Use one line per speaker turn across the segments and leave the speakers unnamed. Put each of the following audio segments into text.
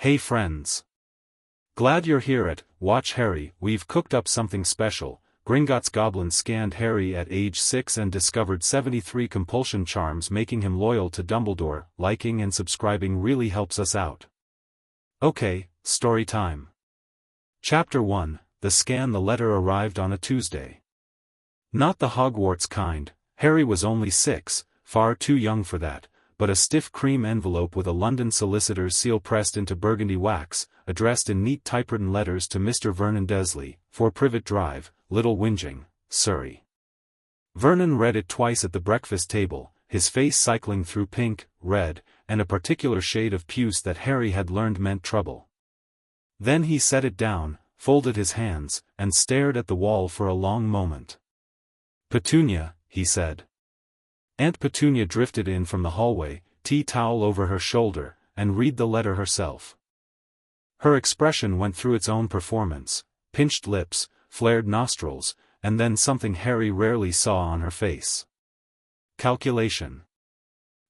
Hey friends. Glad you're here at Watch Harry. We've cooked up something special. Gringotts Goblins scanned Harry at age 6 and discovered 73 compulsion charms, making him loyal to Dumbledore. Liking and subscribing really helps us out. Okay, story time. Chapter 1, The Scan. The letter arrived on a Tuesday. Not the Hogwarts kind. Harry was only 6, far too young for that, but a stiff cream envelope with a London solicitor's seal pressed into burgundy wax, addressed in neat typewritten letters to Mr. Vernon Dursley, 4 Privet Drive, Little Whinging, Surrey. Vernon read it twice at the breakfast table, his face cycling through pink, red, and a particular shade of puce that Harry had learned meant trouble. Then he set it down, folded his hands, and stared at the wall for a long moment. "Petunia," he said. Aunt Petunia drifted in from the hallway, tea towel over her shoulder, and read the letter herself. Her expression went through its own performance, pinched lips, flared nostrils, and then something Harry rarely saw on her face. Calculation.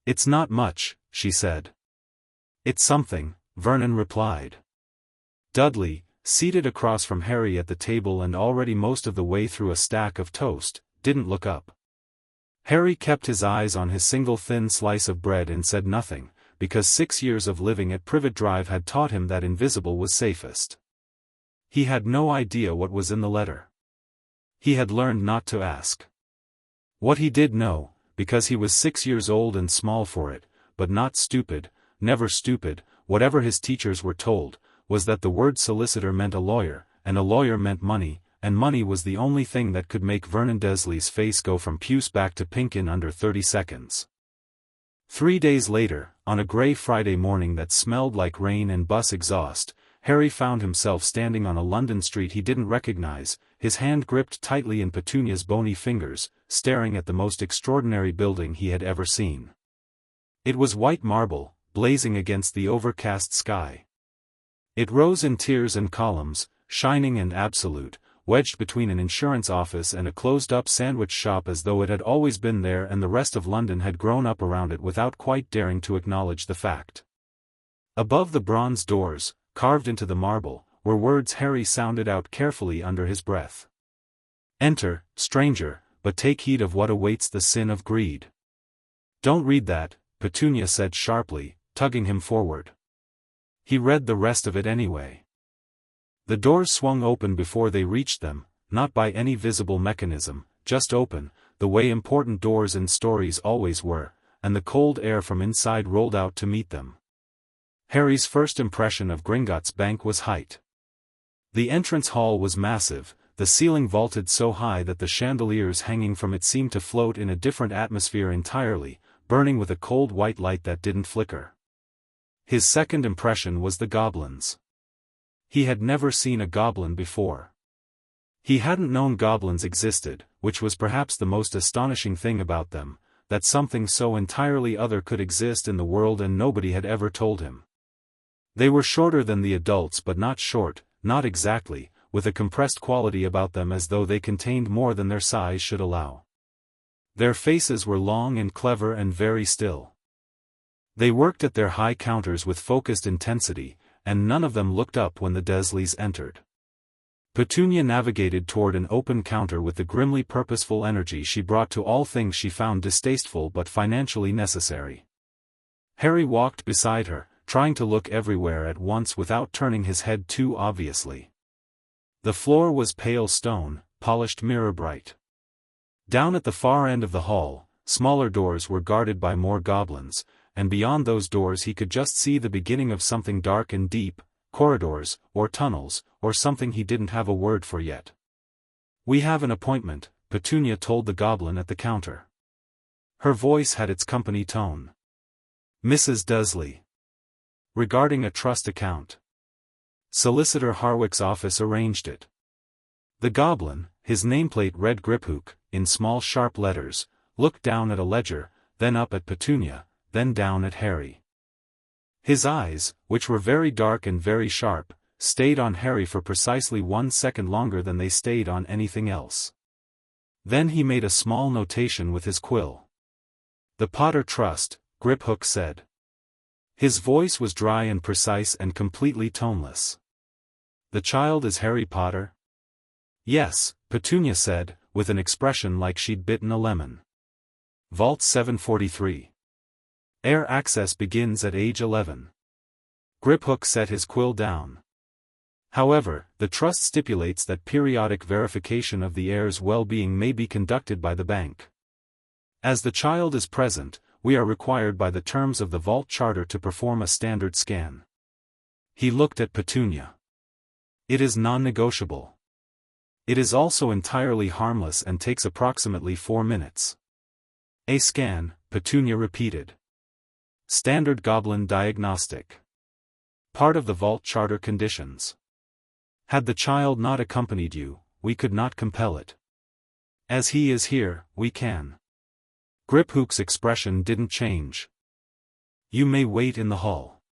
"It's not much," she said. "It's something," Vernon replied. Dudley, seated across from Harry at the table and already most of the way through a stack of toast, didn't look up. Harry kept his eyes on his single thin slice of bread and said nothing, because 6 years of living at Privet Drive had taught him that invisible was safest. He had no idea what was in the letter. He had learned not to ask. What he did know, because he was 6 years old and small for it, but not stupid, never stupid, whatever his teachers were told, was that the word solicitor meant a lawyer, and a lawyer meant money, and money was the only thing that could make Vernon Dursley's face go from puce back to pink in under 30 seconds. 3 days later, on a grey Friday morning that smelled like rain and bus exhaust, Harry found himself standing on a London street he didn't recognize, his hand gripped tightly in Petunia's bony fingers, staring at the most extraordinary building he had ever seen. It was white marble, blazing against the overcast sky. It rose in tiers and columns, shining and absolute, wedged between an insurance office and a closed-up sandwich shop, as though it had always been there and the rest of London had grown up around it without quite daring to acknowledge the fact. Above the bronze doors, carved into the marble, were words Harry sounded out carefully under his breath. "Enter, stranger, but take heed of what awaits the sin of greed." "Don't read that," Petunia said sharply, tugging him forward. He read the rest of it anyway. The doors swung open before they reached them, not by any visible mechanism, just open, the way important doors in stories always were, and the cold air from inside rolled out to meet them. Harry's first impression of Gringotts Bank was height. The entrance hall was massive, the ceiling vaulted so high that the chandeliers hanging from it seemed to float in a different atmosphere entirely, burning with a cold white light that didn't flicker. His second impression was the goblins. He had never seen a goblin before. He hadn't known goblins existed, which was perhaps the most astonishing thing about them, that something so entirely other could exist in the world and nobody had ever told him. They were shorter than the adults, but not short, not exactly, with a compressed quality about them as though they contained more than their size should allow. Their faces were long and clever and very still. They worked at their high counters with focused intensity, and none of them looked up when the Dursleys entered. Petunia navigated toward an open counter with the grimly purposeful energy she brought to all things she found distasteful but financially necessary. Harry walked beside her, trying to look everywhere at once without turning his head too obviously. The floor was pale stone, polished mirror bright. Down at the far end of the hall, smaller doors were guarded by more goblins, and beyond those doors he could just see the beginning of something dark and deep, corridors, or tunnels, or something he didn't have a word for yet. "We have an appointment," Petunia told the goblin at the counter. Her voice had its company tone. "Mrs. Dursley. Regarding a trust account. Solicitor Harwick's office arranged it." The goblin, his nameplate red griphook, in small sharp letters, looked down at a ledger, then up at Petunia, then down at Harry. His eyes, which were very dark and very sharp, stayed on Harry for precisely 1 second longer than they stayed on anything else. Then he made a small notation with his quill. "The Potter Trust," Griphook said. His voice was dry and precise and completely toneless. "The child is Harry Potter?" "Yes," Petunia said, with an expression like she'd bitten a lemon. Vault 743. Heir access begins at age 11. Griphook set his quill down. However, the trust stipulates that periodic verification of the heir's well-being may be conducted by the bank. As the child is present, we are required by the terms of the Vault Charter to perform a standard scan. He looked at Petunia. "It is non-negotiable. It is also entirely harmless and takes approximately 4 minutes. A scan," Petunia repeated. "Standard goblin diagnostic. Part of the Vault Charter conditions. Had the child not accompanied you, we could not compel it. As he is here, we can." Griphook's expression didn't change. "You may wait in the hall."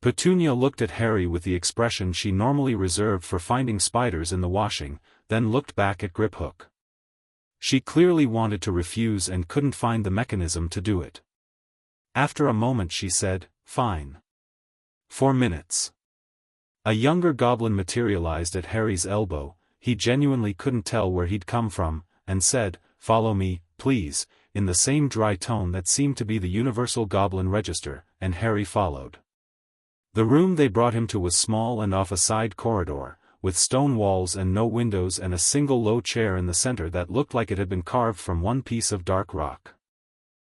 Petunia looked at Harry with the expression she normally reserved for finding spiders in the washing, then looked back at Griphook. She clearly wanted to refuse and couldn't find the mechanism to do it. After a moment she said, "Fine. 4 minutes." A younger goblin materialized at Harry's elbow. He genuinely couldn't tell where he'd come from, and said, "Follow me, please," in the same dry tone that seemed to be the universal goblin register, and Harry followed. The room they brought him to was small and off a side corridor, with stone walls and no windows and a single low chair in the center that looked like it had been carved from one piece of dark rock.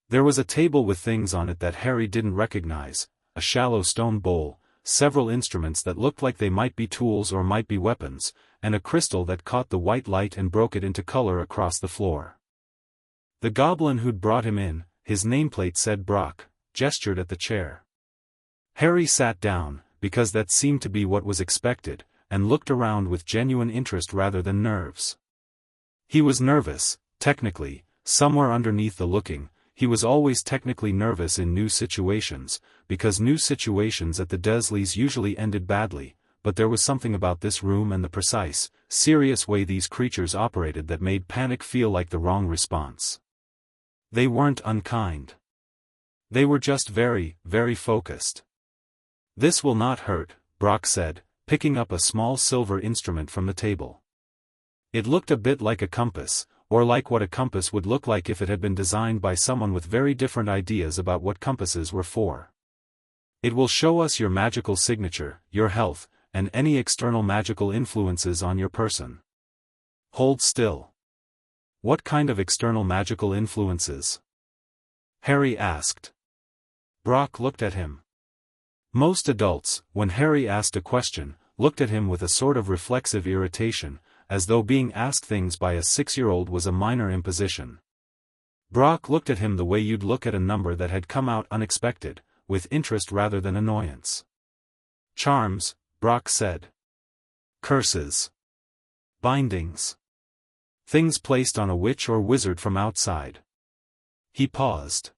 There was a table with things on it that Harry didn't recognize, a shallow stone bowl, several instruments that looked like they might be tools or might be weapons, and a crystal that caught the white light and broke it into color across the floor. The goblin who'd brought him in, his nameplate said Brock, gestured at the chair. Harry sat down, because that seemed to be what was expected, and looked around with genuine interest rather than nerves. He was nervous, technically, somewhere underneath the looking. He was always technically nervous in new situations, because new situations at the Dursleys usually ended badly, but there was something about this room and the precise, serious way these creatures operated that made panic feel like the wrong response. They weren't unkind. They were just very, very focused. "This will not hurt," Brock said, picking up a small silver instrument from the table. It looked a bit like a compass, or like what a compass would look like if it had been designed by someone with very different ideas about what compasses were for. "It will show us your magical signature, your health, and any external magical influences on your person." "Hold still. What kind of external magical influences?" Harry asked. Brock looked at him. Most adults, when Harry asked a question, looked at him with a sort of reflexive irritation, as though being asked things by a 6-year-old was a minor imposition. Brock looked at him the way you'd look at a number that had come out unexpected, with interest rather than annoyance. "Charms," Brock said. "Curses. Bindings. Things placed on a witch or wizard from outside." He paused.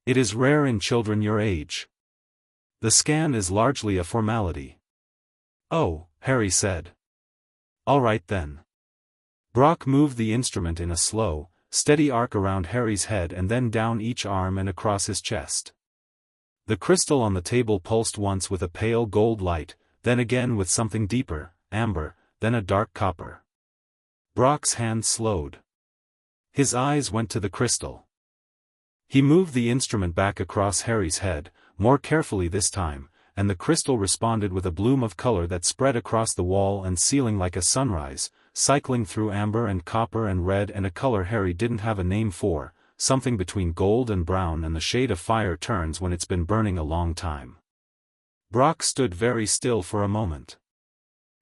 "It is rare in children your age. The scan is largely a formality." "Oh," Harry said. "All right then." Brock moved the instrument in a slow, steady arc around Harry's head and then down each arm and across his chest. The crystal on the table pulsed once with a pale gold light, then again with something deeper, amber, then a dark copper. Brock's hand slowed. His eyes went to the crystal. He moved the instrument back across Harry's head, more carefully this time, and the crystal responded with a bloom of color that spread across the wall and ceiling like a sunrise, cycling through amber and copper and red and a color Harry didn't have a name for, something between gold and brown and the shade of fire turns when it's been burning a long time. Brock stood very still for a moment.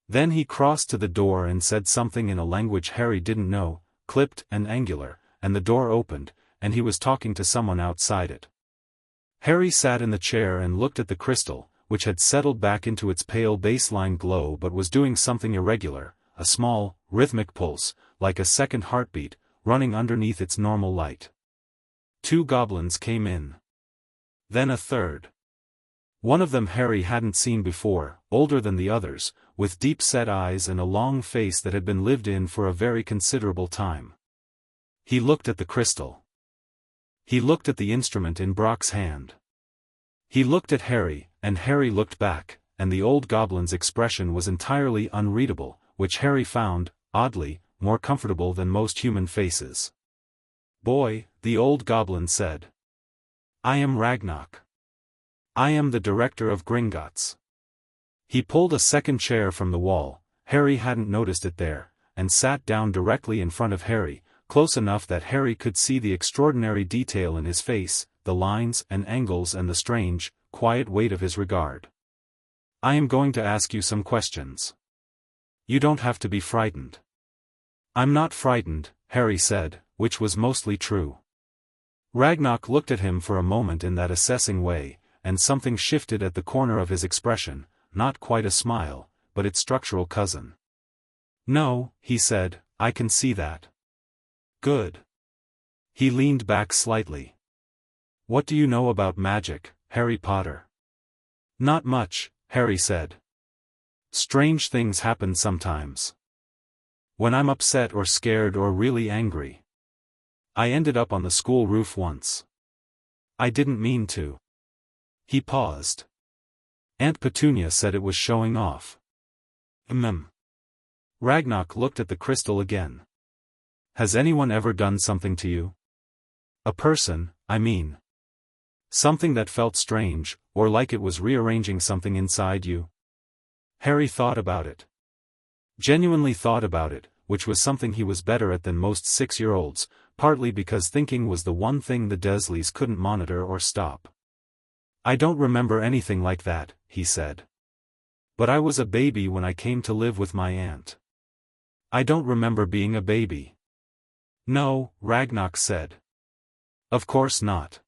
Then he crossed to the door and said something in a language Harry didn't know, clipped and angular, and the door opened, and he was talking to someone outside it. Harry sat in the chair and looked at the crystal, which had settled back into its pale baseline glow but was doing something irregular, a small, rhythmic pulse, like a second heartbeat, running underneath its normal light. 2 goblins came in. Then a third. One of them Harry hadn't seen before, older than the others, with deep-set eyes and a long face that had been lived in for a very considerable time. He looked at the crystal. He looked at the instrument in Brock's hand. He looked at Harry, and Harry looked back, and the old goblin's expression was entirely unreadable, which Harry found, oddly, more comfortable than most human faces. "Boy," the old goblin said. "I am Ragnok. I am the director of Gringotts." He pulled a second chair from the wall, Harry hadn't noticed it there, and sat down directly in front of Harry, close enough that Harry could see the extraordinary detail in his face, the lines and angles and the strange, quiet weight of his regard. "I am going to ask you some questions. You don't have to be frightened." "I'm not frightened," Harry said, which was mostly true. Ragnok looked at him for a moment in that assessing way, and something shifted at the corner of his expression, not quite a smile, but its structural cousin. "No," he said, "I can see that." "Good." He leaned back slightly. "What do you know about magic, Harry Potter?" "Not much," Harry said. "Strange things happen sometimes. When I'm upset or scared or really angry. I ended up on the school roof once. I didn't mean to." He paused. "Aunt Petunia said it was showing off." Ragnok looked at the crystal again. "Has anyone ever done something to you? A person, I mean. Something that felt strange, or like it was rearranging something inside you?" Harry thought about it. Genuinely thought about it, which was something he was better at than most 6-year-olds, partly because thinking was the one thing the Dursleys couldn't monitor or stop. "I don't remember anything like that," he said. "But I was a baby when I came to live with my aunt. I don't remember being a baby." "No," Ragnok said. "Of course not."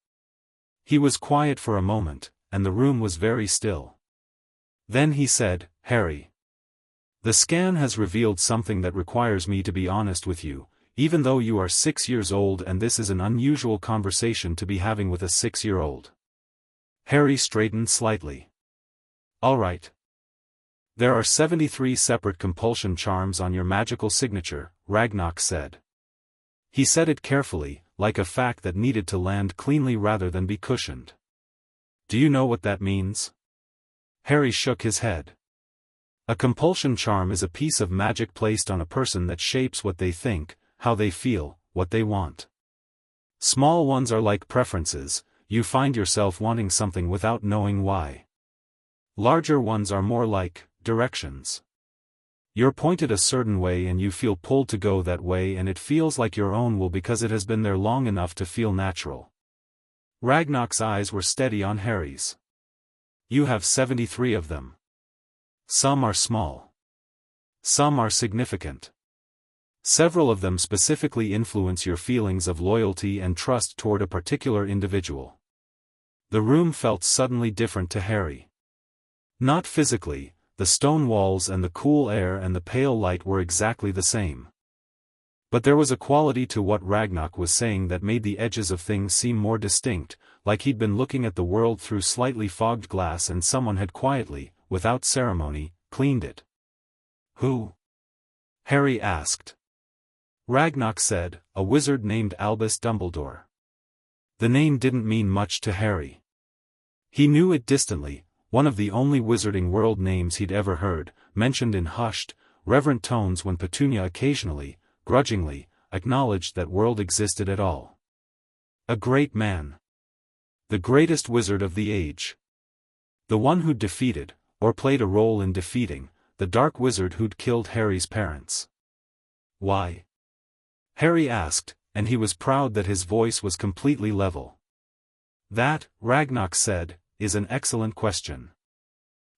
He was quiet for a moment, and the room was very still. Then he said, "Harry, the scan has revealed something that requires me to be honest with you, even though you are 6 years old and this is an unusual conversation to be having with a 6-year-old. Harry straightened slightly. "All right. There are 73 separate compulsion charms on your magical signature," Ragnok said. He said it carefully, like a fact that needed to land cleanly rather than be cushioned. "Do you know what that means?" Harry shook his head. "A compulsion charm is a piece of magic placed on a person that shapes what they think, how they feel, what they want. Small ones are like preferences, you find yourself wanting something without knowing why. Larger ones are more like directions. You're pointed a certain way and you feel pulled to go that way and it feels like your own will because it has been there long enough to feel natural." Ragnok's eyes were steady on Harry's. "You have 73 of them. Some are small. Some are significant. Several of them specifically influence your feelings of loyalty and trust toward a particular individual." The room felt suddenly different to Harry. Not physically, the stone walls and the cool air and the pale light were exactly the same. But there was a quality to what Ragnok was saying that made the edges of things seem more distinct, like he'd been looking at the world through slightly fogged glass and someone had quietly, without ceremony, cleaned it. "Who?" Harry asked. Ragnok said, "A wizard named Albus Dumbledore." The name didn't mean much to Harry. He knew it distantly, one of the only Wizarding World names he'd ever heard, mentioned in hushed, reverent tones when Petunia occasionally, grudgingly, acknowledged that world existed at all. A great man. The greatest wizard of the age. The one who'd defeated, or played a role in defeating, the dark wizard who'd killed Harry's parents. "Why?" Harry asked, and he was proud that his voice was completely level. "That," Ragnok said, "is an excellent question.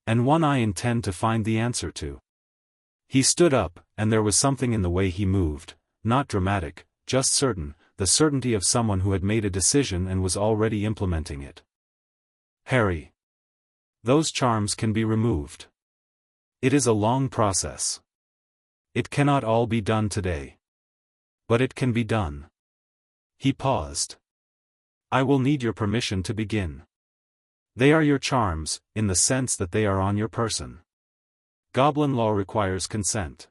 And one I intend to find the answer to." He stood up, and there was something in the way he moved, not dramatic, just certain, the certainty of someone who had made a decision and was already implementing it. "Harry, those charms can be removed. It is a long process. It cannot all be done today. But it can be done." He paused. "I will need your permission to begin. They are your charms, in the sense that they are on your person. Goblin law requires consent."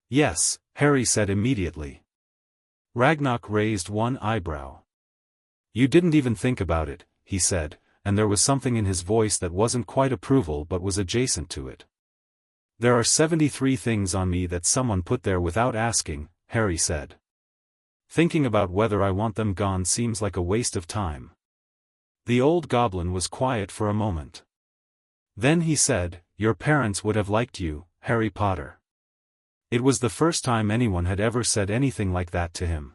"Yes," Harry said immediately. Ragnok raised one eyebrow. "You didn't even think about it," he said, and there was something in his voice that wasn't quite approval but was adjacent to it. "There are 73 things on me that someone put there without asking," Harry said. "Thinking about whether I want them gone seems like a waste of time." The old goblin was quiet for a moment. Then he said, "Your parents would have liked you, Harry Potter." It was the first time anyone had ever said anything like that to him.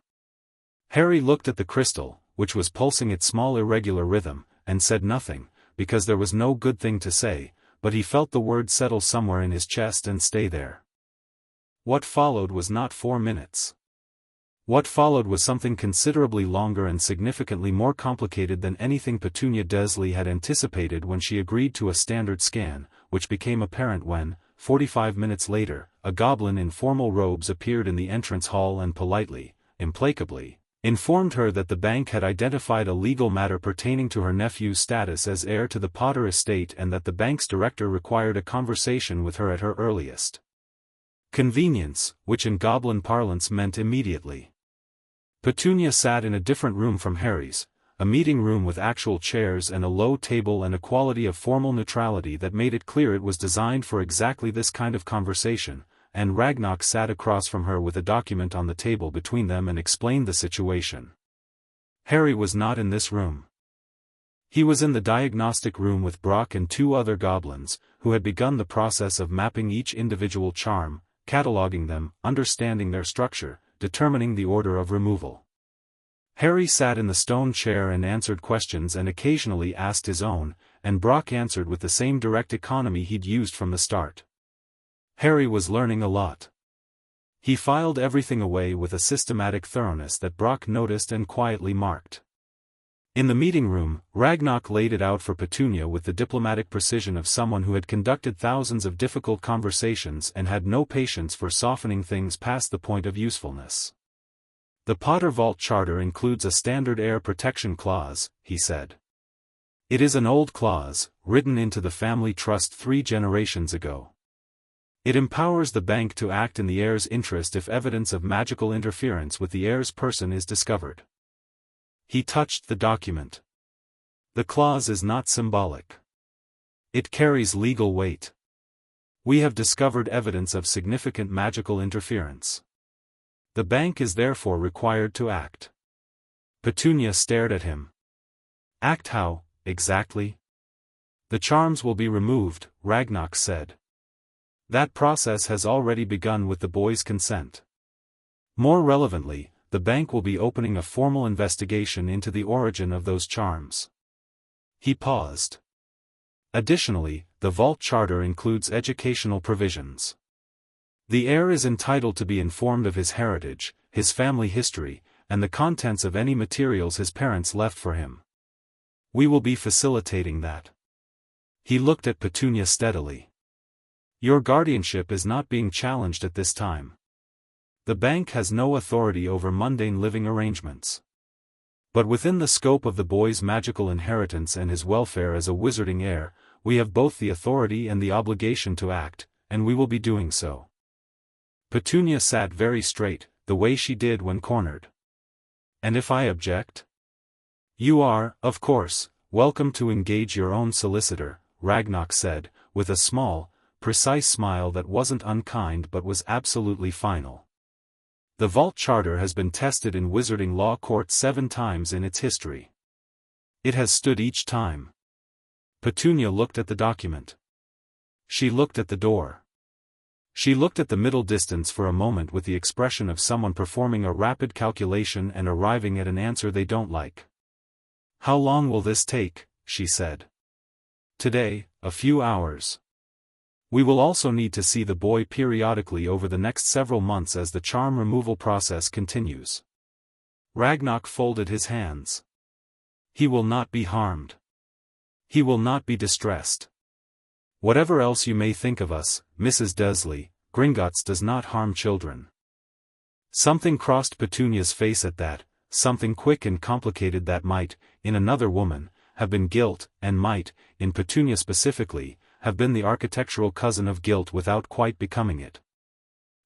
Harry looked at the crystal, which was pulsing its small irregular rhythm, and said nothing, because there was no good thing to say, but he felt the word settle somewhere in his chest and stay there. What followed was not 4 minutes. What followed was something considerably longer and significantly more complicated than anything Petunia Dursley had anticipated when she agreed to a standard scan, which became apparent when, 45 minutes later, a goblin in formal robes appeared in the entrance hall and politely, implacably, informed her that the bank had identified a legal matter pertaining to her nephew's status as heir to the Potter estate and that the bank's director required a conversation with her at her earliest convenience, which in goblin parlance meant immediately. Petunia sat in a different room from Harry's, a meeting room with actual chairs and a low table and a quality of formal neutrality that made it clear it was designed for exactly this kind of conversation, and Ragnok sat across from her with a document on the table between them and explained the situation. Harry was not in this room. He was in the diagnostic room with Brock and 2 other goblins, who had begun the process of mapping each individual charm, cataloging them, understanding their structure, determining the order of removal. Harry sat in the stone chair and answered questions and occasionally asked his own, and Brock answered with the same direct economy he'd used from the start. Harry was learning a lot. He filed everything away with a systematic thoroughness that Brock noticed and quietly marked. In the meeting room, Ragnok laid it out for Petunia with the diplomatic precision of someone who had conducted thousands of difficult conversations and had no patience for softening things past the point of usefulness. "The Potter Vault Charter includes a standard heir protection clause," he said. "It is an old clause, written into the family trust 3 generations ago. It empowers the bank to act in the heir's interest if evidence of magical interference with the heir's person is discovered." He touched the document. "The clause is not symbolic. It carries legal weight. We have discovered evidence of significant magical interference. The bank is therefore required to act." Petunia stared at him. "Act how, exactly?" "The charms will be removed," Ragnok said. "That process has already begun with the boy's consent. More relevantly, the bank will be opening a formal investigation into the origin of those charms." He paused. "Additionally, the Vault Charter includes educational provisions. The heir is entitled to be informed of his heritage, his family history, and the contents of any materials his parents left for him. We will be facilitating that." He looked at Petunia steadily. "Your guardianship is not being challenged at this time. The bank has no authority over mundane living arrangements. But within the scope of the boy's magical inheritance and his welfare as a wizarding heir, we have both the authority and the obligation to act, and we will be doing so." Petunia sat very straight, the way she did when cornered. "And if I object?" "You are, of course, welcome to engage your own solicitor," Ragnok said, with a small, precise smile that wasn't unkind but was absolutely final. "The Vault Charter has been tested in wizarding law courts 7 times in its history. It has stood each time." Petunia looked at the document. She looked at the door. She looked at the middle distance for a moment with the expression of someone performing a rapid calculation and arriving at an answer they don't like. "How long will this take?" she said. "Today, a few hours. We will also need to see the boy periodically over the next several months as the charm removal process continues." Ragnok folded his hands. "He will not be harmed. He will not be distressed. Whatever else you may think of us, Mrs. Dursley, Gringotts does not harm children." Something crossed Petunia's face at that, something quick and complicated that might, in another woman, have been guilt, and might, in Petunia specifically, have been the architectural cousin of guilt without quite becoming it.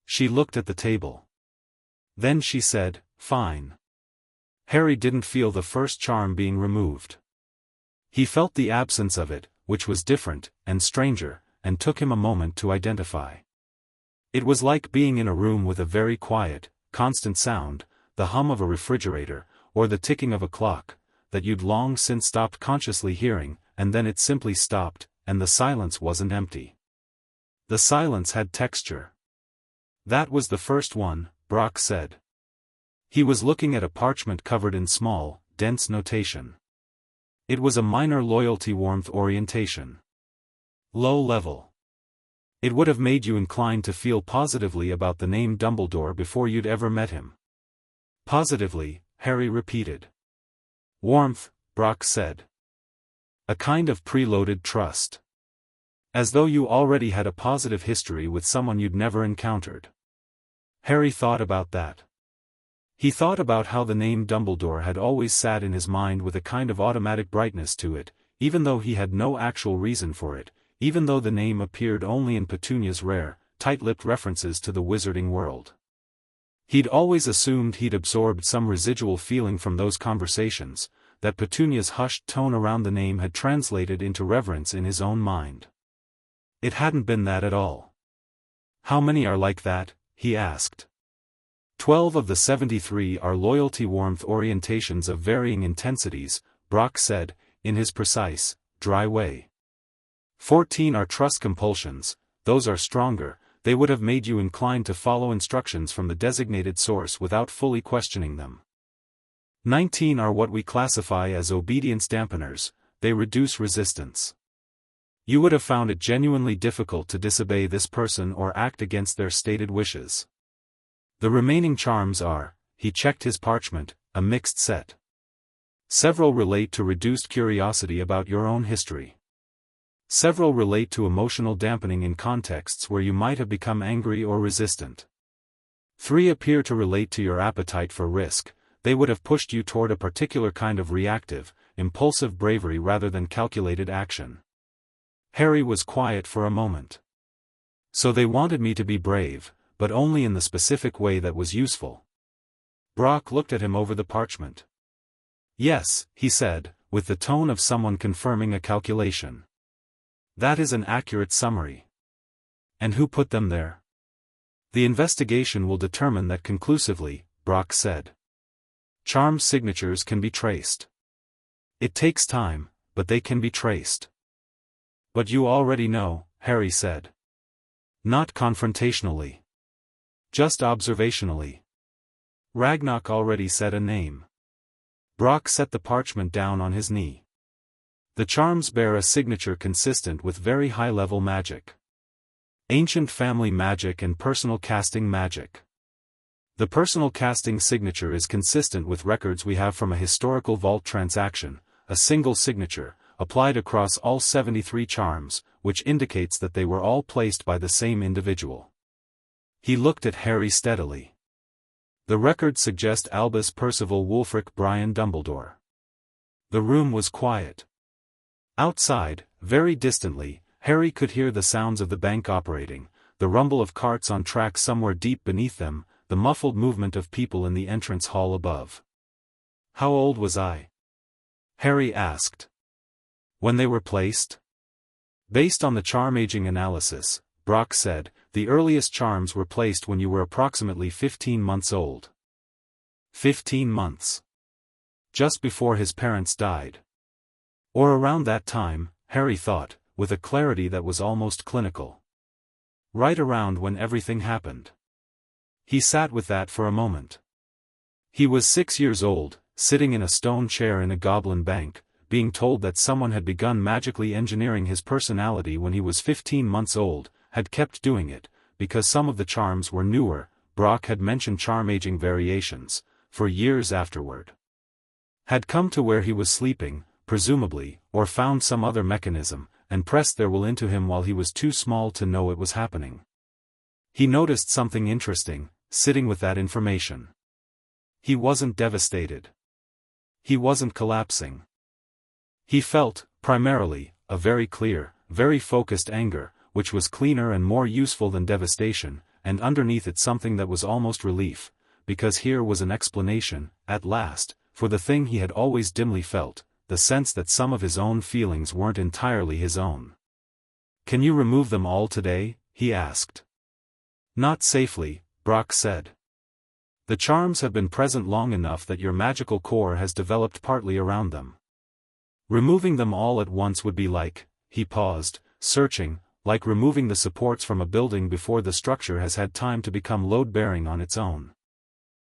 She looked at the table. Then she said, "Fine." Harry didn't feel the first charm being removed. He felt the absence of it, which was different, and stranger, and took him a moment to identify. It was like being in a room with a very quiet, constant sound, the hum of a refrigerator, or the ticking of a clock, that you'd long since stopped consciously hearing, and then it simply stopped, and the silence wasn't empty. The silence had texture. That was the first one, Brock said. He was looking at a parchment covered in small, dense notation. It was a minor loyalty warmth orientation. Low level. It would have made you inclined to feel positively about the name Dumbledore before you'd ever met him. Positively, Harry repeated. Warmth, Brock said. A kind of preloaded trust. As though you already had a positive history with someone you'd never encountered. Harry thought about that. He thought about how the name Dumbledore had always sat in his mind with a kind of automatic brightness to it, even though he had no actual reason for it, even though the name appeared only in Petunia's rare, tight-lipped references to the wizarding world. He'd always assumed he'd absorbed some residual feeling from those conversations, that Petunia's hushed tone around the name had translated into reverence in his own mind. It hadn't been that at all. How many are like that? He asked. 12 of the 73 are loyalty warmth orientations of varying intensities, Brock said, in his precise, dry way. 14 are trust compulsions, those are stronger, they would have made you inclined to follow instructions from the designated source without fully questioning them. 19 are what we classify as obedience dampeners, they reduce resistance. You would have found it genuinely difficult to disobey this person or act against their stated wishes. The remaining charms are, he checked his parchment, a mixed set. Several relate to reduced curiosity about your own history. Several relate to emotional dampening in contexts where you might have become angry or resistant. 3 appear to relate to your appetite for risk, they would have pushed you toward a particular kind of reactive, impulsive bravery rather than calculated action. Harry was quiet for a moment. So they wanted me to be brave, but only in the specific way that was useful. Brock looked at him over the parchment. Yes, he said, with the tone of someone confirming a calculation. That is an accurate summary. And who put them there? The investigation will determine that conclusively, Brock said. Charm signatures can be traced. It takes time, but they can be traced. But you already know, Harry said. Not confrontationally. Just observationally. Ragnok already said a name. Brock set the parchment down on his knee. The charms bear a signature consistent with very high-level magic. Ancient family magic and personal casting magic. The personal casting signature is consistent with records we have from a historical vault transaction, a single signature, applied across all 73 charms, which indicates that they were all placed by the same individual. He looked at Harry steadily. The records suggest Albus Percival Wulfric Brian Dumbledore. The room was quiet. Outside, very distantly, Harry could hear the sounds of the bank operating, the rumble of carts on tracks somewhere deep beneath them, the muffled movement of people in the entrance hall above. How old was I? Harry asked. When they were placed? Based on the charm aging analysis, Brock said, the earliest charms were placed when you were approximately 15 months old. 15 months. Just before his parents died. Or around that time, Harry thought, with a clarity that was almost clinical. Right around when everything happened. He sat with that for a moment. He was 6 years old, sitting in a stone chair in a goblin bank, being told that someone had begun magically engineering his personality when he was 15 months old, had kept doing it, because some of the charms were newer, Brock had mentioned charm aging variations, for years afterward. Had come to where he was sleeping, presumably, or found some other mechanism, and pressed their will into him while he was too small to know it was happening. He noticed something interesting, sitting with that information. He wasn't devastated. He wasn't collapsing. He felt, primarily, a very clear, very focused anger, which was cleaner and more useful than devastation, and underneath it something that was almost relief, because here was an explanation, at last, for the thing he had always dimly felt, the sense that some of his own feelings weren't entirely his own. "Can you remove them all today?" he asked. "Not safely," Brock said. "The charms have been present long enough that your magical core has developed partly around them. Removing them all at once would be like," he paused, searching, "like removing the supports from a building before the structure has had time to become load-bearing on its own.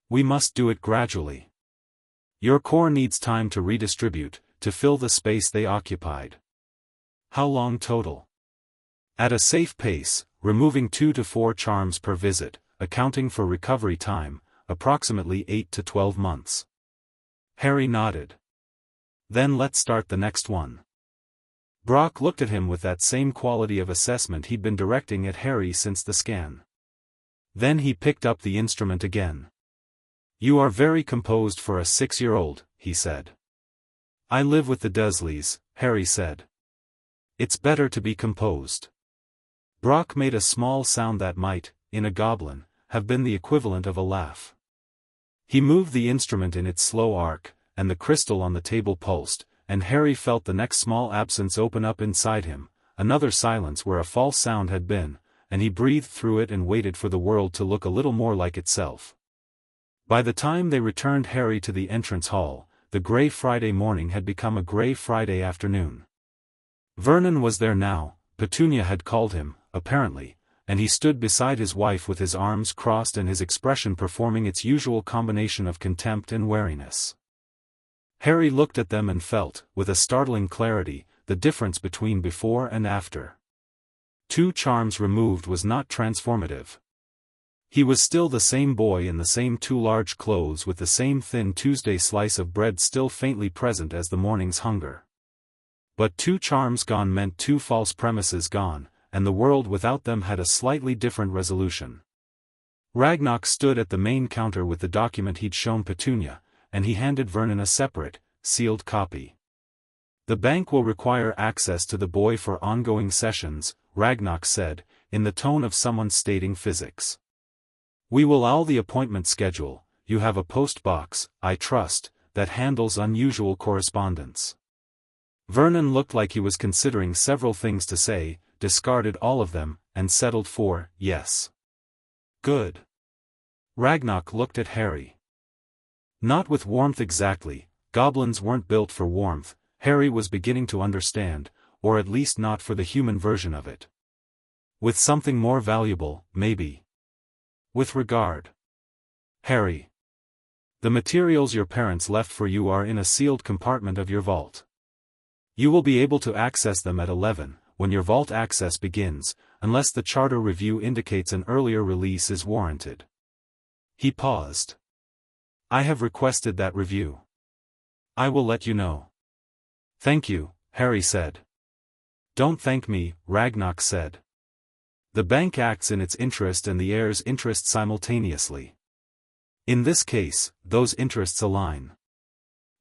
We must do it gradually. Your core needs time to redistribute, to fill the space they occupied." "How long total?" "At a safe pace, removing 2 to 4 charms per visit, accounting for recovery time, approximately 8 to 12 months. Harry nodded. "Then let's start the next one." Brock looked at him with that same quality of assessment he'd been directing at Harry since the scan. Then he picked up the instrument again. "You are very composed for a 6-year-old, he said. "I live with the Dursleys," Harry said. "It's better to be composed." Brock made a small sound that might, in a goblin, have been the equivalent of a laugh. He moved the instrument in its slow arc, and the crystal on the table pulsed, and Harry felt the next small absence open up inside him, another silence where a false sound had been, and he breathed through it and waited for the world to look a little more like itself. By the time they returned Harry to the entrance hall, the grey Friday morning had become a grey Friday afternoon. Vernon was there now, Petunia had called him, apparently, and he stood beside his wife with his arms crossed and his expression performing its usual combination of contempt and wariness. Harry looked at them and felt, with a startling clarity, the difference between before and after. 2 charms removed was not transformative. He was still the same boy in the same 2 large clothes with the same thin Tuesday slice of bread still faintly present as the morning's hunger. But 2 charms gone meant 2 false premises gone, and the world without them had a slightly different resolution. Ragnok stood at the main counter with the document he'd shown Petunia, and he handed Vernon a separate, sealed copy. "The bank will require access to the boy for ongoing sessions," Ragnok said, in the tone of someone stating physics. "We will owl the appointment schedule. You have a post box, I trust, that handles unusual correspondence." Vernon looked like he was considering several things to say, discarded all of them, and settled for, yes. "Good." Ragnok looked at Harry. Not with warmth exactly, goblins weren't built for warmth, Harry was beginning to understand, or at least not for the human version of it. With something more valuable, maybe. "With regard." "Harry. The materials your parents left for you are in a sealed compartment of your vault. You will be able to access them at 11, when your vault access begins, unless the charter review indicates an earlier release is warranted." He paused. "I have requested that review. I will let you know." "Thank you," Harry said. "Don't thank me," Ragnok said. "The bank acts in its interest and the heir's interest simultaneously. In this case, those interests align."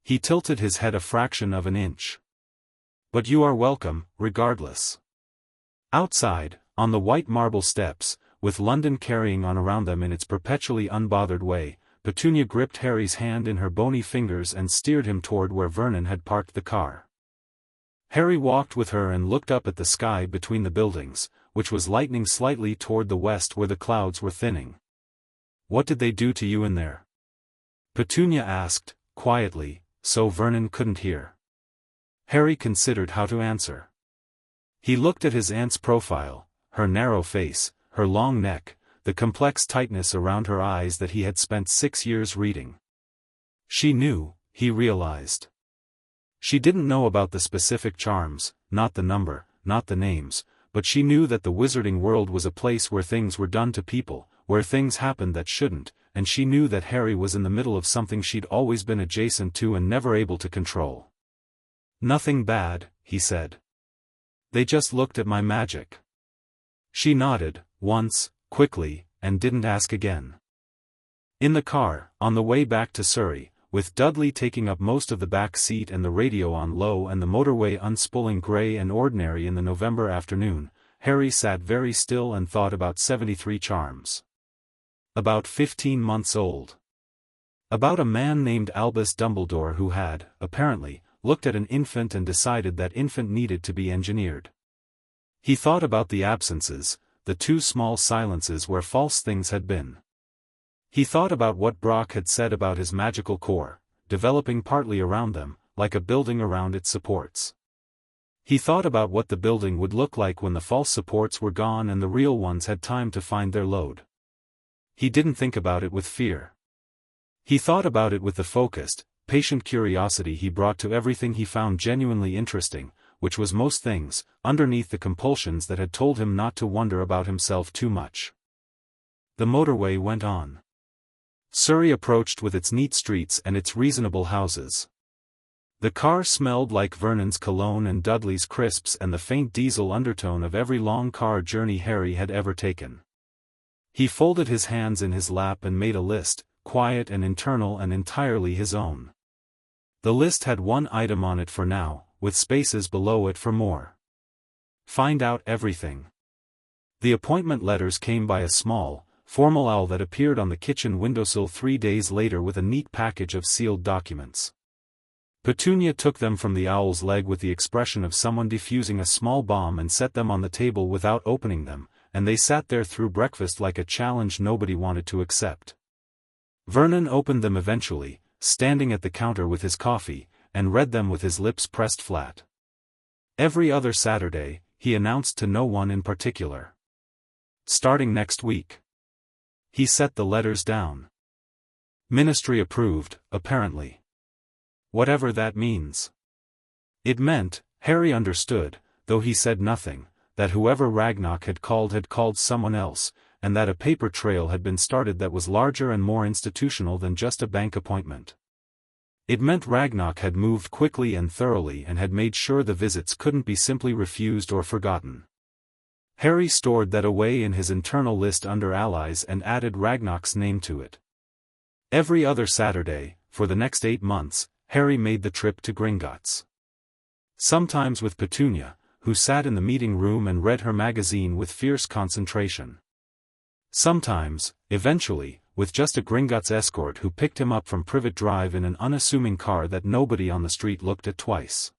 He tilted his head a fraction of an inch. "But you are welcome, regardless." Outside, on the white marble steps, with London carrying on around them in its perpetually unbothered way, Petunia gripped Harry's hand in her bony fingers and steered him toward where Vernon had parked the car. Harry walked with her and looked up at the sky between the buildings, which was lightening slightly toward the west where the clouds were thinning. "What did they do to you in there?" Petunia asked, quietly, so Vernon couldn't hear. Harry considered how to answer. He looked at his aunt's profile, her narrow face, her long neck, the complex tightness around her eyes that he had spent 6 years reading. She knew, he realized. She didn't know about the specific charms, not the number, not the names, but she knew that the wizarding world was a place where things were done to people, where things happened that shouldn't, and she knew that Harry was in the middle of something she'd always been adjacent to and never able to control. "Nothing bad," he said. "They just looked at my magic." She nodded, once, quickly, and didn't ask again. In the car, on the way back to Surrey, with Dudley taking up most of the back seat and the radio on low and the motorway unspooling grey and ordinary in the November afternoon, Harry sat very still and thought about 73 charms. About 15 months old. About a man named Albus Dumbledore who had, apparently, looked at an infant and decided that infant needed to be engineered. He thought about the absences, the 2 small silences where false things had been. He thought about what Brock had said about his magical core, developing partly around them, like a building around its supports. He thought about what the building would look like when the false supports were gone and the real ones had time to find their load. He didn't think about it with fear. He thought about it with the focused, patient curiosity he brought to everything he found genuinely interesting, which was most things, underneath the compulsions that had told him not to wonder about himself too much. The motorway went on. Surrey approached with its neat streets and its reasonable houses. The car smelled like Vernon's cologne and Dudley's crisps and the faint diesel undertone of every long car journey Harry had ever taken. He folded his hands in his lap and made a list, quiet and internal and entirely his own. The list had one item on it for now, with spaces below it for more. Find out everything. The appointment letters came by a small, formal owl that appeared on the kitchen windowsill 3 days later with a neat package of sealed documents. Petunia took them from the owl's leg with the expression of someone defusing a small bomb and set them on the table without opening them, and they sat there through breakfast like a challenge nobody wanted to accept. Vernon opened them eventually, standing at the counter with his coffee, and read them with his lips pressed flat. Every other Saturday, he announced to no one in particular. Starting next week. He set the letters down. Ministry approved, apparently. Whatever that means. It meant, Harry understood, though he said nothing, that whoever Ragnok had called someone else, and that a paper trail had been started that was larger and more institutional than just a bank appointment. It meant Ragnok had moved quickly and thoroughly and had made sure the visits couldn't be simply refused or forgotten. Harry stored that away in his internal list under allies and added Ragnok's name to it. Every other Saturday, for the next 8 months, Harry made the trip to Gringotts. Sometimes with Petunia, who sat in the meeting room and read her magazine with fierce concentration. Sometimes, eventually, with just a Gringotts escort who picked him up from Privet Drive in an unassuming car that nobody on the street looked at twice.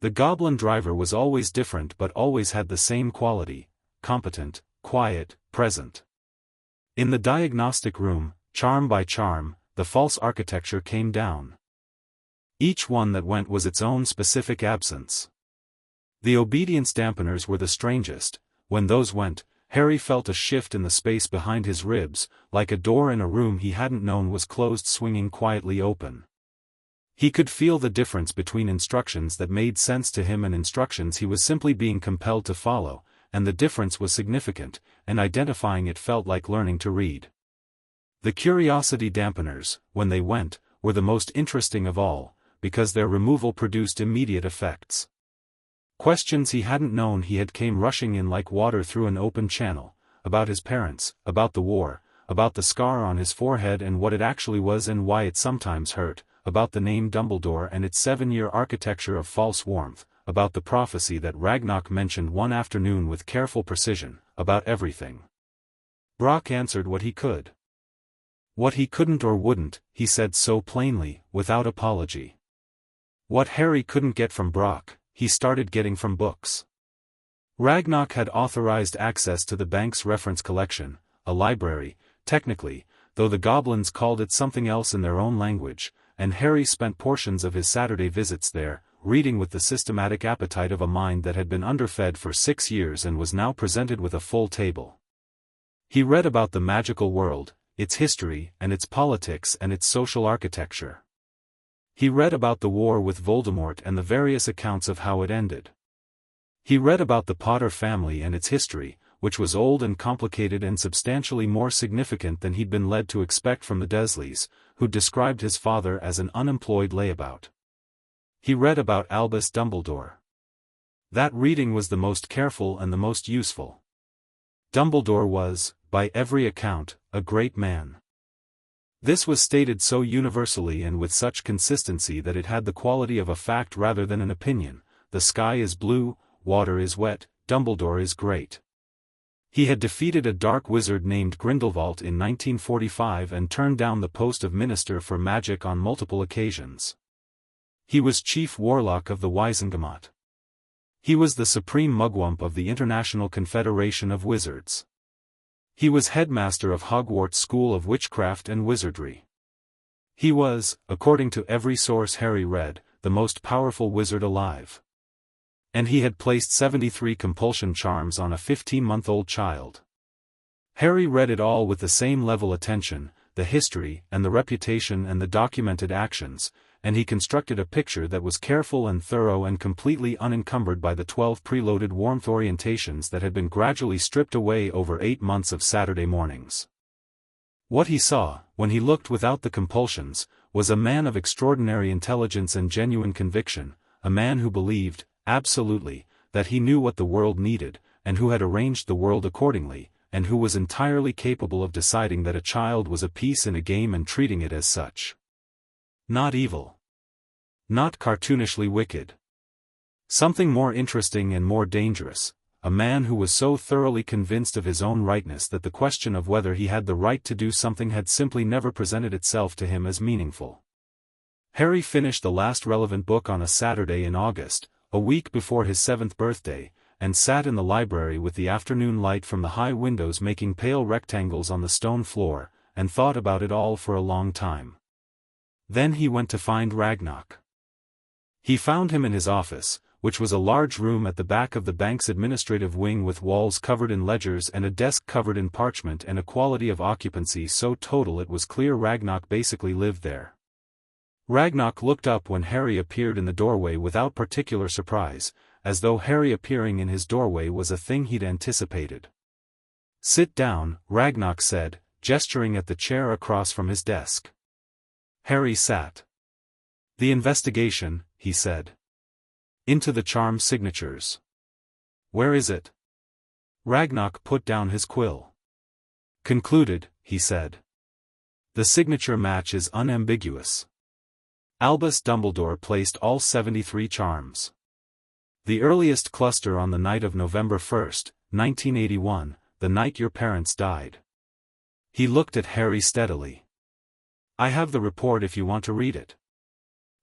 The goblin driver was always different but always had the same quality: competent, quiet, present. In the diagnostic room, charm by charm, the false architecture came down. Each one that went was its own specific absence. The obedience dampeners were the strangest. When those went, Harry felt a shift in the space behind his ribs, like a door in a room he hadn't known was closed swinging quietly open. He could feel the difference between instructions that made sense to him and instructions he was simply being compelled to follow, and the difference was significant, and identifying it felt like learning to read. The curiosity dampeners, when they went, were the most interesting of all, because their removal produced immediate effects. Questions he hadn't known he had came rushing in like water through an open channel, about his parents, about the war, about the scar on his forehead and what it actually was and why it sometimes hurt, about the name Dumbledore and its 7-year architecture of false warmth, about the prophecy that Ragnok mentioned one afternoon with careful precision, about everything. Brock answered what he could. What he couldn't or wouldn't, he said so plainly, without apology. What Harry couldn't get from Brock, he started getting from books. Ragnok had authorized access to the bank's reference collection, a library, technically, though the goblins called it something else in their own language, and Harry spent portions of his Saturday visits there, reading with the systematic appetite of a mind that had been underfed for 6 years and was now presented with a full table. He read about the magical world, its history and its politics and its social architecture. He read about the war with Voldemort and the various accounts of how it ended. He read about the Potter family and its history, which was old and complicated and substantially more significant than he'd been led to expect from the Dursleys, who described his father as an unemployed layabout. He read about Albus Dumbledore. That reading was the most careful and the most useful. Dumbledore was, by every account, a great man. This was stated so universally and with such consistency that it had the quality of a fact rather than an opinion. The sky is blue, water is wet, Dumbledore is great. He had defeated a dark wizard named Grindelwald in 1945 and turned down the post of Minister for Magic on multiple occasions. He was chief warlock of the Wizengamot. He was the supreme mugwump of the International Confederation of Wizards. He was headmaster of Hogwarts School of Witchcraft and Wizardry. He was, according to every source Harry read, the most powerful wizard alive. And he had placed 73 compulsion charms on a 15-month-old child. Harry read it all with the same level attention, the history and the reputation and the documented actions, and he constructed a picture that was careful and thorough and completely unencumbered by the 12 preloaded warmth orientations that had been gradually stripped away over 8 months of Saturday mornings. What he saw, when he looked without the compulsions, was a man of extraordinary intelligence and genuine conviction, a man who believed, absolutely, that he knew what the world needed, and who had arranged the world accordingly, and who was entirely capable of deciding that a child was a piece in a game and treating it as such. Not evil. Not cartoonishly wicked. Something more interesting and more dangerous, a man who was so thoroughly convinced of his own rightness that the question of whether he had the right to do something had simply never presented itself to him as meaningful. Harry finished the last relevant book on a Saturday in August, a week before his 7th birthday, and sat in the library with the afternoon light from the high windows making pale rectangles on the stone floor, and thought about it all for a long time. Then he went to find Ragnok. He found him in his office, which was a large room at the back of the bank's administrative wing with walls covered in ledgers and a desk covered in parchment and a quality of occupancy so total it was clear Ragnok basically lived there. Ragnok looked up when Harry appeared in the doorway without particular surprise, as though Harry appearing in his doorway was a thing he'd anticipated. "Sit down," Ragnok said, gesturing at the chair across from his desk. Harry sat. "The investigation," he said. "Into the charm signatures." "Where is it?" Ragnok put down his quill. "Concluded," he said. "The signature match is unambiguous. Albus Dumbledore placed all 73 charms. The earliest cluster on the night of November 1st, 1981, the night your parents died." He looked at Harry steadily. "I have the report if you want to read it."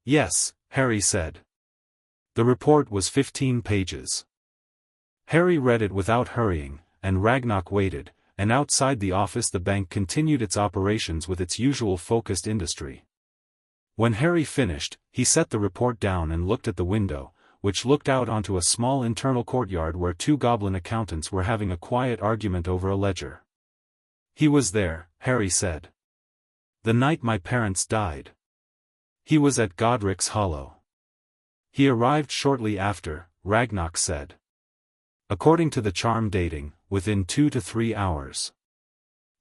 "Yes," Harry said. The report was 15 pages. Harry read it without hurrying, and Ragnok waited, and outside the office the bank continued its operations with its usual focused industry. When Harry finished, he set the report down and looked at the window, which looked out onto a small internal courtyard where 2 goblin accountants were having a quiet argument over a ledger. "He was there," Harry said. "The night my parents died. He was at Godric's Hollow." "He arrived shortly after," Ragnok said. "According to the charm dating, within 2 to 3 hours.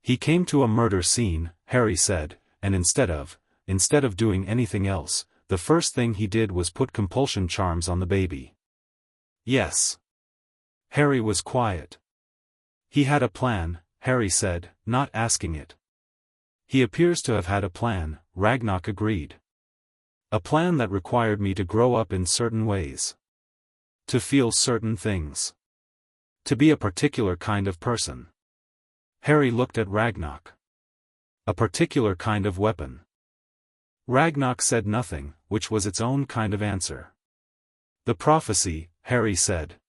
He came to a murder scene," Harry said, "and instead of doing anything else, the first thing he did was put compulsion charms on the baby." "Yes." Harry was quiet. "He had a plan," Harry said, not asking it. "He appears to have had a plan," Ragnok agreed. "A plan that required me to grow up in certain ways. To feel certain things. To be a particular kind of person." Harry looked at Ragnok. "A particular kind of weapon." Ragnok said nothing, which was its own kind of answer. "The prophecy," Harry said.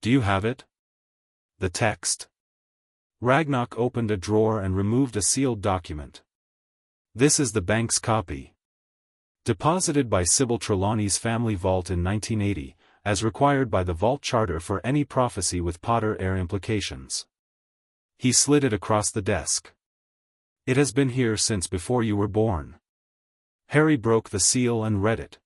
"Do you have it?" "The text?" Ragnok opened a drawer and removed a sealed document. "This is the bank's copy. Deposited by Sybil Trelawney's family vault in 1980, as required by the vault charter for any prophecy with Potter heir implications." He slid it across the desk. "It has been here since before you were born." Harry broke the seal and read it.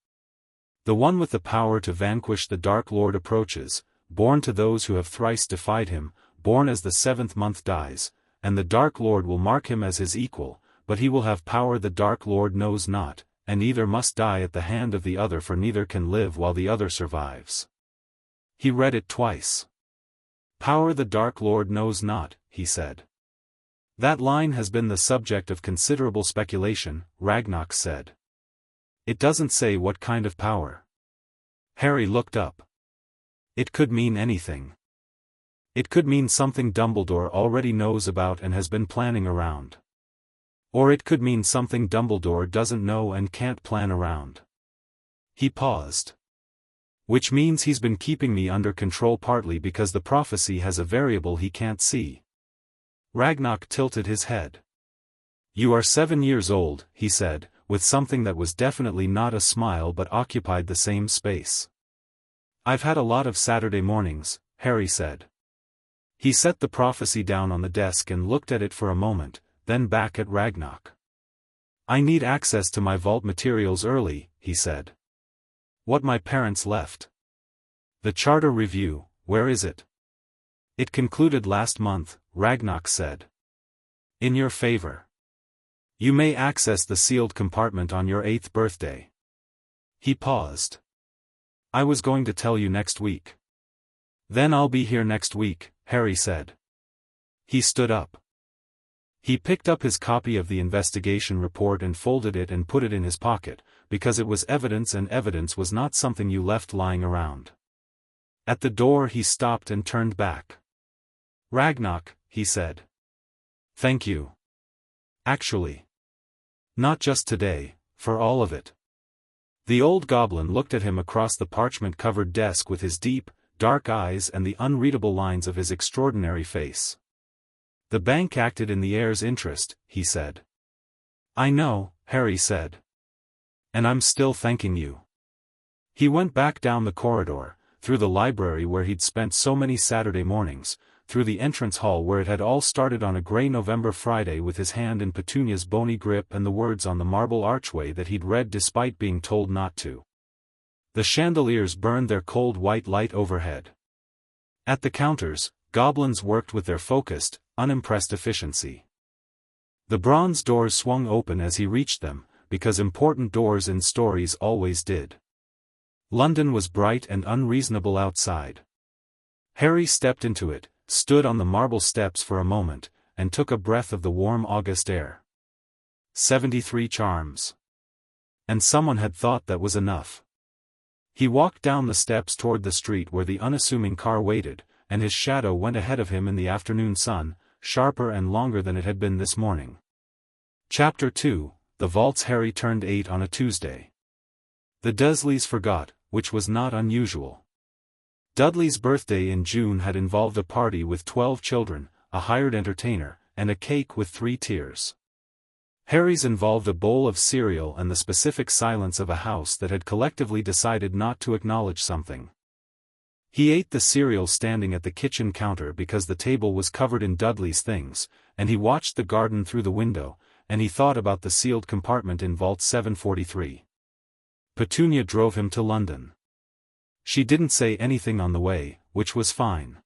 "The one with the power to vanquish the Dark Lord approaches, born to those who have thrice defied him, born as the 7th month dies, and the Dark Lord will mark him as his equal, but he will have power the Dark Lord knows not, and either must die at the hand of the other, for neither can live while the other survives." He read it twice. "Power the Dark Lord knows not," he said. "That line has been the subject of considerable speculation," Ragnok said. "It doesn't say what kind of power." Harry looked up. "It could mean anything. It could mean something Dumbledore already knows about and has been planning around. Or it could mean something Dumbledore doesn't know and can't plan around. He paused. Which means he's been keeping me under control partly because the prophecy has a variable he can't see. Ragnok tilted his head. You are 7 years old, he said, with something that was definitely not a smile but occupied the same space. I've had a lot of Saturday mornings, Harry said. He set the prophecy down on the desk and looked at it for a moment, then back at Ragnok. I need access to my vault materials early, he said. What my parents left. The Charter Review, where is it? It concluded last month, Ragnok said. In your favor. You may access the sealed compartment on your 8th birthday. He paused. I was going to tell you next week. Then I'll be here next week, Harry said. He stood up. He picked up his copy of the investigation report and folded it and put it in his pocket, because it was evidence and evidence was not something you left lying around. At the door he stopped and turned back. Ragnok, he said. Thank you. Actually. Not just today, for all of it. The old goblin looked at him across the parchment-covered desk with his deep, dark eyes and the unreadable lines of his extraordinary face. The bank acted in the heir's interest, he said. I know, Harry said. And I'm still thanking you. He went back down the corridor, through the library where he'd spent so many Saturday mornings, through the entrance hall where it had all started on a grey November Friday with his hand in Petunia's bony grip and the words on the marble archway that he'd read despite being told not to. The chandeliers burned their cold white light overhead. At the counters, goblins worked with their focused, unimpressed efficiency. The bronze doors swung open as he reached them, because important doors in stories always did. London was bright and unreasonable outside. Harry stepped into it, stood on the marble steps for a moment, and took a breath of the warm August air. 73 charms. And someone had thought that was enough. He walked down the steps toward the street where the unassuming car waited, and his shadow went ahead of him in the afternoon sun, sharper and longer than it had been this morning. Chapter 2, The Vaults. Harry turned 8 on a Tuesday. The Dursleys forgot, which was not unusual. Dudley's birthday in June had involved a party with 12 children, a hired entertainer, and a cake with 3 tiers. Harry's involved a bowl of cereal and the specific silence of a house that had collectively decided not to acknowledge something. He ate the cereal standing at the kitchen counter because the table was covered in Dudley's things, and he watched the garden through the window, and he thought about the sealed compartment in Vault 743. Petunia drove him to London. She didn't say anything on the way, which was fine.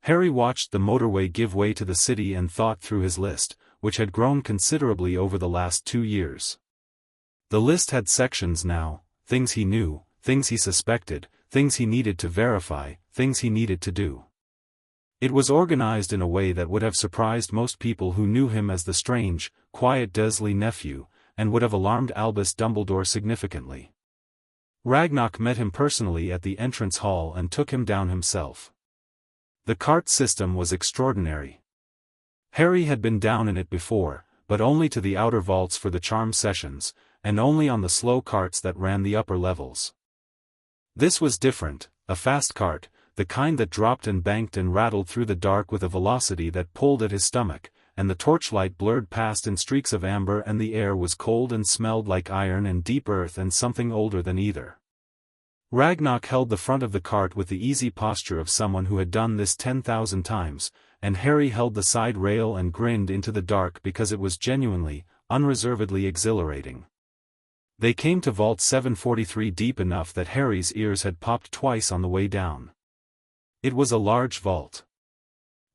Harry watched the motorway give way to the city and thought through his list, which had grown considerably over the last 2 years. The list had sections now: things he knew, things he suspected, things he needed to verify, things he needed to do. It was organized in a way that would have surprised most people who knew him as the strange, quiet Dursley nephew, and would have alarmed Albus Dumbledore significantly. Ragnok met him personally at the entrance hall and took him down himself. The cart system was extraordinary. Harry had been down in it before, but only to the outer vaults for the charm sessions, and only on the slow carts that ran the upper levels. This was different, a fast cart, the kind that dropped and banked and rattled through the dark with a velocity that pulled at his stomach, and the torchlight blurred past in streaks of amber and the air was cold and smelled like iron and deep earth and something older than either. Ragnok held the front of the cart with the easy posture of someone who had done this 10,000 times, and Harry held the side rail and grinned into the dark because it was genuinely, unreservedly exhilarating. They came to Vault 743 deep enough that Harry's ears had popped twice on the way down. It was a large vault.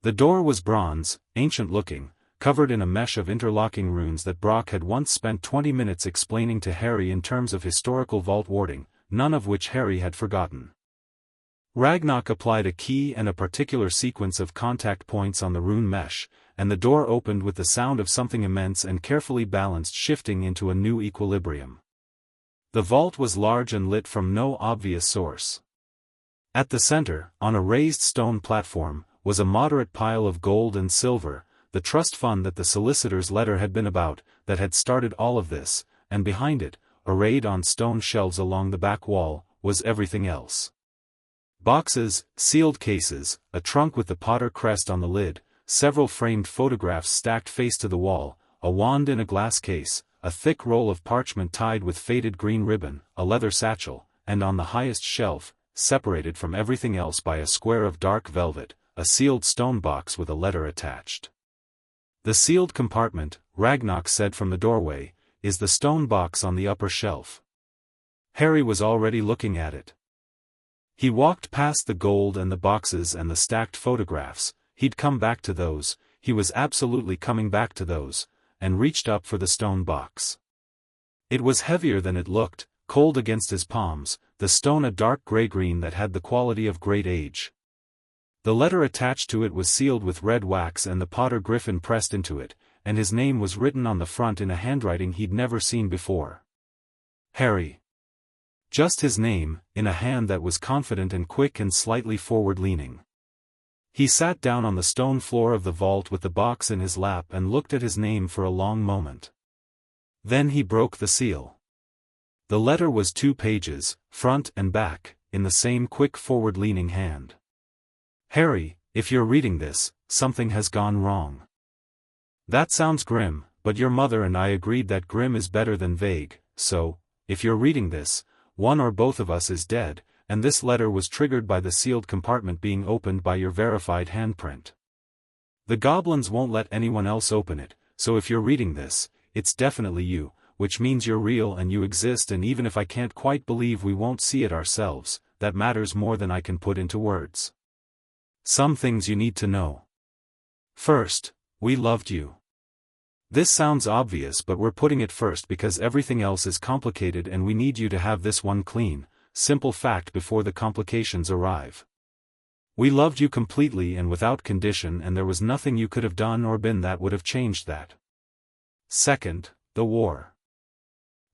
The door was bronze, ancient-looking, covered in a mesh of interlocking runes that Brock had once spent 20 minutes explaining to Harry in terms of historical vault warding, none of which Harry had forgotten. Ragnok applied a key and a particular sequence of contact points on the rune mesh, and the door opened with the sound of something immense and carefully balanced shifting into a new equilibrium. The vault was large and lit from no obvious source. At the center, on a raised stone platform, was a moderate pile of gold and silver, the trust fund that the solicitor's letter had been about, that had started all of this, and behind it, arrayed on stone shelves along the back wall, was everything else. Boxes, sealed cases, a trunk with the Potter crest on the lid, several framed photographs stacked face to the wall, a wand in a glass case, a thick roll of parchment tied with faded green ribbon, a leather satchel, and on the highest shelf, separated from everything else by a square of dark velvet, a sealed stone box with a letter attached. The sealed compartment, Ragnok said from the doorway, is the stone box on the upper shelf. Harry was already looking at it. He walked past the gold and the boxes and the stacked photographs. He'd come back to those, he was absolutely coming back to those, and reached up for the stone box. It was heavier than it looked, cold against his palms, the stone a dark gray-green that had the quality of great age. The letter attached to it was sealed with red wax and the Potter griffin pressed into it, and his name was written on the front in a handwriting he'd never seen before. Harry. Just his name, in a hand that was confident and quick and slightly forward-leaning. He sat down on the stone floor of the vault with the box in his lap and looked at his name for a long moment. Then he broke the seal. The letter was 2 pages, front and back, in the same quick forward-leaning hand. Harry, if you're reading this, something has gone wrong. That sounds grim, but your mother and I agreed that grim is better than vague, so, if you're reading this, one or both of us is dead, and this letter was triggered by the sealed compartment being opened by your verified handprint. The goblins won't let anyone else open it, so if you're reading this, it's definitely you, which means you're real and you exist, and even if I can't quite believe we won't see it ourselves, that matters more than I can put into words. Some things you need to know. First, we loved you. This sounds obvious, but we're putting it first because everything else is complicated and we need you to have this one clean, simple fact before the complications arrive. We loved you completely and without condition, and there was nothing you could have done or been that would have changed that. Second, the war.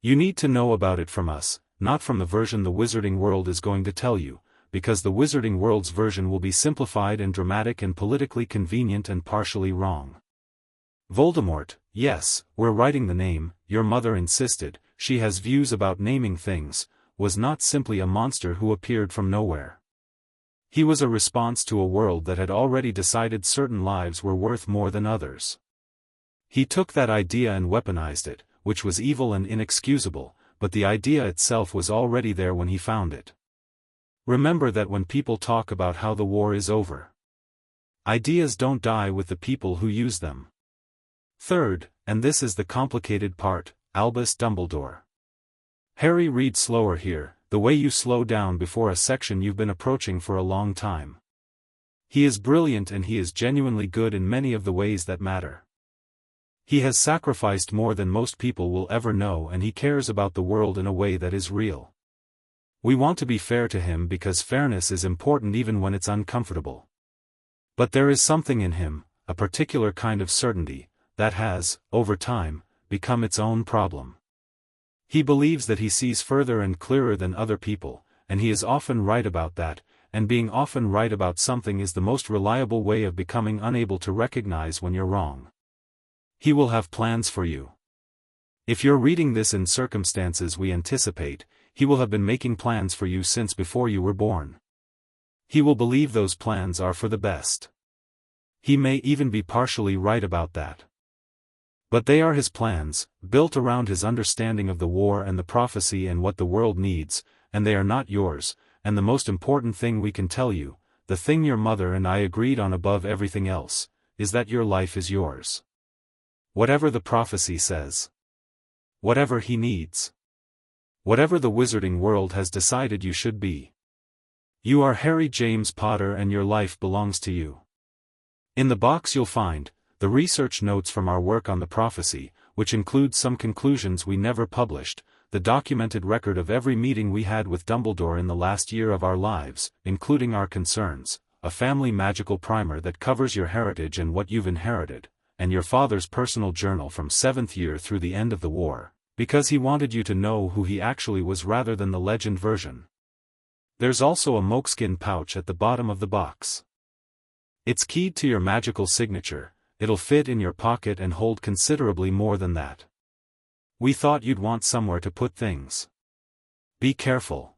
You need to know about it from us, not from the version the Wizarding World is going to tell you, because the Wizarding World's version will be simplified and dramatic and politically convenient and partially wrong. Voldemort, yes, we're writing the name, your mother insisted, she has views about naming things, was not simply a monster who appeared from nowhere. He was a response to a world that had already decided certain lives were worth more than others. He took that idea and weaponized it, which was evil and inexcusable, but the idea itself was already there when he found it. Remember that when people talk about how the war is over. Ideas don't die with the people who use them. Third, and this is the complicated part, Albus Dumbledore. Harry, read slower here, the way you slow down before a section you've been approaching for a long time. He is brilliant and he is genuinely good in many of the ways that matter. He has sacrificed more than most people will ever know, and he cares about the world in a way that is real. We want to be fair to him because fairness is important even when it's uncomfortable. But there is something in him, a particular kind of certainty, that has, over time, become its own problem. He believes that he sees further and clearer than other people, and he is often right about that, and being often right about something is the most reliable way of becoming unable to recognize when you're wrong. He will have plans for you. If you're reading this in circumstances we anticipate, he will have been making plans for you since before you were born. He will believe those plans are for the best. He may even be partially right about that. But they are his plans, built around his understanding of the war and the prophecy and what the world needs, and they are not yours, and the most important thing we can tell you, the thing your mother and I agreed on above everything else, is that your life is yours. Whatever the prophecy says. Whatever he needs. Whatever the Wizarding World has decided you should be. You are Harry James Potter and your life belongs to you. In the box you'll find the research notes from our work on the prophecy, which includes some conclusions we never published, the documented record of every meeting we had with Dumbledore in the last year of our lives, including our concerns, a family magical primer that covers your heritage and what you've inherited, and your father's personal journal from 7th year through the end of the war, because he wanted you to know who he actually was rather than the legend version. There's also a moleskin pouch at the bottom of the box. It's keyed to your magical signature. It'll fit in your pocket and hold considerably more than that. We thought you'd want somewhere to put things. Be careful.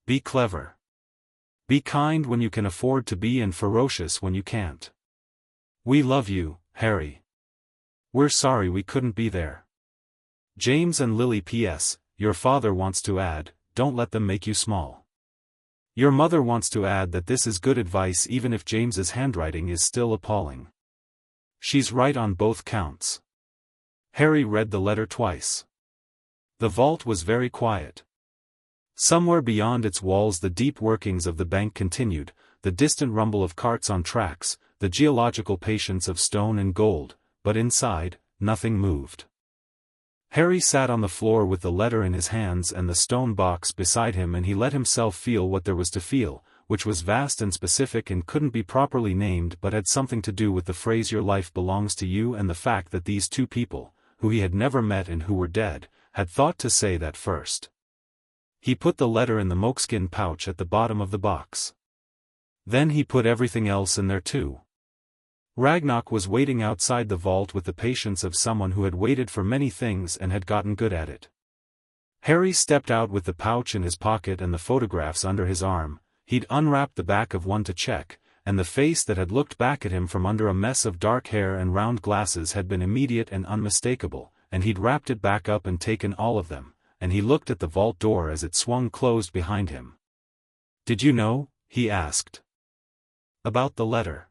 Be clever. Be kind when you can afford to be and ferocious when you can't. We love you, Harry. We're sorry we couldn't be there. James and Lily. P.S. Your father wants to add, don't let them make you small. Your mother wants to add that this is good advice even if James's handwriting is still appalling. She's right on both counts. Harry read the letter twice. The vault was very quiet. Somewhere beyond its walls the deep workings of the bank continued, the distant rumble of carts on tracks, the geological patience of stone and gold, but inside, nothing moved. Harry sat on the floor with the letter in his hands and the stone box beside him, and he let himself feel what there was to feel, which was vast and specific and couldn't be properly named but had something to do with the phrase "your life belongs to you" and the fact that these two people, who he had never met and who were dead, had thought to say that first. He put the letter in the moleskin pouch at the bottom of the box. Then he put everything else in there too. Ragnok was waiting outside the vault with the patience of someone who had waited for many things and had gotten good at it. Harry stepped out with the pouch in his pocket and the photographs under his arm. He'd unwrapped the back of one to check, and the face that had looked back at him from under a mess of dark hair and round glasses had been immediate and unmistakable, and he'd wrapped it back up and taken all of them, and he looked at the vault door as it swung closed behind him. "Did you know?" he asked. "About the letter?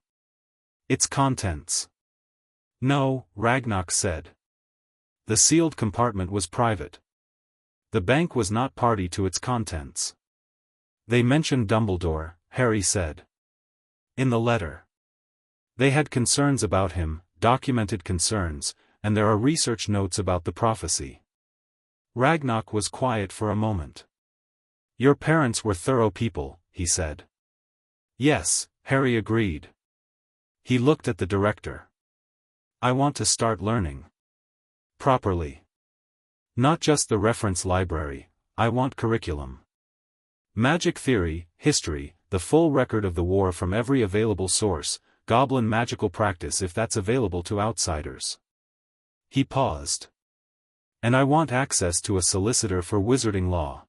Its contents?" "No," Ragnok said. "The sealed compartment was private. The bank was not party to its contents." "They mentioned Dumbledore," Harry said. "In the letter. They had concerns about him, documented concerns, and there are research notes about the prophecy." Ragnok was quiet for a moment. "Your parents were thorough people," he said. "Yes," Harry agreed. He looked at the director. "I want to start learning. Properly. Not just the reference library, I want curriculum. Magic theory, history, the full record of the war from every available source, goblin magical practice if that's available to outsiders." He paused. "And I want access to a solicitor for wizarding law.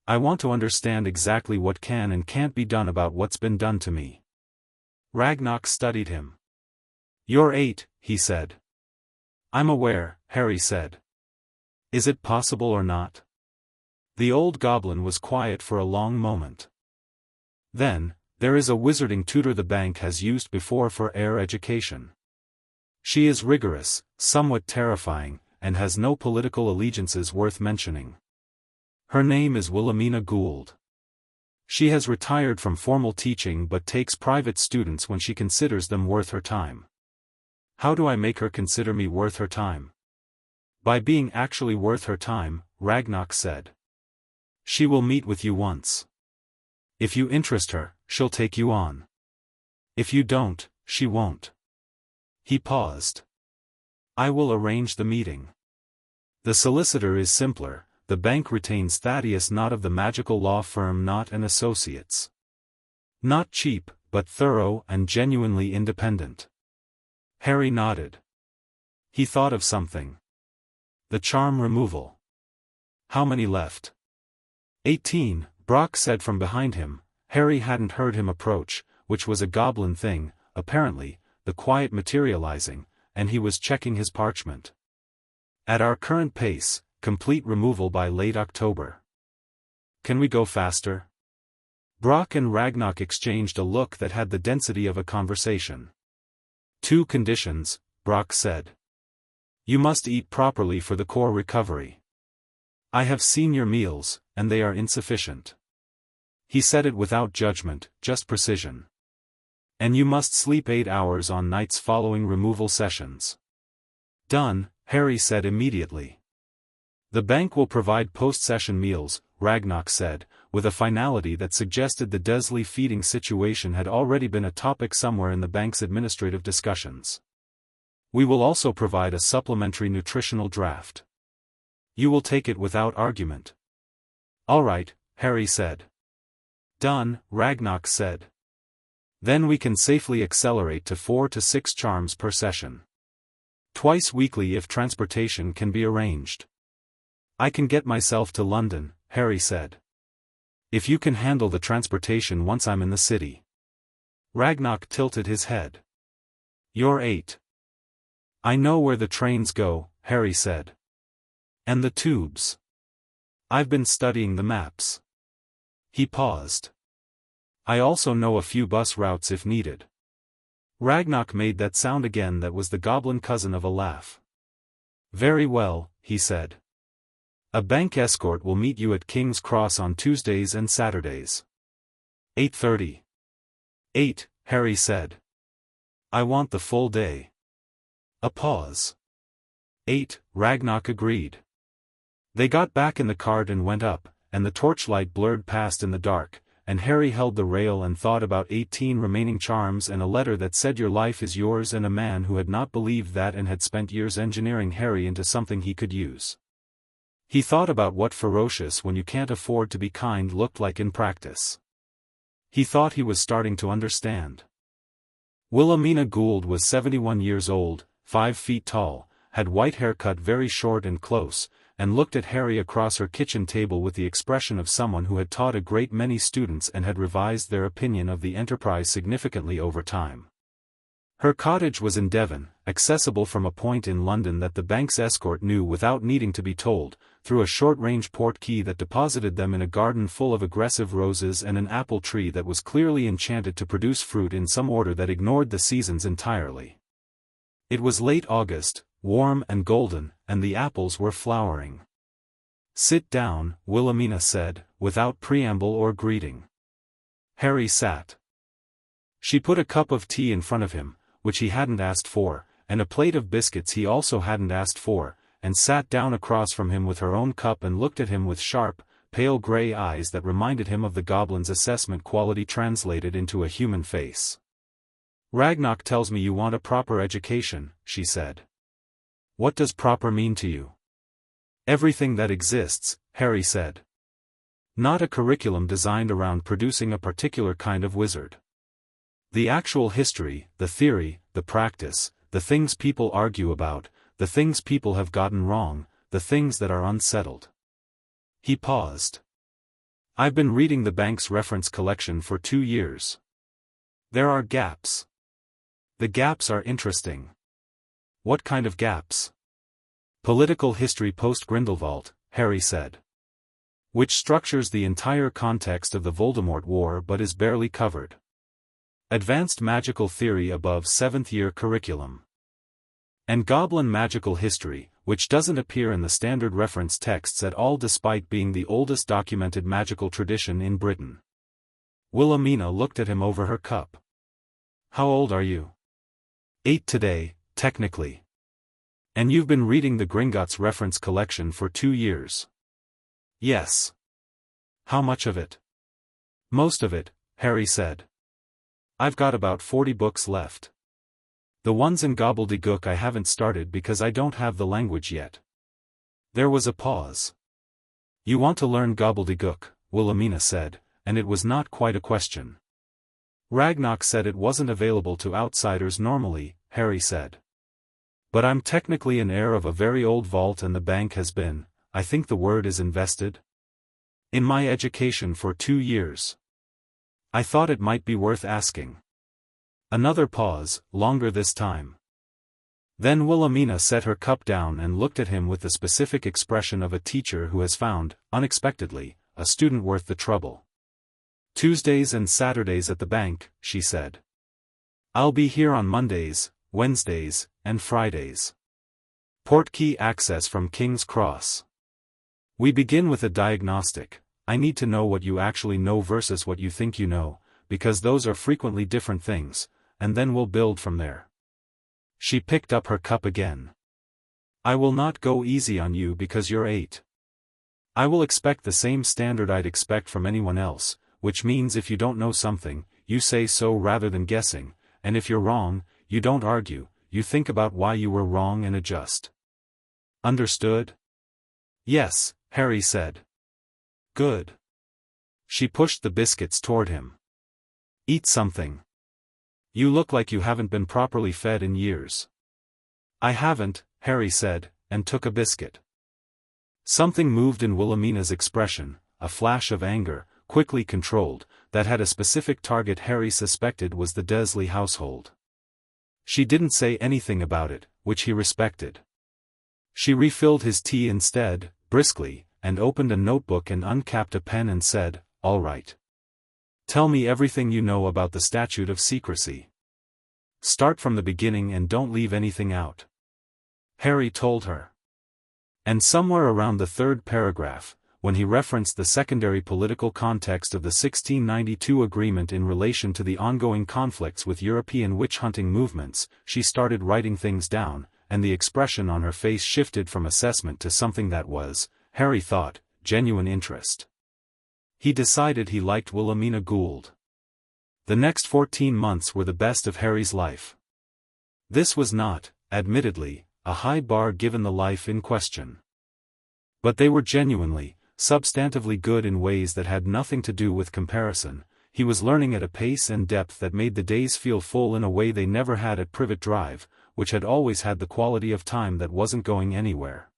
I want to understand exactly what can and can't be done about what's been done to me." Ragnok studied him. "You're 8, he said. "I'm aware," Harry said. "Is it possible or not?" The old goblin was quiet for a long moment. "Then, there is a wizarding tutor the bank has used before for Heir education. She is rigorous, somewhat terrifying, and has no political allegiances worth mentioning. Her name is Wilhelmina Gould. She has retired from formal teaching but takes private students when she considers them worth her time." "How do I make her consider me worth her time?" "By being actually worth her time," Ragnok said. "She will meet with you once. If you interest her, she'll take you on. If you don't, she won't." He paused. "I will arrange the meeting. The solicitor is simpler. The bank retains Thaddeus Knott of the magical law firm Knott and Associates. Not cheap, but thorough and genuinely independent." Harry nodded. He thought of something. "The charm removal. How many left?" 18, Brock said from behind him. Harry hadn't heard him approach, which was a goblin thing, apparently, the quiet materializing, and he was checking his parchment. "At our current pace, complete removal by late October. Can we go faster?" Brock and Ragnok exchanged a look that had the density of a conversation. "2 conditions," Brock said. "You must eat properly for the core recovery. I have seen your meals, and they are insufficient." He said it without judgment, just precision. "And you must sleep 8 hours on nights following removal sessions." "Done," Harry said immediately. "The bank will provide post-session meals," Ragnok said, with a finality that suggested the Dursley feeding situation had already been a topic somewhere in the bank's administrative discussions. "We will also provide a supplementary nutritional draft. You will take it without argument." "All right," Harry said. "Done," Ragnok said. "Then we can safely accelerate to 4 to 6 charms per session." Twice weekly if transportation can be arranged. I can get myself to London, Harry said. If you can handle the transportation once I'm in the city. Ragnok tilted his head. You're 8. I know where the trains go, Harry said. And the tubes. I've been studying the maps. He paused. I also know a few bus routes if needed. Ragnok made that sound again that was the goblin cousin of a laugh. Very well, he said. A bank escort will meet you at King's Cross on Tuesdays and Saturdays. 8:30. 8, Harry said. I want the full day. A pause. 8, Ragnok agreed. They got back in the cart and went up, and the torchlight blurred past in the dark, and Harry held the rail and thought about 18 remaining charms and a letter that said your life is yours, and a man who had not believed that and had spent years engineering Harry into something he could use. He thought about what ferocious when you can't afford to be kind looked like in practice. He thought he was starting to understand. Wilhelmina Gould was 71 years old, 5 feet tall, had white hair cut very short and close, and looked at Harry across her kitchen table with the expression of someone who had taught a great many students and had revised their opinion of the enterprise significantly over time. Her cottage was in Devon, accessible from a point in London that the bank's escort knew without needing to be told, through a short-range portkey that deposited them in a garden full of aggressive roses and an apple tree that was clearly enchanted to produce fruit in some order that ignored the seasons entirely. It was late August, warm and golden, and the apples were flowering. Sit down, Wilhelmina said, without preamble or greeting. Harry sat. She put a cup of tea in front of him, which he hadn't asked for, and a plate of biscuits he also hadn't asked for, and sat down across from him with her own cup and looked at him with sharp, pale grey eyes that reminded him of the goblin's assessment quality translated into a human face. Ragnok tells me you want a proper education, she said. What does proper mean to you? Everything that exists, Harry said. Not a curriculum designed around producing a particular kind of wizard. The actual history, the theory, the practice, the things people argue about, the things people have gotten wrong, the things that are unsettled. He paused. I've been reading the bank's reference collection for 2 years. There are gaps. The gaps are interesting. What kind of gaps? Political history post-Grindelwald, Harry said. Which structures the entire context of the Voldemort War but is barely covered. Advanced magical theory above 7th-year curriculum. And goblin magical history, which doesn't appear in the standard reference texts at all despite being the oldest documented magical tradition in Britain. Wilhelmina looked at him over her cup. How old are you? 8 today, technically. And you've been reading the Gringotts reference collection for 2 years. Yes. How much of it? Most of it, Harry said. I've got about 40 books left. The ones in gobbledygook I haven't started because I don't have the language yet. There was a pause. You want to learn gobbledygook, Wilhelmina said, and it was not quite a question. Ragnok said it wasn't available to outsiders normally, Harry said. But I'm technically an heir of a very old vault and the bank has been, I think the word is invested, in my education for 2 years. I thought it might be worth asking. Another pause, longer this time. Then Wilhelmina set her cup down and looked at him with the specific expression of a teacher who has found, unexpectedly, a student worth the trouble. Tuesdays and Saturdays at the bank, she said. I'll be here on Mondays, Wednesdays, and Fridays. Portkey access from King's Cross. We begin with a diagnostic. I need to know what you actually know versus what you think you know, because those are frequently different things, and then we'll build from there. She picked up her cup again. I will not go easy on you because you're 8. I will expect the same standard I'd expect from anyone else, which means if you don't know something, you say so rather than guessing, and if you're wrong, you don't argue, you think about why you were wrong and adjust. Understood? Yes, Harry said. Good. She pushed the biscuits toward him. Eat something. You look like you haven't been properly fed in years. I haven't, Harry said, and took a biscuit. Something moved in Wilhelmina's expression, a flash of anger, quickly controlled, that had a specific target. Harry suspected was the Dursley household. She didn't say anything about it, which he respected. She refilled his tea instead, briskly, and opened a notebook and uncapped a pen and said, "All right. Tell me everything you know about the Statute of Secrecy. Start from the beginning and don't leave anything out." Harry told her. And somewhere around the third paragraph, when he referenced the secondary political context of the 1692 agreement in relation to the ongoing conflicts with European witch-hunting movements, she started writing things down, and the expression on her face shifted from assessment to something that was, Harry thought, genuine interest. He decided he liked Wilhelmina Gould. The next 14 months were the best of Harry's life. This was not, admittedly, a high bar given the life in question. But they were genuinely, substantively good in ways that had nothing to do with comparison. He was learning at a pace and depth that made the days feel full in a way they never had at Privet Drive, which had always had the quality of time that wasn't going anywhere.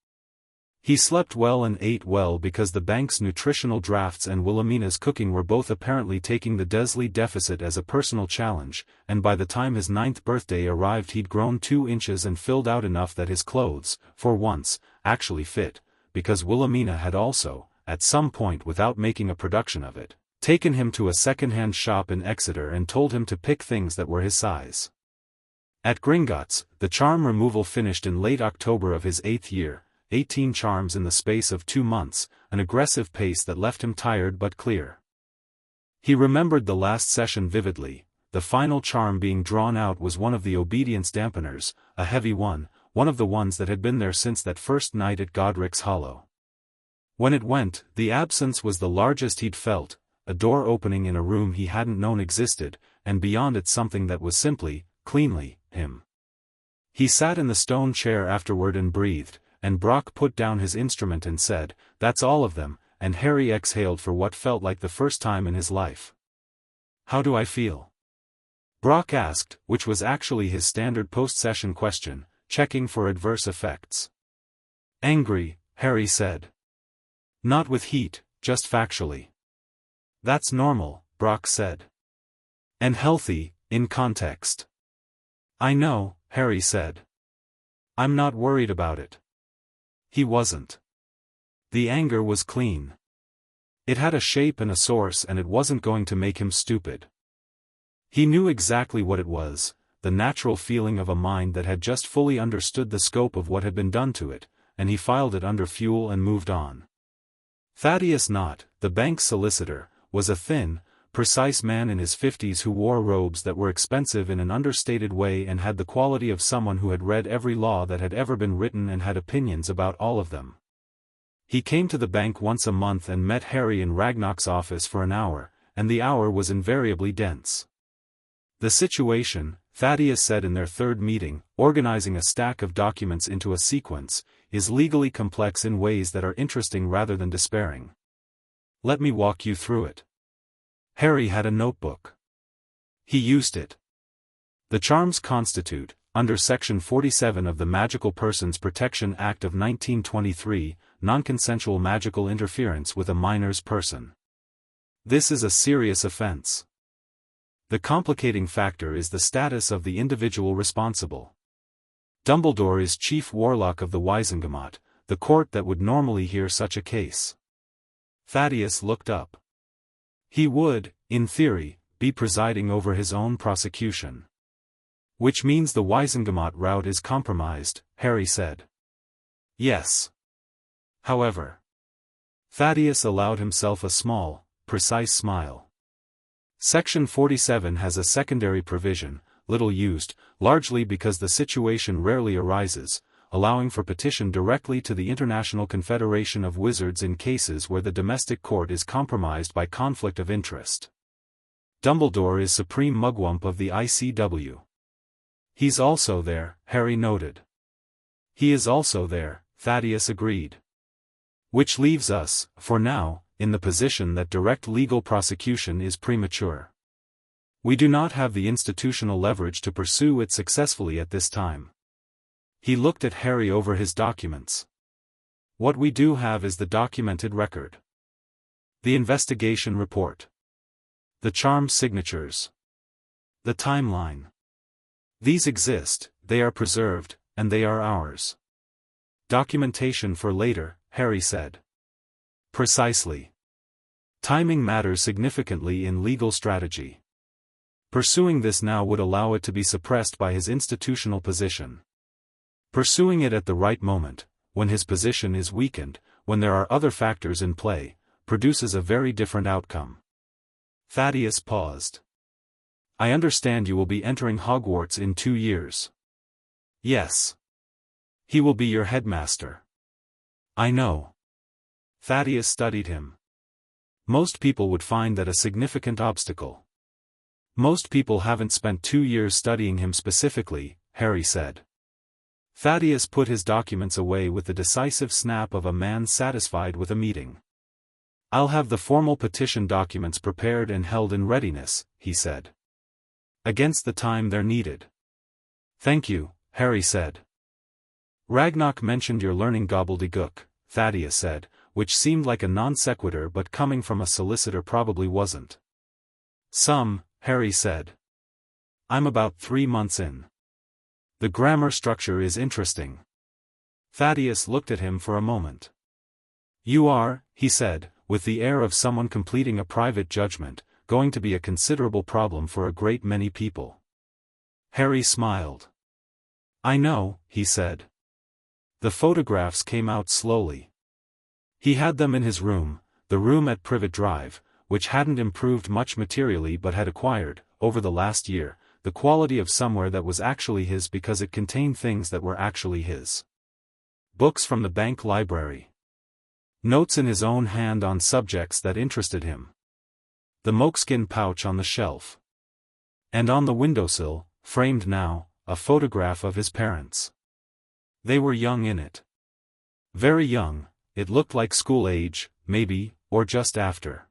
He slept well and ate well because the bank's nutritional drafts and Wilhelmina's cooking were both apparently taking the Dursley deficit as a personal challenge, and by the time his 9th birthday arrived he'd grown 2 inches and filled out enough that his clothes, for once, actually fit, because Wilhelmina had also, at some point without making a production of it, taken him to a second-hand shop in Exeter and told him to pick things that were his size. At Gringotts, the charm removal finished in late October of his 8th year, 18 charms in the space of 2 months, an aggressive pace that left him tired but clear. He remembered the last session vividly. The final charm being drawn out was one of the obedience dampeners, a heavy one of the ones that had been there since that first night at Godric's Hollow. When it went, the absence was the largest he'd felt, a door opening in a room he hadn't known existed, and beyond it something that was simply, cleanly, him. He sat in the stone chair afterward and breathed, and Brock put down his instrument and said, "That's all of them," and Harry exhaled for what felt like the first time in his life. "How do I feel?" Brock asked, which was actually his standard post-session question, checking for adverse effects. "Angry," Harry said. "Not with heat, just factually." "That's normal," Brock said. "And healthy, in context." "I know," Harry said. "I'm not worried about it." He wasn't. The anger was clean. It had a shape and a source and it wasn't going to make him stupid. He knew exactly what it was, the natural feeling of a mind that had just fully understood the scope of what had been done to it, and he filed it under fuel and moved on. Thaddeus Knott, the bank's solicitor, was a thin, precise man in his 50s who wore robes that were expensive in an understated way and had the quality of someone who had read every law that had ever been written and had opinions about all of them. He came to the bank once a month and met Harry in Ragnok's office for an hour, and the hour was invariably dense. The situation, Thaddeus said in their third meeting, organizing a stack of documents into a sequence, is legally complex in ways that are interesting rather than despairing. Let me walk you through it. Harry had a notebook. He used it. The charms constitute, under Section 47 of the Magical Persons Protection Act of 1923, non-consensual magical interference with a minor's person. This is a serious offense. The complicating factor is the status of the individual responsible. Dumbledore is chief warlock of the Wizengamot, the court that would normally hear such a case. Thaddeus looked up. He would, in theory, be presiding over his own prosecution. Which means the Wizengamot route is compromised, Harry said. Yes. However. Thaddeus allowed himself a small, precise smile. Section 47 has a secondary provision, little used, largely because the situation rarely arises, allowing for petition directly to the International Confederation of Wizards in cases where the domestic court is compromised by conflict of interest. Dumbledore is supreme mugwump of the ICW. He's also there, Harry noted. He is also there, Thaddeus agreed. Which leaves us, for now, in the position that direct legal prosecution is premature. We do not have the institutional leverage to pursue it successfully at this time. He looked at Harry over his documents. What we do have is the documented record. The investigation report. The charm signatures. The timeline. These exist, they are preserved, and they are ours. Documentation for later, Harry said. Precisely. Timing matters significantly in legal strategy. Pursuing this now would allow it to be suppressed by his institutional position. Pursuing it at the right moment, when his position is weakened, when there are other factors in play, produces a very different outcome. Thaddeus paused. I understand you will be entering Hogwarts in 2 years. Yes. He will be your headmaster. I know. Thaddeus studied him. Most people would find that a significant obstacle. Most people haven't spent 2 years studying him specifically, Harry said. Thaddeus put his documents away with the decisive snap of a man satisfied with a meeting. I'll have the formal petition documents prepared and held in readiness, he said. Against the time they're needed. Thank you, Harry said. Ragnok mentioned your learning gobbledygook, Thaddeus said, which seemed like a non sequitur but coming from a solicitor probably wasn't. Some, Harry said. I'm about 3 months in. The grammar structure is interesting. Thaddeus looked at him for a moment. You are, he said, with the air of someone completing a private judgment, going to be a considerable problem for a great many people. Harry smiled. I know, he said. The photographs came out slowly. He had them in his room, the room at Privet Drive, which hadn't improved much materially but had acquired, over the last year, the quality of somewhere that was actually his because it contained things that were actually his. Books from the bank library. Notes in his own hand on subjects that interested him. The moleskin pouch on the shelf. And on the windowsill, framed now, a photograph of his parents. They were young in it. Very young, it looked like school age, maybe, or just after.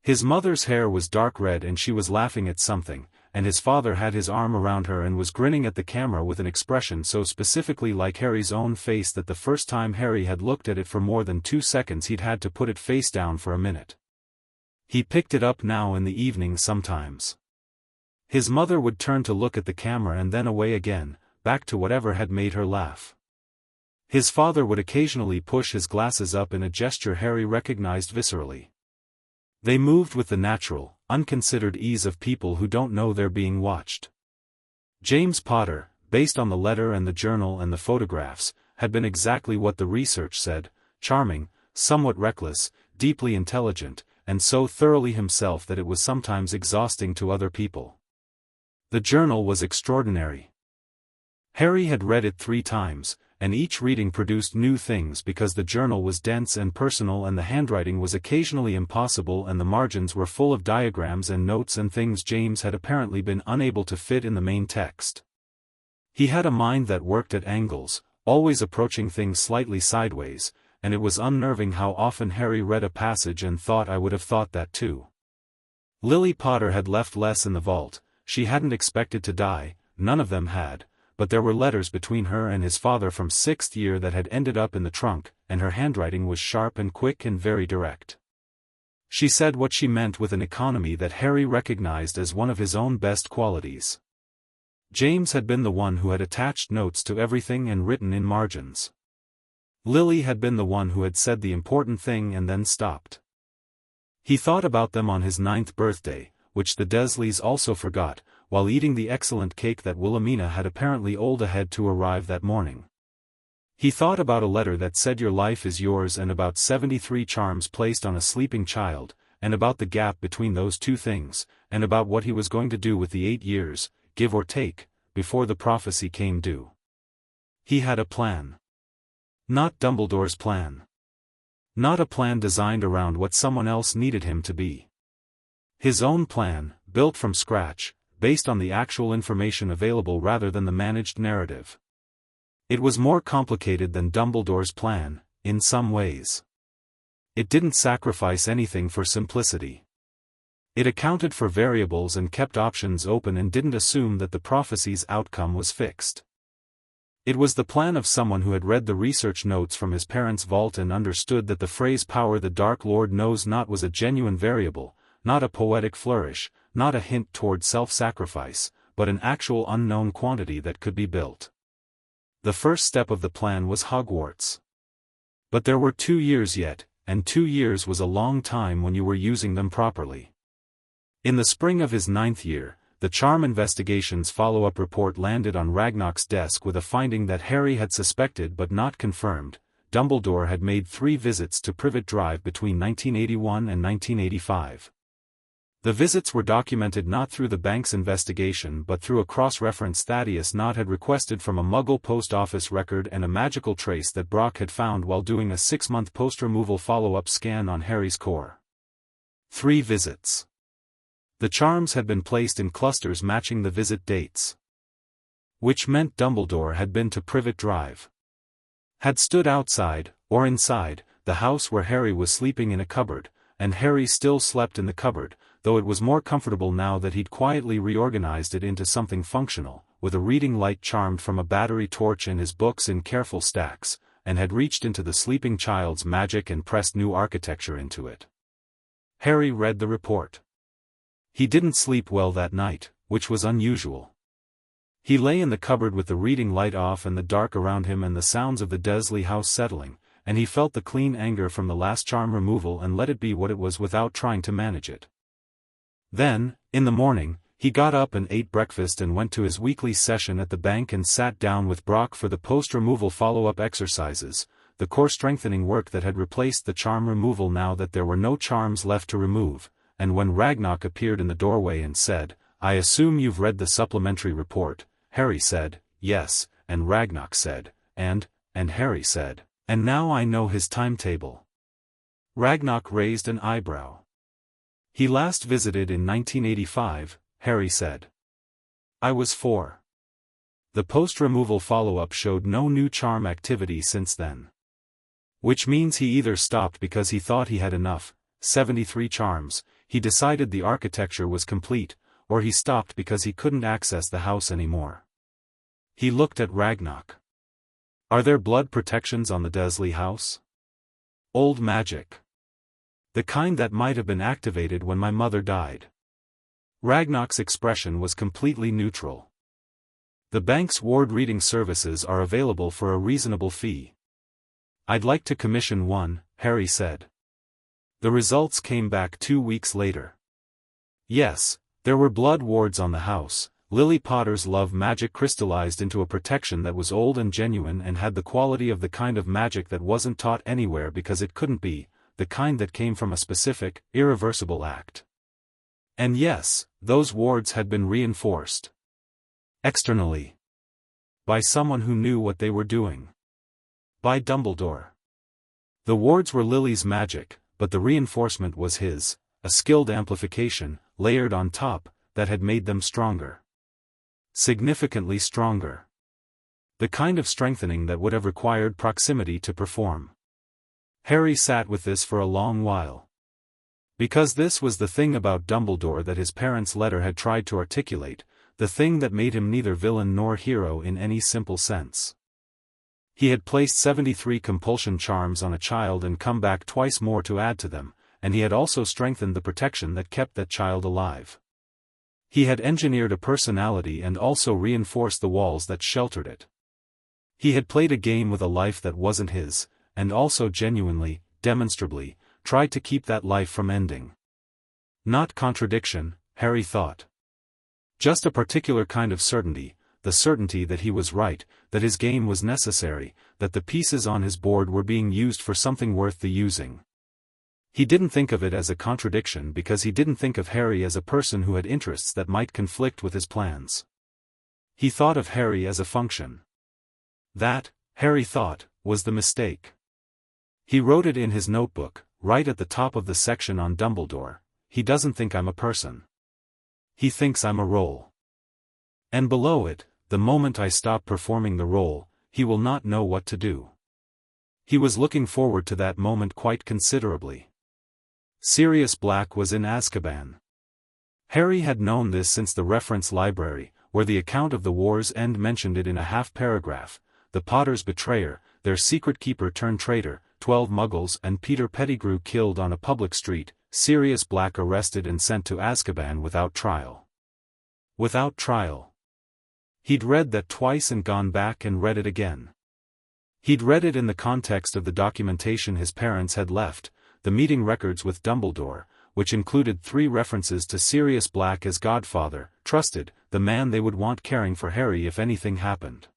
His mother's hair was dark red and she was laughing at something, and his father had his arm around her and was grinning at the camera with an expression so specifically like Harry's own face that the first time Harry had looked at it for more than 2 seconds he'd had to put it face down for a minute. He picked it up now in the evening sometimes. His mother would turn to look at the camera and then away again, back to whatever had made her laugh. His father would occasionally push his glasses up in a gesture Harry recognized viscerally. They moved with the natural, unconsidered ease of people who don't know they're being watched. James Potter, based on the letter and the journal and the photographs, had been exactly what the research said, charming, somewhat reckless, deeply intelligent, and so thoroughly himself that it was sometimes exhausting to other people. The journal was extraordinary. Harry had read it 3 times, and each reading produced new things because the journal was dense and personal and the handwriting was occasionally impossible and the margins were full of diagrams and notes and things James had apparently been unable to fit in the main text. He had a mind that worked at angles, always approaching things slightly sideways, and it was unnerving how often Harry read a passage and thought I would have thought that too. Lily Potter had left less in the vault, she hadn't expected to die, none of them had, but there were letters between her and his father from 6th year that had ended up in the trunk, and her handwriting was sharp and quick and very direct. She said what she meant with an economy that Harry recognized as one of his own best qualities. James had been the one who had attached notes to everything and written in margins. Lily had been the one who had said the important thing and then stopped. He thought about them on his 9th birthday, which the Dursleys also forgot, while eating the excellent cake that Wilhelmina had apparently old ahead to arrive that morning. He thought about a letter that said your life is yours and about 73 charms placed on a sleeping child, and about the gap between those 2 things, and about what he was going to do with the 8 years, give or take, before the prophecy came due. He had a plan. Not Dumbledore's plan. Not a plan designed around what someone else needed him to be. His own plan, built from scratch, based on the actual information available rather than the managed narrative. It was more complicated than Dumbledore's plan, in some ways. It didn't sacrifice anything for simplicity. It accounted for variables and kept options open and didn't assume that the prophecy's outcome was fixed. It was the plan of someone who had read the research notes from his parents' vault and understood that the phrase "power the Dark Lord knows not" was a genuine variable, not a poetic flourish, not a hint toward self-sacrifice, but an actual unknown quantity that could be built. The first step of the plan was Hogwarts. But there were 2 years yet, and 2 years was a long time when you were using them properly. In the spring of his 9th year, the Charm Investigations follow-up report landed on Ragnok's desk with a finding that Harry had suspected but not confirmed. Dumbledore had made 3 visits to Privet Drive between 1981 and 1985. The visits were documented not through the bank's investigation but through a cross-reference Thaddeus Nott had requested from a Muggle post office record and a magical trace that Brock had found while doing a 6-month post-removal follow-up scan on Harry's core. 3 visits. The charms had been placed in clusters matching the visit dates. Which meant Dumbledore had been to Privet Drive. Had stood outside, or inside, the house where Harry was sleeping in a cupboard, and Harry still slept in the cupboard, though it was more comfortable now that he'd quietly reorganized it into something functional, with a reading light charmed from a battery torch and his books in careful stacks, and had reached into the sleeping child's magic and pressed new architecture into it. Harry read the report. He didn't sleep well that night, which was unusual. He lay in the cupboard with the reading light off and the dark around him and the sounds of the Dursley house settling, and he felt the clean anger from the last charm removal and let it be what it was without trying to manage it. Then, in the morning, he got up and ate breakfast and went to his weekly session at the bank and sat down with Brock for the post-removal follow-up exercises, the core-strengthening work that had replaced the charm removal now that there were no charms left to remove. And when Ragnok appeared in the doorway and said, "I assume you've read the supplementary report," Harry said, "Yes," and Ragnok said, and Harry said, "And now I know his timetable." Ragnok raised an eyebrow. "He last visited in 1985, Harry said. "I was 4. The post-removal follow-up showed no new charm activity since then. Which means he either stopped because he thought he had enough, 73 charms, he decided the architecture was complete, or he stopped because he couldn't access the house anymore." He looked at Ragnok. "Are there blood protections on the Dursley house?" "Old magic. The kind that might have been activated when my mother died." Ragnok's expression was completely neutral. "The bank's ward reading services are available for a reasonable fee. I'd like to commission one," Harry said. The results came back 2 weeks later. Yes, there were blood wards on the house. Lily Potter's love magic crystallized into a protection that was old and genuine and had the quality of the kind of magic that wasn't taught anywhere because it couldn't be, the kind that came from a specific, irreversible act. And yes, those wards had been reinforced. Externally. By someone who knew what they were doing. By Dumbledore. The wards were Lily's magic, but the reinforcement was his, a skilled amplification, layered on top, that had made them stronger. Significantly stronger. The kind of strengthening that would have required proximity to perform. Harry sat with this for a long while. Because this was the thing about Dumbledore that his parents' letter had tried to articulate, the thing that made him neither villain nor hero in any simple sense. He had placed 73 compulsion charms on a child and come back twice more to add to them, and he had also strengthened the protection that kept that child alive. He had engineered a personality and also reinforced the walls that sheltered it. He had played a game with a life that wasn't his, and also genuinely, demonstrably, tried to keep that life from ending. Not contradiction, Harry thought. Just a particular kind of certainty, the certainty that he was right, that his game was necessary, that the pieces on his board were being used for something worth the using. He didn't think of it as a contradiction because he didn't think of Harry as a person who had interests that might conflict with his plans. He thought of Harry as a function. That, Harry thought, was the mistake. He wrote it in his notebook, right at the top of the section on Dumbledore. "He doesn't think I'm a person. He thinks I'm a role. And below it, the moment I stop performing the role, he will not know what to do." He was looking forward to that moment quite considerably. Sirius Black was in Azkaban. Harry had known this since the reference library, where the account of the war's end mentioned it in a half-paragraph, the Potter's betrayer, their secret keeper turned traitor, 12 Muggles and Peter Pettigrew killed on a public street, Sirius Black arrested and sent to Azkaban without trial. Without trial. He'd read that twice and gone back and read it again. He'd read it in the context of the documentation his parents had left, the meeting records with Dumbledore, which included 3 references to Sirius Black as godfather, trusted, the man they would want caring for Harry if anything happened.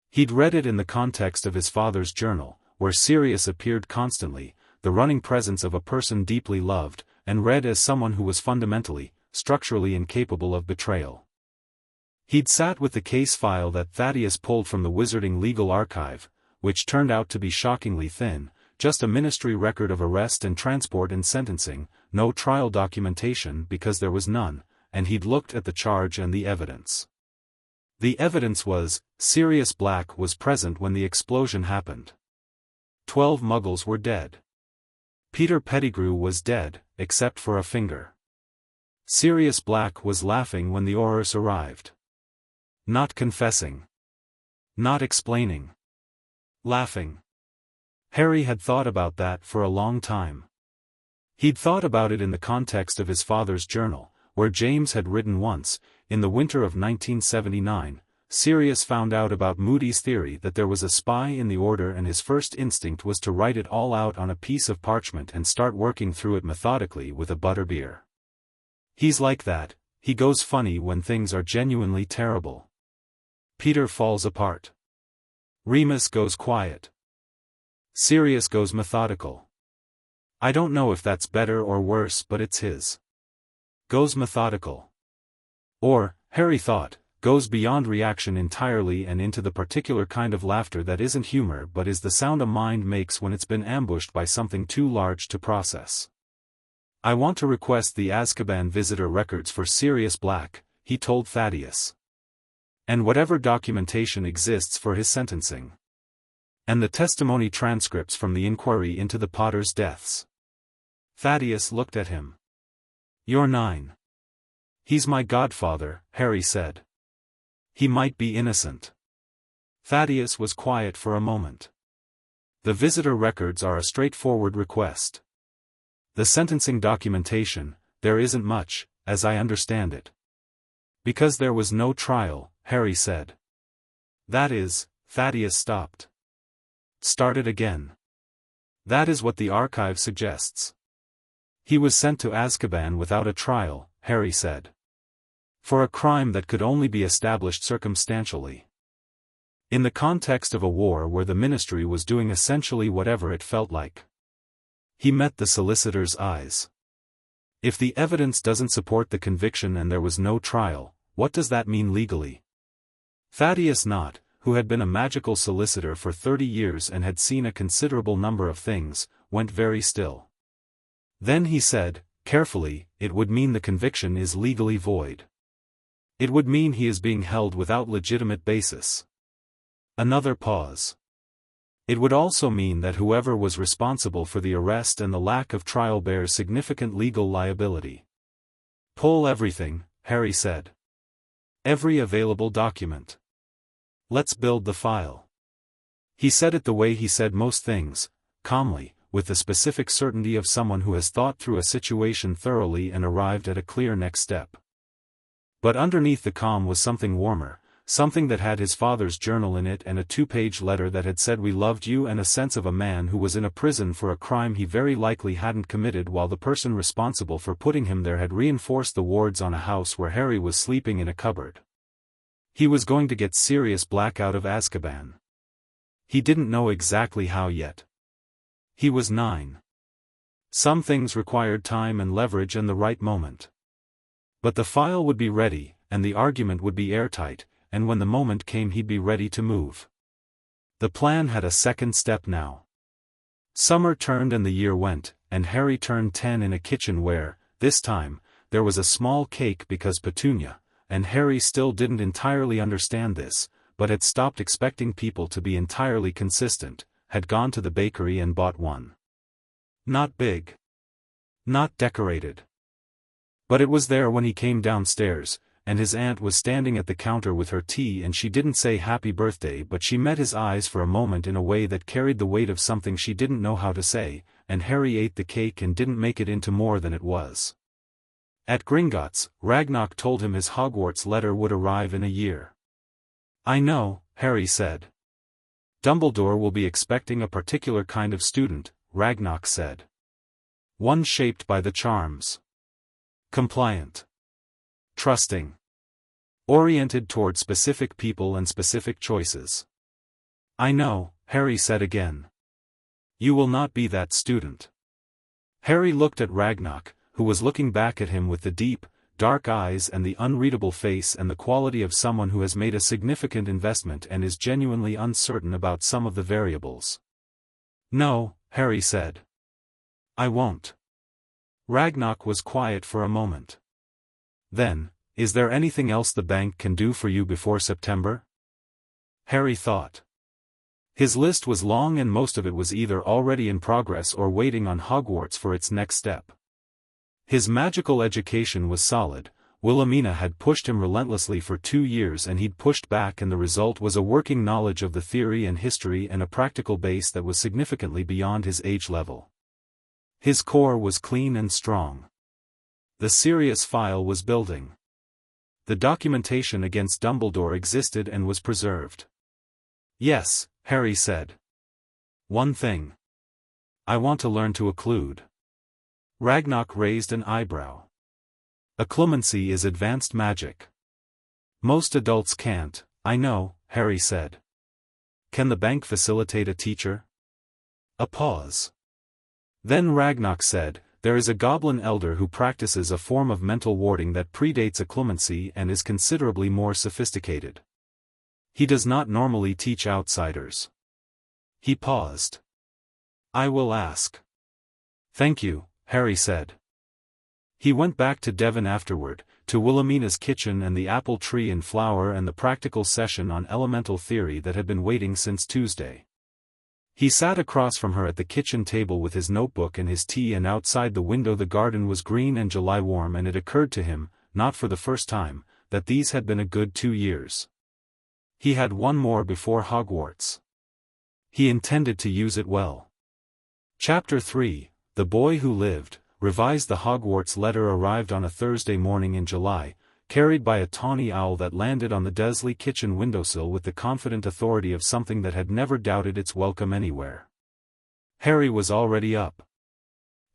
He'd read it in the context of his father's journal, where Sirius appeared constantly, the running presence of a person deeply loved, and read as someone who was fundamentally, structurally incapable of betrayal. He'd sat with the case file that Thaddeus pulled from the Wizarding Legal Archive, which turned out to be shockingly thin, just a ministry record of arrest and transport and sentencing, no trial documentation because there was none, and he'd looked at the charge and the evidence. The evidence was, Sirius Black was present when the explosion happened. 12 Muggles were dead. Peter Pettigrew was dead, except for a finger. Sirius Black was laughing when the Aurors arrived. Not confessing. Not explaining. Laughing. Harry had thought about that for a long time. He'd thought about it in the context of his father's journal, where James had written once, in the winter of 1979, Sirius found out about Moody's theory that there was a spy in the Order and his first instinct was to write it all out on a piece of parchment and start working through it methodically with a butterbeer. He's like that, he goes funny when things are genuinely terrible. Peter falls apart. Remus goes quiet. Sirius goes methodical. I don't know if that's better or worse, but it's his. Goes methodical. Or, Harry thought, goes beyond reaction entirely and into the particular kind of laughter that isn't humor but is the sound a mind makes when it's been ambushed by something too large to process. I want to request the Azkaban visitor records for Sirius Black, he told Thaddeus. And whatever documentation exists for his sentencing. And the testimony transcripts from the inquiry into the Potters' deaths. Thaddeus looked at him. You're 9. He's my godfather, Harry said. He might be innocent. Thaddeus was quiet for a moment. The visitor records are a straightforward request. The sentencing documentation, there isn't much, as I understand it. Because there was no trial, Harry said. That is, Thaddeus stopped. Started again. That is what the archive suggests. He was sent to Azkaban without a trial, Harry said. For a crime that could only be established circumstantially. In the context of a war where the ministry was doing essentially whatever it felt like. He met the solicitor's eyes. If the evidence doesn't support the conviction and there was no trial, what does that mean legally? Thaddeus Knott, who had been a magical solicitor for 30 years and had seen a considerable number of things, went very still. Then he said, carefully, it would mean the conviction is legally void. It would mean he is being held without legitimate basis. Another pause. It would also mean that whoever was responsible for the arrest and the lack of trial bears significant legal liability. Pull everything, Harry said. Every available document. Let's build the file. He said it the way he said most things, calmly, with the specific certainty of someone who has thought through a situation thoroughly and arrived at a clear next step. But underneath the calm was something warmer, something that had his father's journal in it and a 2-page letter that had said we loved you and a sense of a man who was in a prison for a crime he very likely hadn't committed while the person responsible for putting him there had reinforced the wards on a house where Harry was sleeping in a cupboard. He was going to get Sirius Black out of Azkaban. He didn't know exactly how yet. He was 9. Some things required time and leverage and the right moment. But the file would be ready, and the argument would be airtight, and when the moment came he'd be ready to move. The plan had a second step now. Summer turned and the year went, and Harry turned 10 in a kitchen where, this time, there was a small cake because Petunia, and Harry still didn't entirely understand this, but had stopped expecting people to be entirely consistent, had gone to the bakery and bought one. Not big. Not decorated. But it was there when he came downstairs, and his aunt was standing at the counter with her tea, and she didn't say happy birthday, but she met his eyes for a moment in a way that carried the weight of something she didn't know how to say, and Harry ate the cake and didn't make it into more than it was. At Gringotts, Ragnok told him his Hogwarts letter would arrive in a year. "I know," Harry said. "Dumbledore will be expecting a particular kind of student," Ragnok said. "One shaped by the charms. Compliant. Trusting. Oriented toward specific people and specific choices." "I know," Harry said again. "You will not be that student." Harry looked at Ragnok, who was looking back at him with the deep, dark eyes and the unreadable face and the quality of someone who has made a significant investment and is genuinely uncertain about some of the variables. "No," Harry said. "I won't." Ragnok was quiet for a moment. Then, "Is there anything else the bank can do for you before September?" Harry thought. His list was long and most of it was either already in progress or waiting on Hogwarts for its next step. His magical education was solid. Wilhelmina had pushed him relentlessly for 2 years and he'd pushed back, and the result was a working knowledge of the theory and history and a practical base that was significantly beyond his age level. His core was clean and strong. The serious file was building. The documentation against Dumbledore existed and was preserved. "Yes," Harry said. "One thing. I want to learn to occlude." Ragnok raised an eyebrow. "Occlumency is advanced magic. Most adults can't." "I know," Harry said. "Can the bank facilitate a teacher?" A pause. Then Ragnok said, "There is a goblin elder who practices a form of mental warding that predates occlumency and is considerably more sophisticated. He does not normally teach outsiders." He paused. "I will ask." "Thank you," Harry said. He went back to Devon afterward, to Wilhelmina's kitchen and the apple tree in flower and the practical session on elemental theory that had been waiting since Tuesday. He sat across from her at the kitchen table with his notebook and his tea, and outside the window the garden was green and July warm, and it occurred to him, not for the first time, that these had been a good 2 years. He had one more before Hogwarts. He intended to use it well. Chapter 3, The Boy Who Lived, revised. The Hogwarts letter arrived on a Thursday morning in July, carried by a tawny owl that landed on the Dursley kitchen windowsill with the confident authority of something that had never doubted its welcome anywhere. Harry was already up.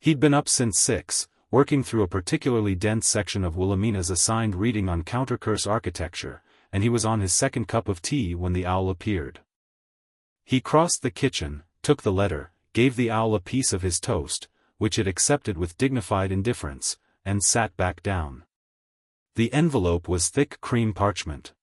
He'd been up since 6, working through a particularly dense section of Wilhelmina's assigned reading on countercurse architecture, and he was on his second cup of tea when the owl appeared. He crossed the kitchen, took the letter, gave the owl a piece of his toast, which it accepted with dignified indifference, and sat back down. The envelope was thick cream parchment.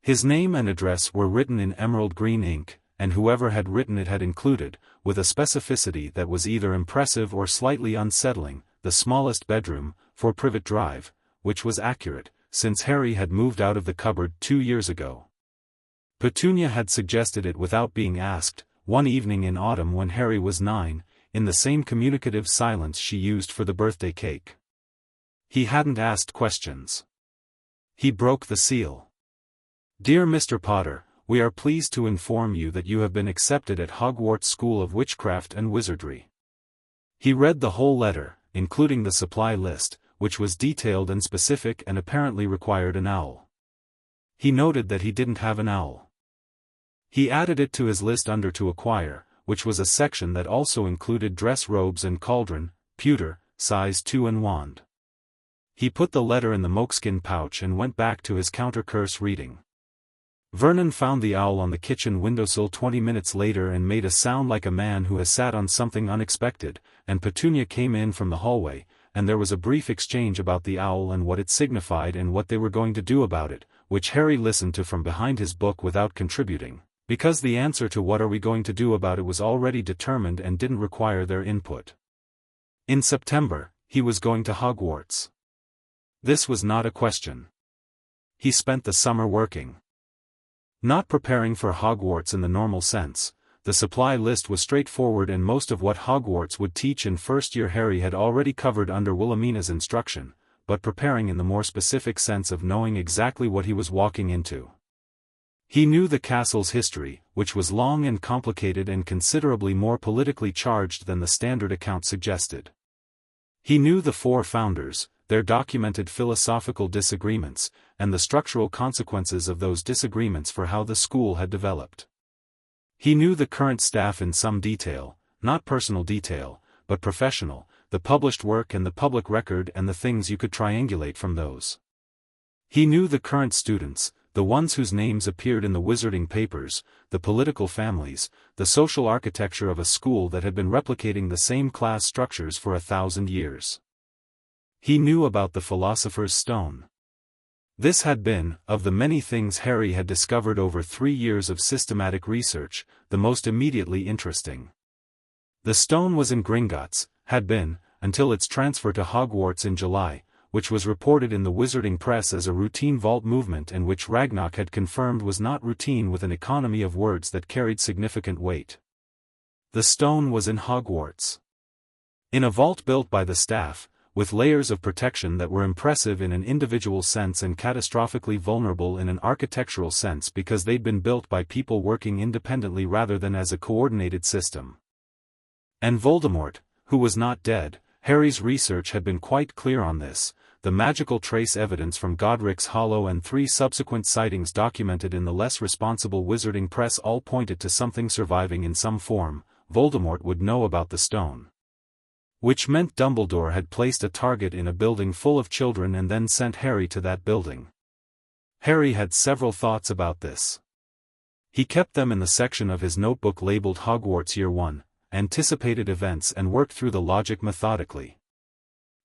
His name and address were written in emerald green ink, and whoever had written it had included, with a specificity that was either impressive or slightly unsettling, the smallest bedroom, for Privet Drive, which was accurate, since Harry had moved out of the cupboard 2 years ago. Petunia had suggested it without being asked, one evening in autumn when Harry was 9, in the same communicative silence she used for the birthday cake. He hadn't asked questions. He broke the seal. "Dear Mr. Potter, we are pleased to inform you that you have been accepted at Hogwarts School of Witchcraft and Wizardry." He read the whole letter, including the supply list, which was detailed and specific and apparently required an owl. He noted that he didn't have an owl. He added it to his list under to acquire, which was a section that also included dress robes and cauldron, pewter, size 2 and wand. He put the letter in the moleskin pouch and went back to his countercurse reading. Vernon found the owl on the kitchen windowsill 20 minutes later and made a sound like a man who has sat on something unexpected, and Petunia came in from the hallway, and there was a brief exchange about the owl and what it signified and what they were going to do about it, which Harry listened to from behind his book without contributing, because the answer to what are we going to do about it was already determined and didn't require their input. In September, he was going to Hogwarts. This was not a question. He spent the summer working. Not preparing for Hogwarts in the normal sense. The supply list was straightforward and most of what Hogwarts would teach in first year Harry had already covered under Wilhelmina's instruction, but preparing in the more specific sense of knowing exactly what he was walking into. He knew the castle's history, which was long and complicated and considerably more politically charged than the standard account suggested. He knew the four founders, their documented philosophical disagreements, and the structural consequences of those disagreements for how the school had developed. He knew the current staff in some detail, not personal detail, but professional, the published work and the public record and the things you could triangulate from those. He knew the current students, the ones whose names appeared in the wizarding papers, the political families, the social architecture of a school that had been replicating the same class structures for 1,000 years. He knew about the Philosopher's Stone. This had been, of the many things Harry had discovered over 3 years of systematic research, the most immediately interesting. The stone was in Gringotts, had been, until its transfer to Hogwarts in July, which was reported in the wizarding press as a routine vault movement and which Ragnok had confirmed was not routine with an economy of words that carried significant weight. The stone was in Hogwarts. In a vault built by the staff, with layers of protection that were impressive in an individual sense and catastrophically vulnerable in an architectural sense because they'd been built by people working independently rather than as a coordinated system. And Voldemort, who was not dead, Harry's research had been quite clear on this. The magical trace evidence from Godric's Hollow and 3 subsequent sightings documented in the less responsible wizarding press all pointed to something surviving in some form. Voldemort would know about the stone. Which meant Dumbledore had placed a target in a building full of children and then sent Harry to that building. Harry had several thoughts about this. He kept them in the section of his notebook labeled Hogwarts Year 1, anticipated events and worked through the logic methodically.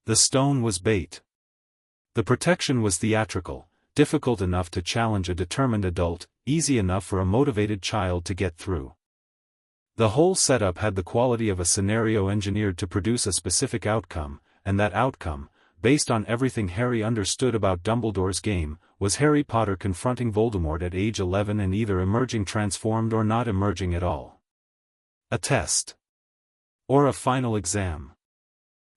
The stone was bait. The protection was theatrical, difficult enough to challenge a determined adult, easy enough for a motivated child to get through. The whole setup had the quality of a scenario engineered to produce a specific outcome, and that outcome, based on everything Harry understood about Dumbledore's game, was Harry Potter confronting Voldemort at age 11 and either emerging transformed or not emerging at all. A test. Or a final exam.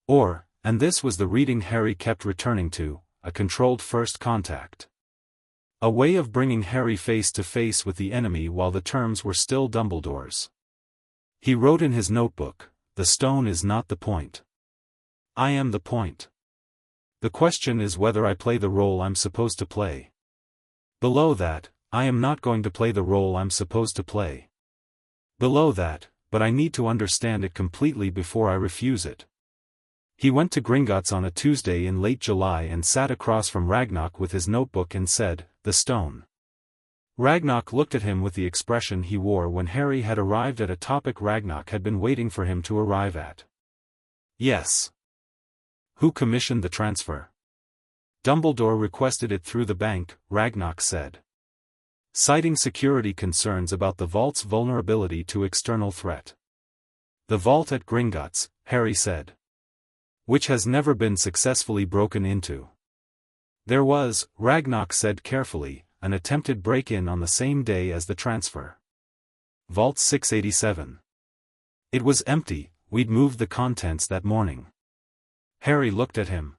Or, and this was the reading Harry kept returning to, a controlled first contact. A way of bringing Harry face to face with the enemy while the terms were still Dumbledore's. He wrote in his notebook, "The stone is not the point. I am the point. The question is whether I play the role I'm supposed to play. Below that, I am not going to play the role I'm supposed to play. Below that, but I need to understand it completely before I refuse it." He went to Gringotts on a Tuesday in late July and sat across from Ragnok with his notebook and said, "The stone." Ragnok looked at him with the expression he wore when Harry had arrived at a topic Ragnok had been waiting for him to arrive at. "Yes." "Who commissioned the transfer?" "Dumbledore requested it through the bank," Ragnok said. Citing security concerns about the vault's vulnerability to external threat. "The vault at Gringotts," Harry said. "Which has never been successfully broken into." "There was," Ragnok said carefully, "an attempted break-in on the same day as the transfer. Vault 687. It was empty, we'd moved the contents that morning." Harry looked at him.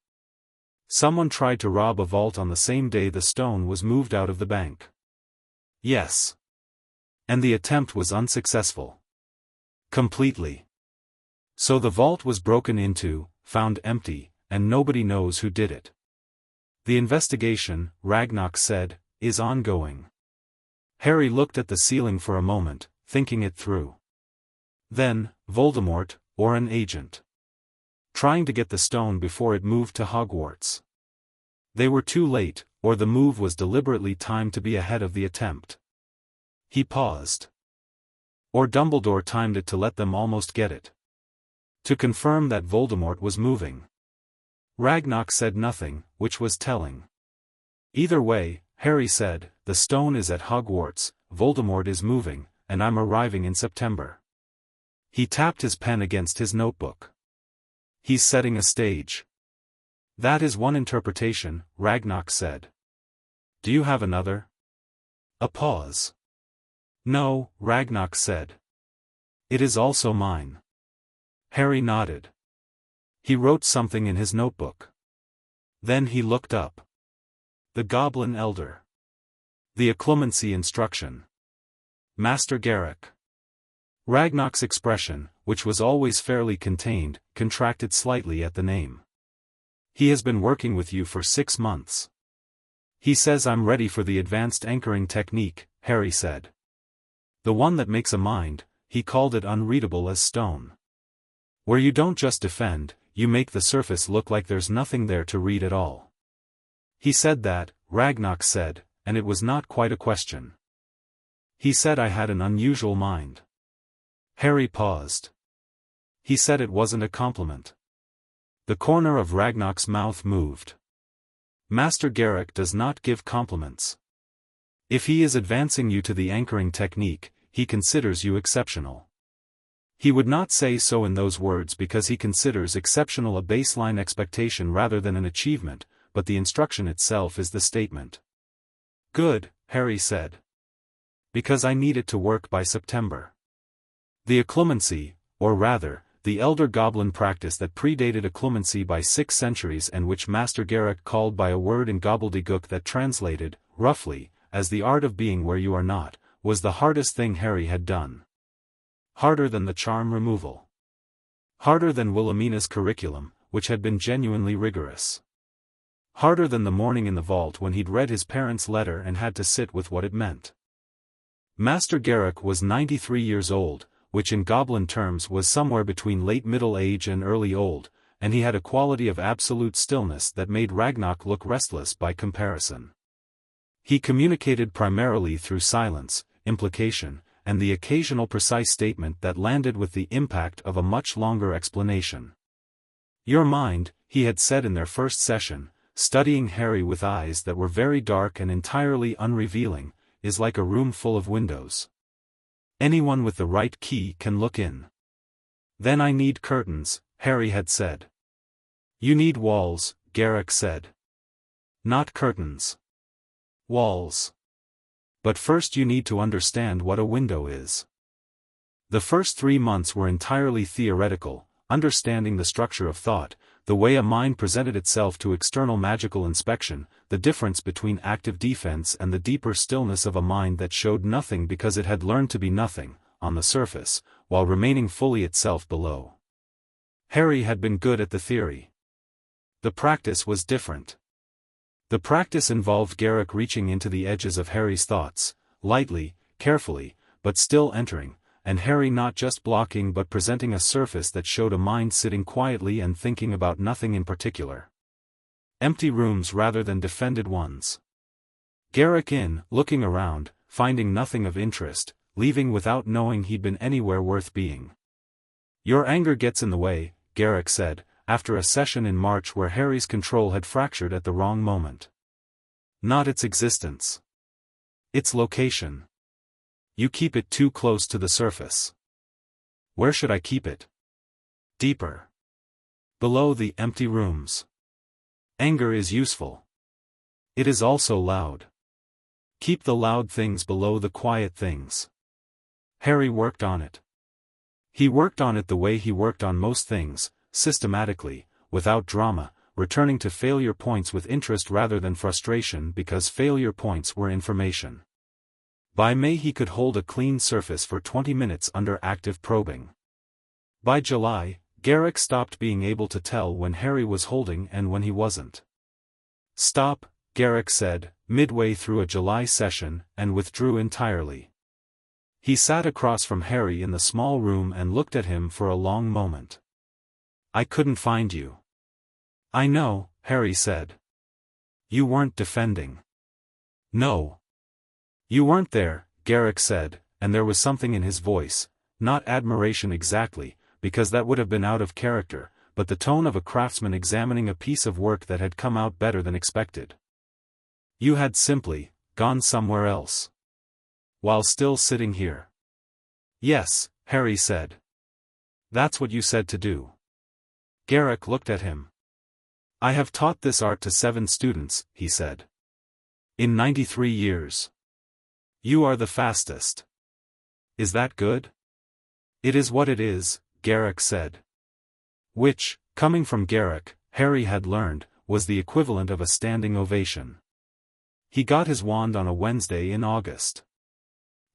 "Someone tried to rob a vault on the same day the stone was moved out of the bank." "Yes. And the attempt was unsuccessful." "Completely. So the vault was broken into, found empty, and nobody knows who did it." "The investigation," Ragnok said, "is ongoing." Harry looked at the ceiling for a moment, thinking it through. Then, Voldemort, or an agent. Trying to get the stone before it moved to Hogwarts. They were too late, or the move was deliberately timed to be ahead of the attempt. He paused. Or Dumbledore timed it to let them almost get it. To confirm that Voldemort was moving. Ragnok said nothing, which was telling. "Either way," Harry said, "the stone is at Hogwarts, Voldemort is moving, and I'm arriving in September." He tapped his pen against his notebook. "He's setting a stage." "That is one interpretation," Ragnok said. "Do you have another?" A pause. "No," Ragnok said. "It is also mine." Harry nodded. He wrote something in his notebook. Then he looked up. The Goblin Elder. The Occlumency Instruction. Master Garrick. Ragnok's expression, which was always fairly contained, contracted slightly at the name. He has been working with you for 6 months. He says I'm ready for the advanced anchoring technique, Harry said. The one that makes a mind, he called it unreadable as stone. Where you don't just defend, you make the surface look like there's nothing there to read at all. He said that, Ragnok said, and it was not quite a question. He said I had an unusual mind. Harry paused. He said it wasn't a compliment. The corner of Ragnok's mouth moved. Master Garrick does not give compliments. If he is advancing you to the anchoring technique, he considers you exceptional. He would not say so in those words because he considers exceptional a baseline expectation rather than an achievement, but the instruction itself is the statement. Good, Harry said. Because I need it to work by September. The occlumency, or rather, the elder goblin practice that predated occlumency by 6 centuries and which Master Garrick called by a word in gobbledygook that translated, roughly, as the art of being where you are not, was the hardest thing Harry had done. Harder than the charm removal. Harder than Wilhelmina's curriculum, which had been genuinely rigorous. Harder than the morning in the vault when he'd read his parents' letter and had to sit with what it meant. Master Garrick was 93 years old, which in goblin terms was somewhere between late middle age and early old, and he had a quality of absolute stillness that made Ragnok look restless by comparison. He communicated primarily through silence, implication, and the occasional precise statement that landed with the impact of a much longer explanation. Your mind, he had said in their first session, studying Harry with eyes that were very dark and entirely unrevealing, is like a room full of windows. Anyone with the right key can look in. Then I need curtains, Harry had said. You need walls, Garrick said. Not curtains. Walls. But first you need to understand what a window is. The first 3 months were entirely theoretical, understanding the structure of thought, the way a mind presented itself to external magical inspection, the difference between active defense and the deeper stillness of a mind that showed nothing because it had learned to be nothing, on the surface, while remaining fully itself below. Harry had been good at the theory. The practice was different. The practice involved Garrick reaching into the edges of Harry's thoughts, lightly, carefully, but still entering, and Harry not just blocking but presenting a surface that showed a mind sitting quietly and thinking about nothing in particular. Empty rooms rather than defended ones. Garrick looking around, finding nothing of interest, leaving without knowing he'd been anywhere worth being. Your anger gets in the way, Garrick said, after a session in March where Harry's control had fractured at the wrong moment. Not its existence. Its location. You keep it too close to the surface. Where should I keep it? Deeper. Below the empty rooms. Anger is useful. It is also loud. Keep the loud things below the quiet things. Harry worked on it. He worked on it the way he worked on most things, systematically, without drama, returning to failure points with interest rather than frustration because failure points were information. By May he could hold a clean surface for 20 minutes under active probing. By July, Garrick stopped being able to tell when Harry was holding and when he wasn't. Stop, Garrick said, midway through a July session, and withdrew entirely. He sat across from Harry in the small room and looked at him for a long moment. I couldn't find you. I know, Harry said. You weren't defending. No. You weren't there, Garrick said, and there was something in his voice, not admiration exactly, because that would have been out of character, but the tone of a craftsman examining a piece of work that had come out better than expected. You had simply gone somewhere else. While still sitting here. Yes, Harry said. That's what you said to do. Garrick looked at him. I have taught this art to 7 students, he said. In 93 years. You are the fastest. Is that good? It is what it is, Garrick said. Which, coming from Garrick, Harry had learned, was the equivalent of a standing ovation. He got his wand on a Wednesday in August.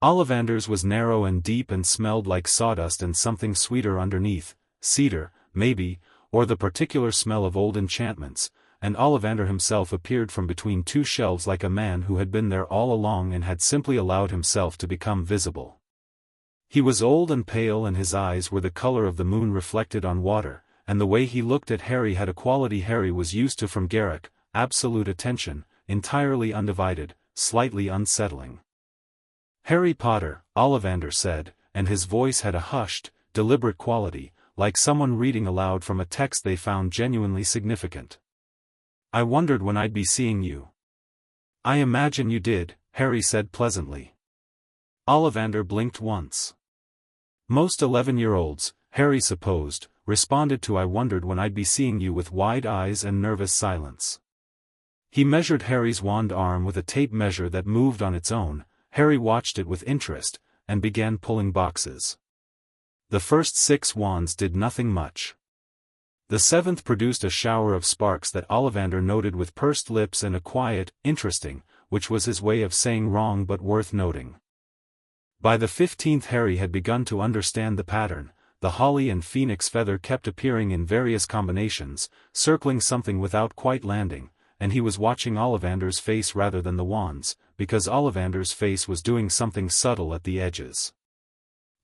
Ollivander's was narrow and deep and smelled like sawdust and something sweeter underneath, cedar, maybe, or the particular smell of old enchantments, and Ollivander himself appeared from between two shelves like a man who had been there all along and had simply allowed himself to become visible. He was old and pale and his eyes were the color of the moon reflected on water, and the way he looked at Harry had a quality Harry was used to from Garrick, absolute attention, entirely undivided, slightly unsettling. "Harry Potter," Ollivander said, and his voice had a hushed, deliberate quality, like someone reading aloud from a text they found genuinely significant. "I wondered when I'd be seeing you." "I imagine you did," Harry said pleasantly. Ollivander blinked once. Most 11-year-olds, Harry supposed, responded to "I wondered when I'd be seeing you" with wide eyes and nervous silence. He measured Harry's wand arm with a tape measure that moved on its own. Harry watched it with interest, and began pulling boxes. The first 6 wands did nothing much. The 7th produced a shower of sparks that Ollivander noted with pursed lips and a quiet, interesting, which was his way of saying wrong but worth noting. By the 15th Harry had begun to understand the pattern. The holly and phoenix feather kept appearing in various combinations, circling something without quite landing, and he was watching Ollivander's face rather than the wands, because Ollivander's face was doing something subtle at the edges.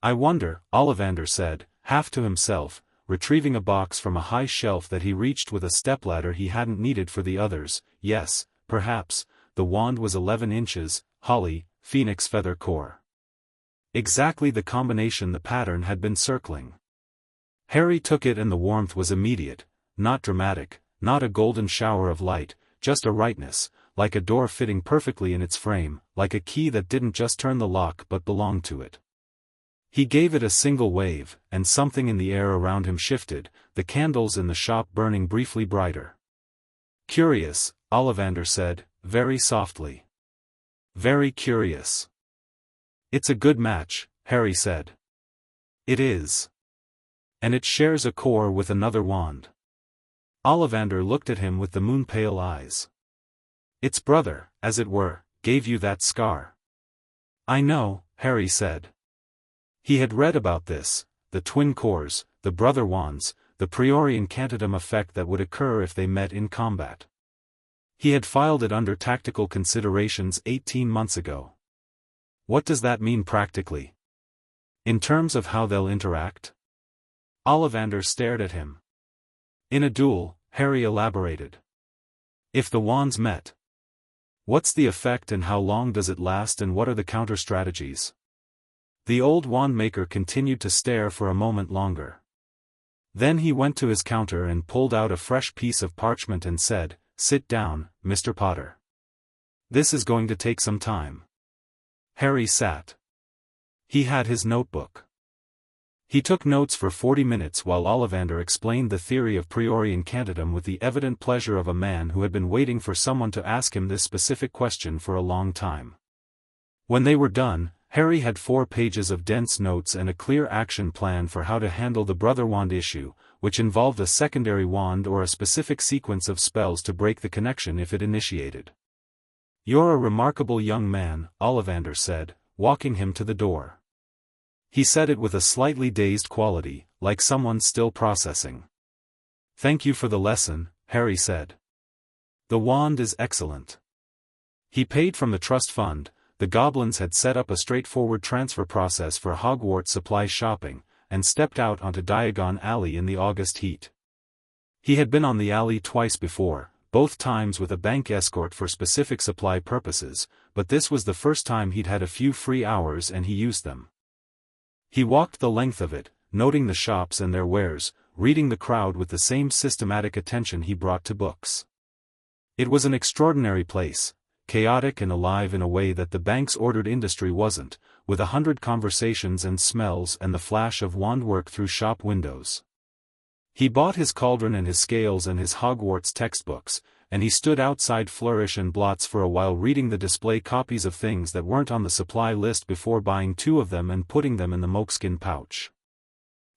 "I wonder," Ollivander said, half to himself, retrieving a box from a high shelf that he reached with a stepladder he hadn't needed for the others. Yes, perhaps, the wand was 11 inches, holly, phoenix feather core. Exactly the combination the pattern had been circling. Harry took it and the warmth was immediate, not dramatic, not a golden shower of light, just a rightness, like a door fitting perfectly in its frame, like a key that didn't just turn the lock but belonged to it. He gave it a single wave, and something in the air around him shifted, the candles in the shop burning briefly brighter. "Curious," Ollivander said, very softly. "Very curious." "It's a good match," Harry said. "It is. And it shares a core with another wand." Ollivander looked at him with the moon-pale eyes. "Its brother, as it were, gave you that scar." "I know," Harry said. He had read about this, the twin cores, the brother wands, the priori incantatem effect that would occur if they met in combat. He had filed it under tactical considerations 18 months ago. "What does that mean practically? In terms of how they'll interact?" Ollivander stared at him. "In a duel," Harry elaborated. "If the wands met. What's the effect and how long does it last and what are the counter-strategies?" The old wand-maker continued to stare for a moment longer. Then he went to his counter and pulled out a fresh piece of parchment and said, "Sit down, Mr. Potter. This is going to take some time." Harry sat. He had his notebook. He took notes for 40 minutes while Ollivander explained the theory of priori incantatem with the evident pleasure of a man who had been waiting for someone to ask him this specific question for a long time. When they were done, Harry had 4 pages of dense notes and a clear action plan for how to handle the brother wand issue, which involved a secondary wand or a specific sequence of spells to break the connection if it initiated. "You're a remarkable young man," Ollivander said, walking him to the door. He said it with a slightly dazed quality, like someone still processing. "Thank you for the lesson," Harry said. "The wand is excellent." He paid from the trust fund. The goblins had set up a straightforward transfer process for Hogwarts supply shopping, and stepped out onto Diagon Alley in the August heat. He had been on the alley twice before, both times with a bank escort for specific supply purposes, but this was the first time he'd had a few free hours and he used them. He walked the length of it, noting the shops and their wares, reading the crowd with the same systematic attention he brought to books. It was an extraordinary place, chaotic and alive in a way that the bank's ordered industry wasn't, with 100 conversations and smells and the flash of wandwork through shop windows. He bought his cauldron and his scales and his Hogwarts textbooks, and he stood outside Flourish and Blots for a while reading the display copies of things that weren't on the supply list before buying 2 of them and putting them in the moleskin pouch.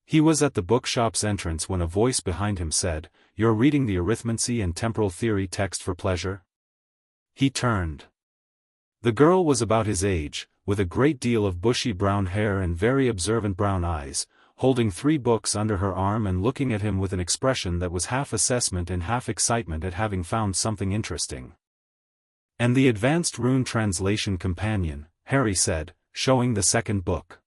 He was at the bookshop's entrance when a voice behind him said, "You're reading the arithmancy and temporal theory text for pleasure?" He turned. The girl was about his age, with a great deal of bushy brown hair and very observant brown eyes, holding 3 books under her arm and looking at him with an expression that was half assessment and half excitement at having found something interesting. "And the Advanced Rune Translation Companion," Harry said, showing the second book.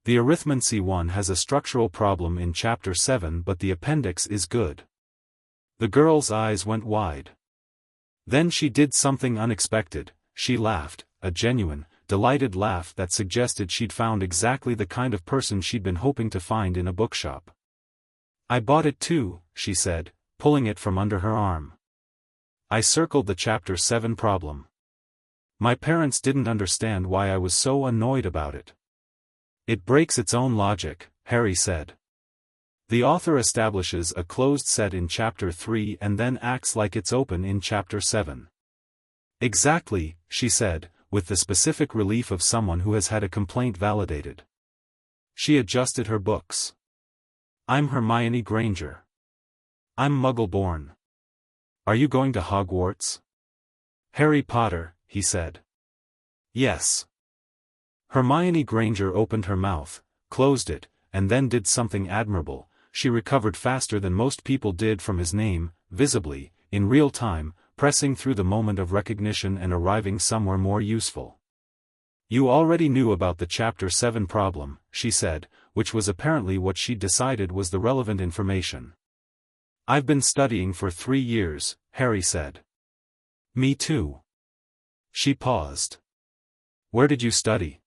"The arithmancy one has a structural problem in Chapter 7, but the appendix is good." The girl's eyes went wide. Then she did something unexpected. She laughed, a genuine, delighted laugh that suggested she'd found exactly the kind of person she'd been hoping to find in a bookshop. "I bought it too," she said, pulling it from under her arm. "I circled the Chapter 7 problem. My parents didn't understand why I was so annoyed about it." "It breaks its own logic," Harry said. "The author establishes a closed set in Chapter 3 and then acts like it's open in Chapter 7. "Exactly," she said, with the specific relief of someone who has had a complaint validated. She adjusted her books. "I'm Hermione Granger. I'm Muggle-born. Are you going to Hogwarts?" "Harry Potter," he said. "Yes." Hermione Granger opened her mouth, closed it, and then did something admirable. She recovered faster than most people did from his name, visibly, in real time, pressing through the moment of recognition and arriving somewhere more useful. "You already knew about the Chapter 7 problem," she said, which was apparently what she'd decided was the relevant information. "I've been studying for 3 years, Harry said. "Me too." She paused. "Where did you study?"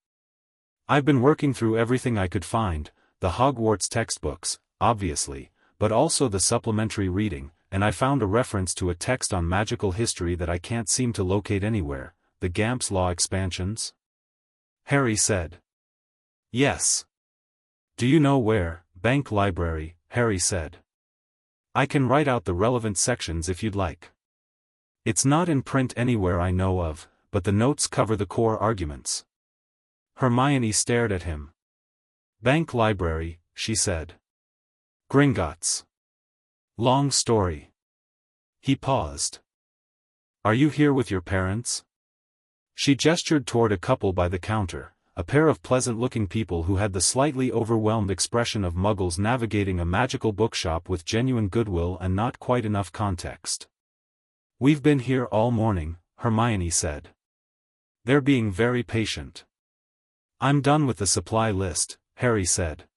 "I've been working through everything I could find, the Hogwarts textbooks, obviously, but also the supplementary reading, and I found a reference to a text on magical history that I can't seem to locate anywhere, the Gamp's Law expansions?" Harry said. "Yes." "Do you know where?" "Bank library," Harry said. "I can write out the relevant sections if you'd like. It's not in print anywhere I know of, but the notes cover the core arguments." Hermione stared at him. "Bank library," she said. "Gringotts. Long story." He paused. "Are you here with your parents?" She gestured toward a couple by the counter, a pair of pleasant-looking people who had the slightly overwhelmed expression of muggles navigating a magical bookshop with genuine goodwill and not quite enough context. "We've been here all morning," Hermione said. "They're being very patient." "I'm done with the supply list," Harry said.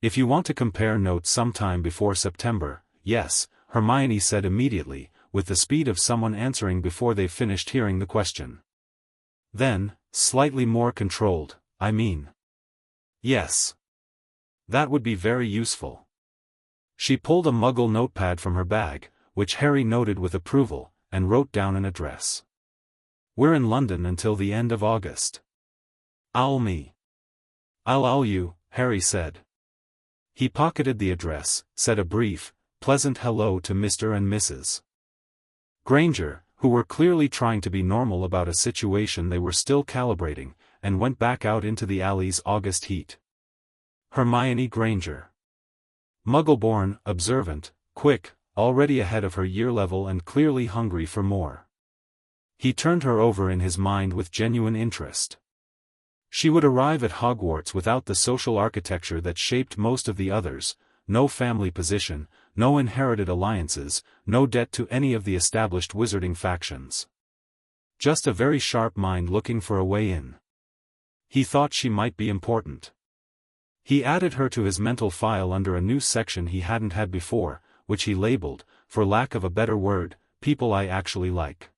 "If you want to compare notes sometime before September." "Yes," Hermione said immediately, with the speed of someone answering before they've finished hearing the question. Then, slightly more controlled, "I mean. Yes. That would be very useful." She pulled a Muggle notepad from her bag, which Harry noted with approval, and wrote down an address. "We're in London until the end of August." "Owl me." "I'll owl you," Harry said. He pocketed the address, said a brief, pleasant hello to Mr. and Mrs. Granger, who were clearly trying to be normal about a situation they were still calibrating, and went back out into the alley's August heat. Hermione Granger. Muggle-born, observant, quick, already ahead of her year level and clearly hungry for more. He turned her over in his mind with genuine interest. She would arrive at Hogwarts without the social architecture that shaped most of the others, no family position, no inherited alliances, no debt to any of the established wizarding factions. Just a very sharp mind looking for a way in. He thought she might be important. He added her to his mental file under a new section he hadn't had before, which he labeled, for lack of a better word, "People I Actually Like."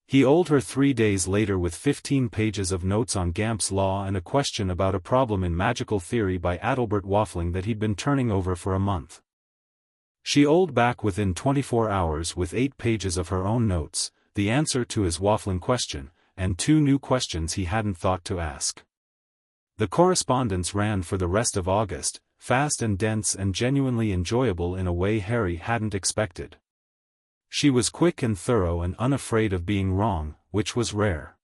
He owed her 3 days later with 15 pages of notes on Gamp's Law and a question about a problem in magical theory by Adalbert Waffling that he'd been turning over for a month. She owed back within 24 hours with 8 pages of her own notes, the answer to his Waffling question, and 2 new questions he hadn't thought to ask. The correspondence ran for the rest of August, fast and dense and genuinely enjoyable in a way Harry hadn't expected. She was quick and thorough and unafraid of being wrong, which was rare.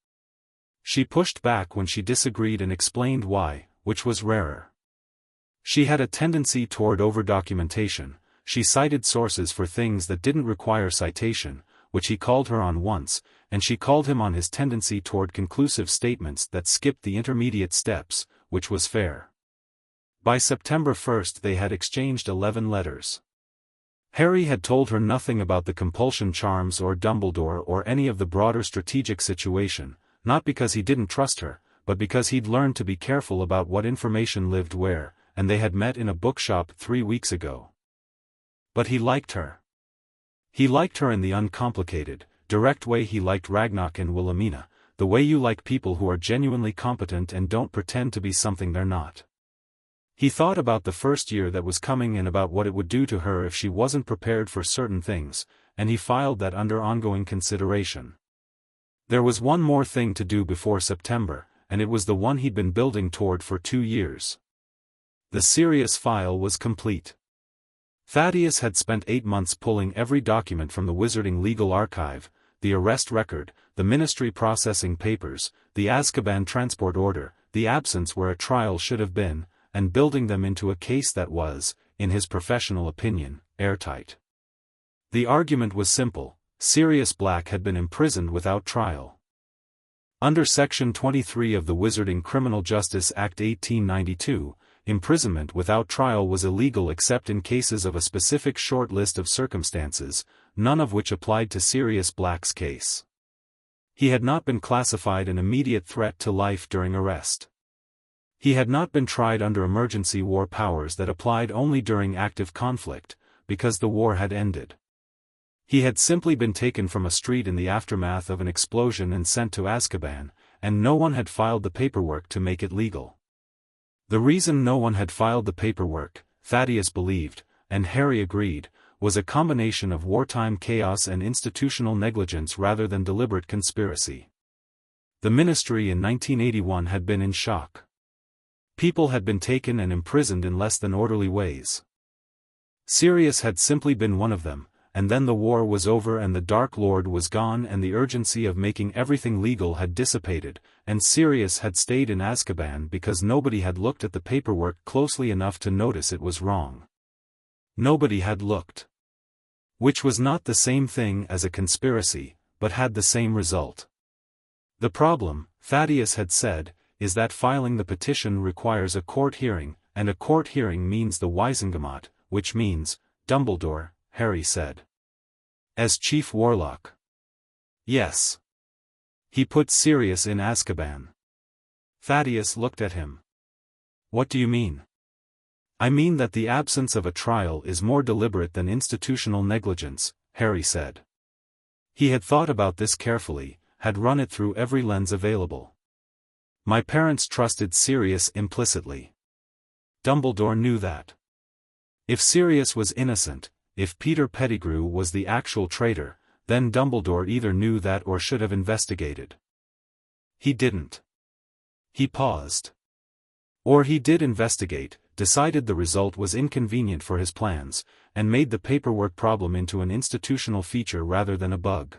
She pushed back when she disagreed and explained why, which was rarer. She had a tendency toward over-documentation. She cited sources for things that didn't require citation, which he called her on once, and she called him on his tendency toward conclusive statements that skipped the intermediate steps, which was fair. By September 1st they had exchanged 11 letters. Harry had told her nothing about the compulsion charms or Dumbledore or any of the broader strategic situation, not because he didn't trust her, but because he'd learned to be careful about what information lived where, and they had met in a bookshop 3 weeks ago. But he liked her. He liked her in the uncomplicated, direct way he liked Ragnok and Wilhelmina, the way you like people who are genuinely competent and don't pretend to be something they're not. He thought about the first year that was coming and about what it would do to her if she wasn't prepared for certain things, and he filed that under ongoing consideration. There was one more thing to do before September, and it was the one he'd been building toward for 2 years. The Sirius file was complete. Thaddeus had spent 8 months pulling every document from the Wizarding Legal Archive, the arrest record, the Ministry processing papers, the Azkaban transport order, the absence where a trial should have been, and building them into a case that was, in his professional opinion, airtight. The argument was simple: Sirius Black had been imprisoned without trial. Under Section 23 of the Wizarding Criminal Justice Act 1892, imprisonment without trial was illegal except in cases of a specific short list of circumstances, none of which applied to Sirius Black's case. He had not been classified an immediate threat to life during arrest. He had not been tried under emergency war powers that applied only during active conflict, because the war had ended. He had simply been taken from a street in the aftermath of an explosion and sent to Azkaban, and no one had filed the paperwork to make it legal. The reason no one had filed the paperwork, Thaddeus believed, and Harry agreed, was a combination of wartime chaos and institutional negligence rather than deliberate conspiracy. The Ministry in 1981 had been in shock. People had been taken and imprisoned in less than orderly ways. Sirius had simply been one of them, and then the war was over and the Dark Lord was gone and the urgency of making everything legal had dissipated, and Sirius had stayed in Azkaban because nobody had looked at the paperwork closely enough to notice it was wrong. Nobody had looked. Which was not the same thing as a conspiracy, but had the same result. The problem, Thaddeus had said, is that filing the petition requires a court hearing, and a court hearing means the Wizengamot, which means Dumbledore, Harry said. As Chief Warlock. Yes. He put Sirius in Azkaban. Thaddeus looked at him. What do you mean? I mean that the absence of a trial is more deliberate than institutional negligence, Harry said. He had thought about this carefully, had run it through every lens available. My parents trusted Sirius implicitly. Dumbledore knew that. If Sirius was innocent, if Peter Pettigrew was the actual traitor, then Dumbledore either knew that or should have investigated. He didn't. He paused. Or he did investigate, decided the result was inconvenient for his plans, and made the paperwork problem into an institutional feature rather than a bug.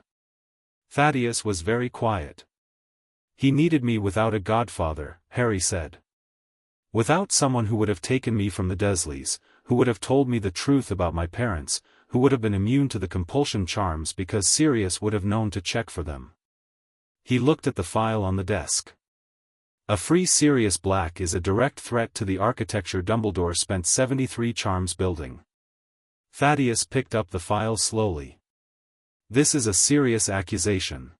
Thaddeus was very quiet. He needed me without a godfather, Harry said. Without someone who would have taken me from the Dursleys, who would have told me the truth about my parents, who would have been immune to the compulsion charms because Sirius would have known to check for them. He looked at the file on the desk. A free Sirius Black is a direct threat to the architecture Dumbledore spent 73 charms building. Thaddeus picked up the file slowly. This is a serious accusation.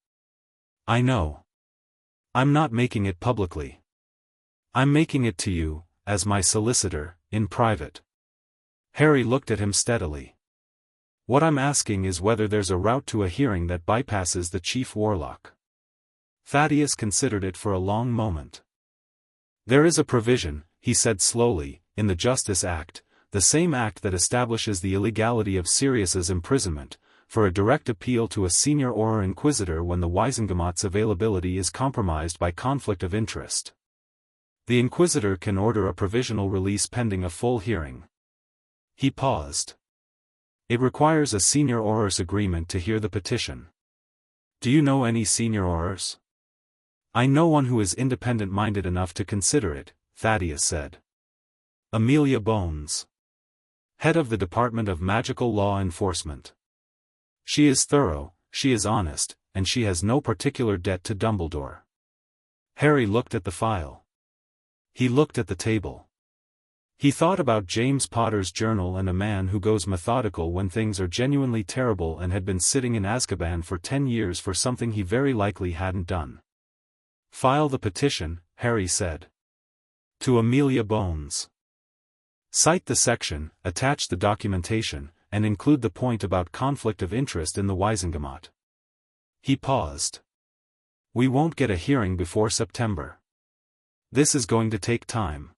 I know. I'm not making it publicly. I'm making it to you, as my solicitor, in private. Harry looked at him steadily. What I'm asking is whether there's a route to a hearing that bypasses the Chief Warlock. Thaddeus considered it for a long moment. There is a provision, he said slowly, in the Justice Act, the same act that establishes the illegality of Sirius's imprisonment, for a direct appeal to a senior Auror Inquisitor when the Wizengamot's availability is compromised by conflict of interest. The Inquisitor can order a provisional release pending a full hearing. He paused. It requires a senior Auror's agreement to hear the petition. Do you know any senior Aurors? I know one who is independent-minded enough to consider it, Thaddeus said. Amelia Bones, head of the Department of Magical Law Enforcement. She is thorough, she is honest, and she has no particular debt to Dumbledore. Harry looked at the file. He looked at the table. He thought about James Potter's journal and a man who goes methodical when things are genuinely terrible and had been sitting in Azkaban for 10 years for something he very likely hadn't done. File the petition, Harry said. To Amelia Bones. Cite the section, attach the documentation, and include the point about conflict of interest in the Wisengamot. He paused. We won't get a hearing before September. This is going to take time.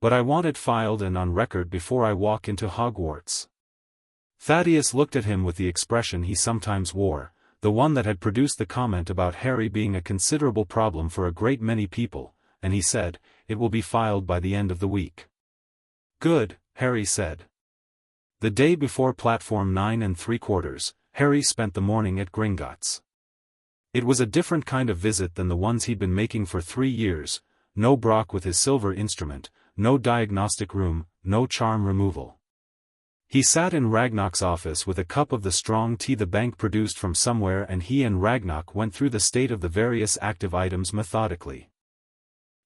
But I want it filed and on record before I walk into Hogwarts. Thaddeus looked at him with the expression he sometimes wore, the one that had produced the comment about Harry being a considerable problem for a great many people, and he said, "It will be filed by the end of the week." Good, Harry said. The day before Platform 9 3/4, Harry spent the morning at Gringotts. It was a different kind of visit than the ones he'd been making for 3 years, no Brock with his silver instrument, no diagnostic room, no charm removal. He sat in Ragnok's office with a cup of the strong tea the bank produced from somewhere, and he and Ragnok went through the state of the various active items methodically.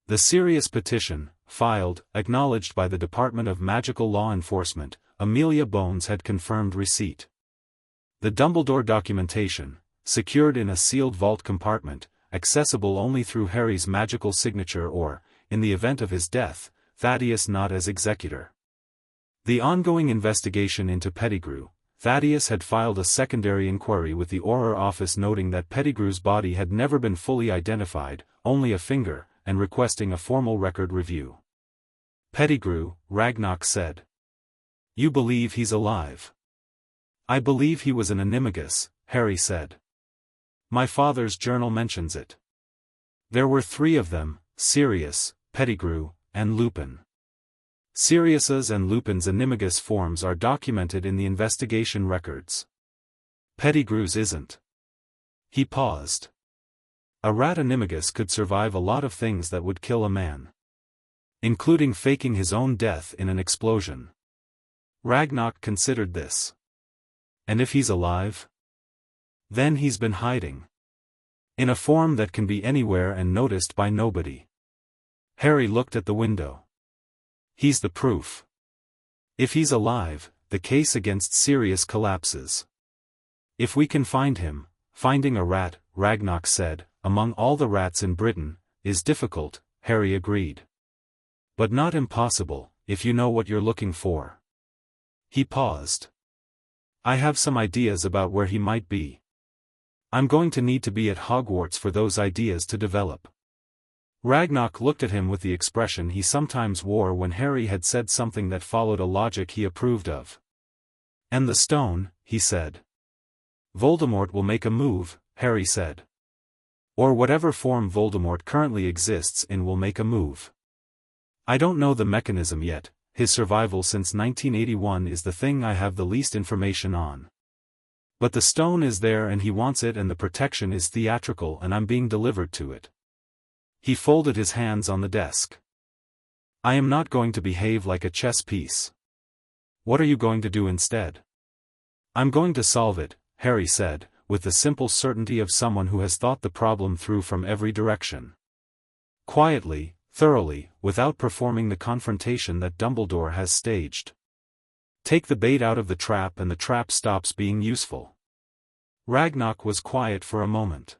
The serious petition, filed, acknowledged by the Department of Magical Law Enforcement, Amelia Bones had confirmed receipt. The Dumbledore documentation, secured in a sealed vault compartment, accessible only through Harry's magical signature or, in the event of his death, Thaddeus not as executor. The ongoing investigation into Pettigrew. Thaddeus had filed a secondary inquiry with the Auror office noting that Pettigrew's body had never been fully identified, only a finger, and requesting a formal record review. Pettigrew, Ragnok said. You believe he's alive? I believe he was an animagus, Harry said. My father's journal mentions it. There were 3 of them, Sirius, Pettigrew, and Lupin. Sirius's and Lupin's animagus forms are documented in the investigation records. Pettigrew's isn't. He paused. A rat animagus could survive a lot of things that would kill a man, including faking his own death in an explosion. Ragnok considered this. And if he's alive? Then he's been hiding. In a form that can be anywhere and noticed by nobody. Harry looked at the window. He's the proof. If he's alive, the case against Sirius collapses. If we can find him, finding a rat, Ragnok said, among all the rats in Britain, is difficult, Harry agreed. But not impossible, if you know what you're looking for. He paused. I have some ideas about where he might be. I'm going to need to be at Hogwarts for those ideas to develop. Ragnok looked at him with the expression he sometimes wore when Harry had said something that followed a logic he approved of. And the stone, he said. Voldemort will make a move, Harry said. Or whatever form Voldemort currently exists in will make a move. I don't know the mechanism yet, his survival since 1981 is the thing I have the least information on. But the stone is there and he wants it and the protection is theatrical and I'm being delivered to it. He folded his hands on the desk. I am not going to behave like a chess piece. What are you going to do instead? I'm going to solve it, Harry said, with the simple certainty of someone who has thought the problem through from every direction. Quietly, thoroughly, without performing the confrontation that Dumbledore has staged. Take the bait out of the trap and the trap stops being useful. Ragnok was quiet for a moment.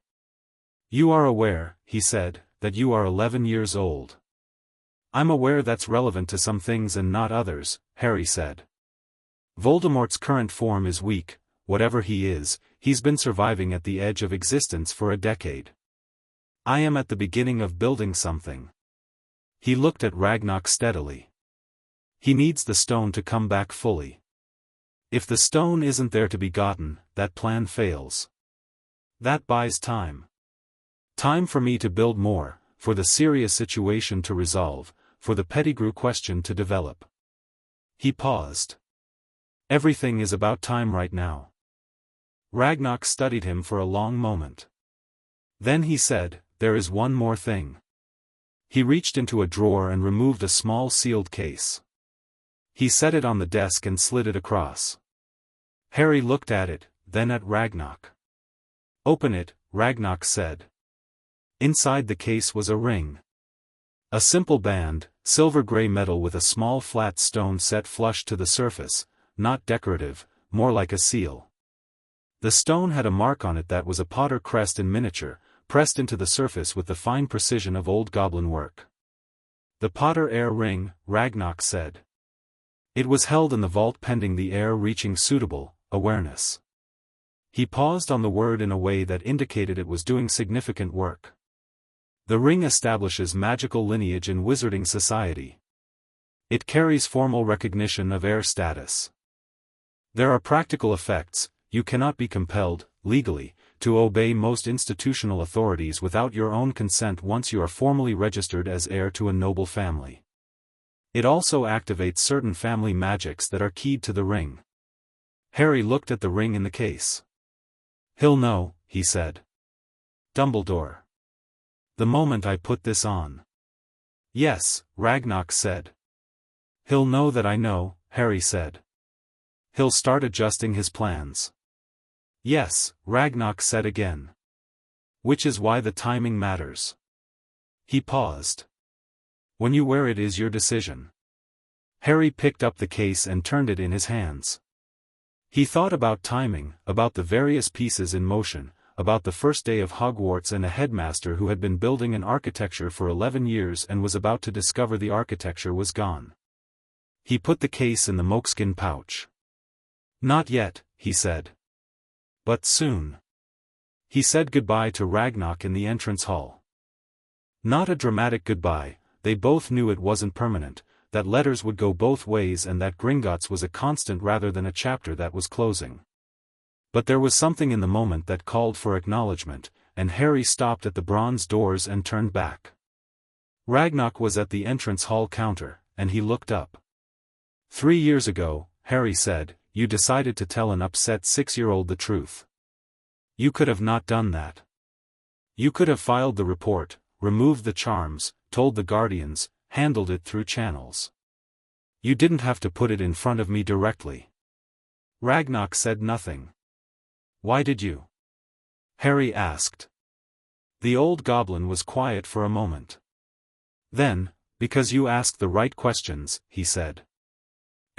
You are aware, he said, that you are 11 years old. I'm aware that's relevant to some things and not others, Harry said. Voldemort's current form is weak, whatever he is, he's been surviving at the edge of existence for a decade. I am at the beginning of building something. He looked at Ragnok steadily. He needs the stone to come back fully. If the stone isn't there to be gotten, that plan fails. That buys time. Time for me to build more, for the Sirius situation to resolve, for the Pettigrew question to develop. He paused. Everything is about time right now. Ragnok studied him for a long moment. Then he said, there is one more thing. He reached into a drawer and removed a small sealed case. He set it on the desk and slid it across. Harry looked at it, then at Ragnok. "Open it," Ragnok said. Inside the case was a ring. A simple band, silver-gray metal with a small flat stone set flush to the surface, not decorative, more like a seal. The stone had a mark on it that was a Potter crest in miniature, pressed into the surface with the fine precision of old goblin work. "The Potter Heir ring," Ragnok said. It was held in the vault pending the heir reaching suitable awareness. He paused on the word in a way that indicated it was doing significant work. "The ring establishes magical lineage in wizarding society. It carries formal recognition of heir status. There are practical effects. You cannot be compelled, legally, to obey most institutional authorities without your own consent once you are formally registered as heir to a noble family. It also activates certain family magics that are keyed to the ring." Harry looked at the ring in the case. "He'll know," he said. "Dumbledore. The moment I put this on." "Yes," Ragnok said. "He'll know that I know," Harry said. "He'll start adjusting his plans." "Yes," Ragnok said again. "Which is why the timing matters." He paused. "When you wear it is your decision." Harry picked up the case and turned it in his hands. He thought about timing, about the various pieces in motion, about the first day of Hogwarts and a headmaster who had been building an architecture for 11 years and was about to discover the architecture was gone. He put the case in the moleskin pouch. "Not yet," he said. "But soon." He said goodbye to Ragnok in the entrance hall. Not a dramatic goodbye, they both knew it wasn't permanent, that letters would go both ways and that Gringotts was a constant rather than a chapter that was closing. But there was something in the moment that called for acknowledgement, and Harry stopped at the bronze doors and turned back. Ragnok was at the entrance hall counter, and he looked up. 3 years ago, Harry said, you decided to tell an upset 6-year-old the truth. You could have not done that. You could have filed the report, removed the charms, told the guardians, handled it through channels. You didn't have to put it in front of me directly. Ragnok said nothing. Why did you? Harry asked. The old goblin was quiet for a moment. Then, because you asked the right questions, he said.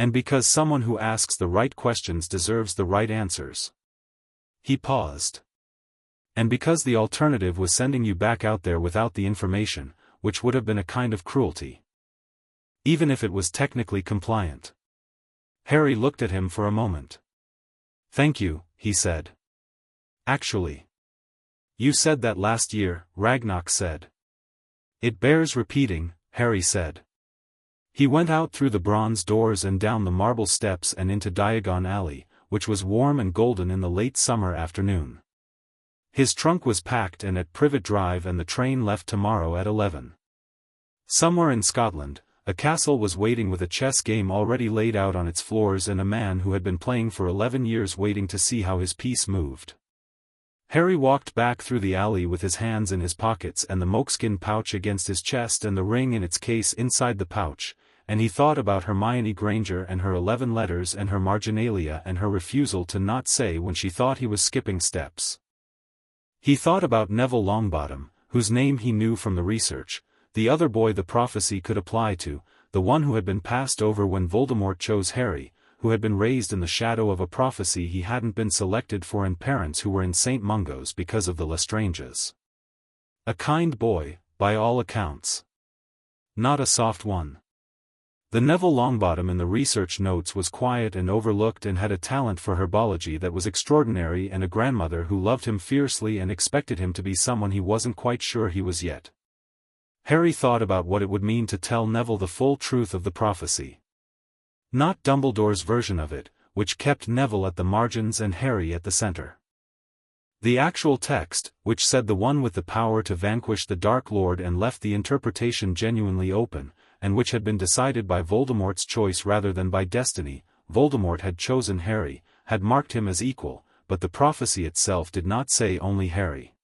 And because someone who asks the right questions deserves the right answers. He paused. And because the alternative was sending you back out there without the information, which would have been a kind of cruelty. Even if it was technically compliant. Harry looked at him for a moment. Thank you, he said. Actually. You said that last year, Ragnok said. It bears repeating, Harry said. He went out through the bronze doors and down the marble steps and into Diagon Alley, which was warm and golden in the late summer afternoon. His trunk was packed and at Privet Drive and the train left tomorrow at 11. Somewhere in Scotland, a castle was waiting with a chess game already laid out on its floors and a man who had been playing for 11 years waiting to see how his piece moved. Harry walked back through the alley with his hands in his pockets and the moleskin pouch against his chest and the ring in its case inside the pouch, and he thought about Hermione Granger and her 11 letters and her marginalia and her refusal to not say when she thought he was skipping steps. He thought about Neville Longbottom, whose name he knew from the research, the other boy the prophecy could apply to, the one who had been passed over when Voldemort chose Harry, who had been raised in the shadow of a prophecy he hadn't been selected for and parents who were in St. Mungo's because of the Lestranges. A kind boy, by all accounts. Not a soft one. The Neville Longbottom in the research notes was quiet and overlooked and had a talent for herbology that was extraordinary and a grandmother who loved him fiercely and expected him to be someone he wasn't quite sure he was yet. Harry thought about what it would mean to tell Neville the full truth of the prophecy. Not Dumbledore's version of it, which kept Neville at the margins and Harry at the center. The actual text, which said the one with the power to vanquish the Dark Lord and left the interpretation genuinely open, and which had been decided by Voldemort's choice rather than by destiny. Voldemort had chosen Harry, had marked him as equal, but the prophecy itself did not say only Harry.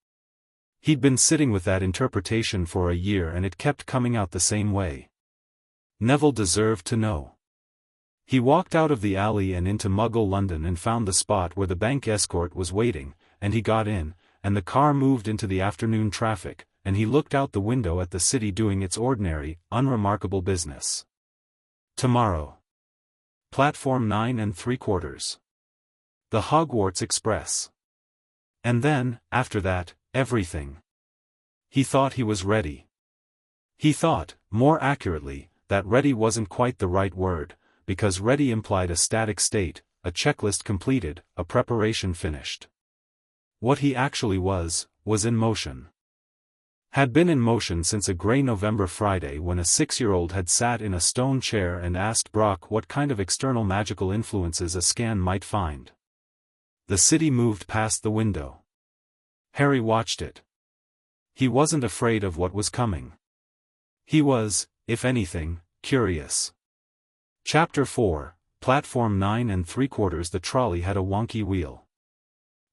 He'd been sitting with that interpretation for a year and it kept coming out the same way. Neville deserved to know. He walked out of the alley and into Muggle London and found the spot where the bank escort was waiting, and he got in, and the car moved into the afternoon traffic, and he looked out the window at the city doing its ordinary, unremarkable business. Tomorrow. Platform 9 3/4. The Hogwarts Express. And then, after that, everything. He thought he was ready. He thought, more accurately, that ready wasn't quite the right word, because ready implied a static state, a checklist completed, a preparation finished. What he actually was in motion. Had been in motion since a grey November Friday when a 6-year-old had sat in a stone chair and asked Brock what kind of external magical influences a scan might find. The city moved past the window. Harry watched it. He wasn't afraid of what was coming. He was, if anything, curious. Chapter 4, Platform 9 3/4. The trolley had a wonky wheel.